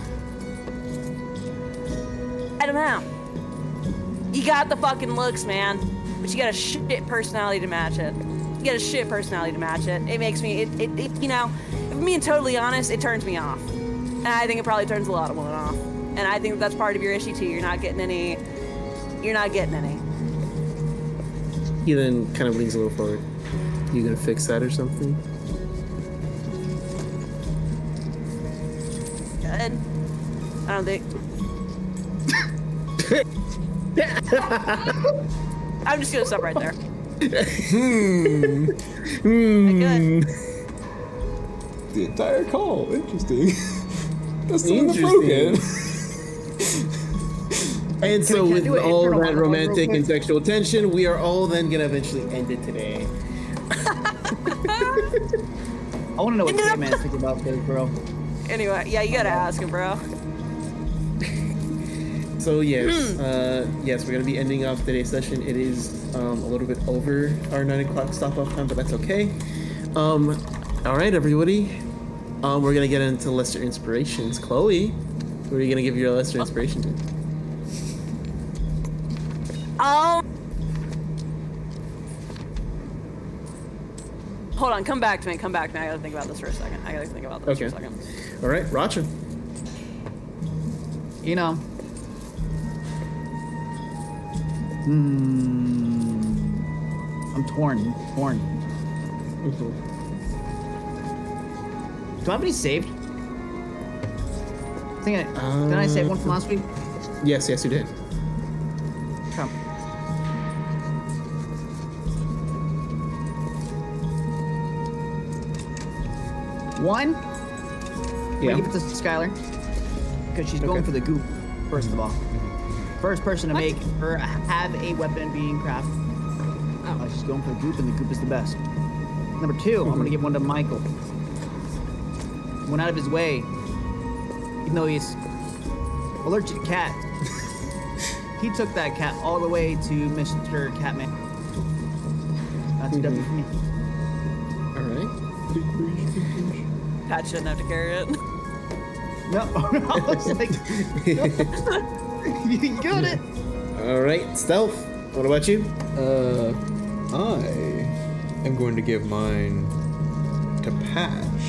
I don't know. You got the fucking looks, man, but you got a shit personality to match it. You got a shit personality to match it. It makes me, you know, if I'm being totally honest, it turns me off. And I think it probably turns a lot of women off. And I think that's part of your issue too. You're not getting any. He then kind of leans a little forward. You gonna fix that or something? Good. I don't think. I'm just gonna stop right there. Good. The entire call. Interesting. That's still in the broken. And so with do an all internal that monologue real romantic quick? and sexual tension, we are all then gonna eventually end it today. I want to know what K-Man's thinking about this, bro. Anyway, yeah, you gotta ask him, bro. So yes, yes, we're gonna be ending off today's session. It is a little bit over our 9 o'clock stop off time, but that's okay. All right, everybody. We're gonna get into lesser inspirations. Chloe, who are you gonna give your lesser inspiration to? Hold on, come back to me. I gotta think about this for a second. Okay. All right, Racha. You know. I'm torn. Do I have any saved? Did I save one from last week? Yes, you did. Come. One. Yeah. Give it to Skylar. Because she's going for the goop, first of all. First person to make her have a weapon being crafted. She's going for the goop, and the goop is the best. Number two, I'm going to give one to Michael. Went out of his way, even though he's allergic to cats. He took that cat all the way to Mr. Catman. That's a W for me. All right. Pat shouldn't have to carry it. No, I was like, you got it. All right, Stealth. What about you? I am going to give mine to Patch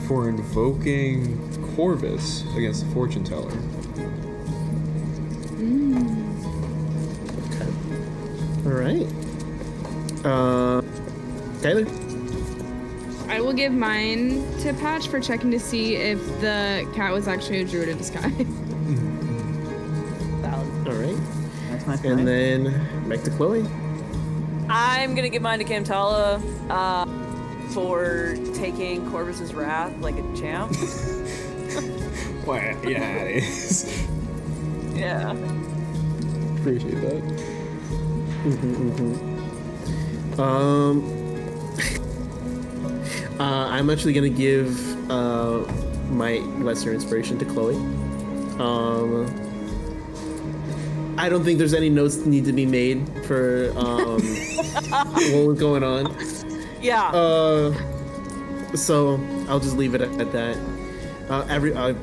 for invoking Corvis against the fortune teller. Okay. All right. Tyler. I will give mine to Patch for checking to see if the cat was actually a druid in disguise. All right. That's my And then back to Chloe. I'm gonna give mine to Camtala for taking Corvus's wrath like a champ. Well, yeah, it is. Yeah. Appreciate that. I'm actually gonna give my lesser inspiration to Chloe. I don't think there's any notes need to be made for what was going on. Yeah. So I'll just leave it at that.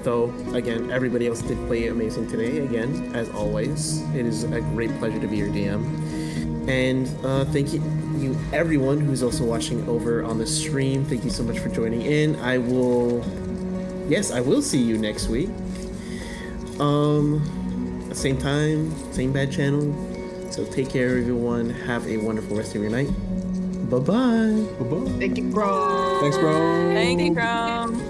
Though again, everybody else did play amazing today. Again, as always, it is a great pleasure to be your DM. And thank you everyone who's also watching over on the stream. Thank you so much for joining in. I will see you next week. Same time, same bad channel. So take care, everyone. Have a wonderful rest of your night. Bye-bye. Bye-bye. Thank you, bro. Thanks, bro. Thank you, Chrome.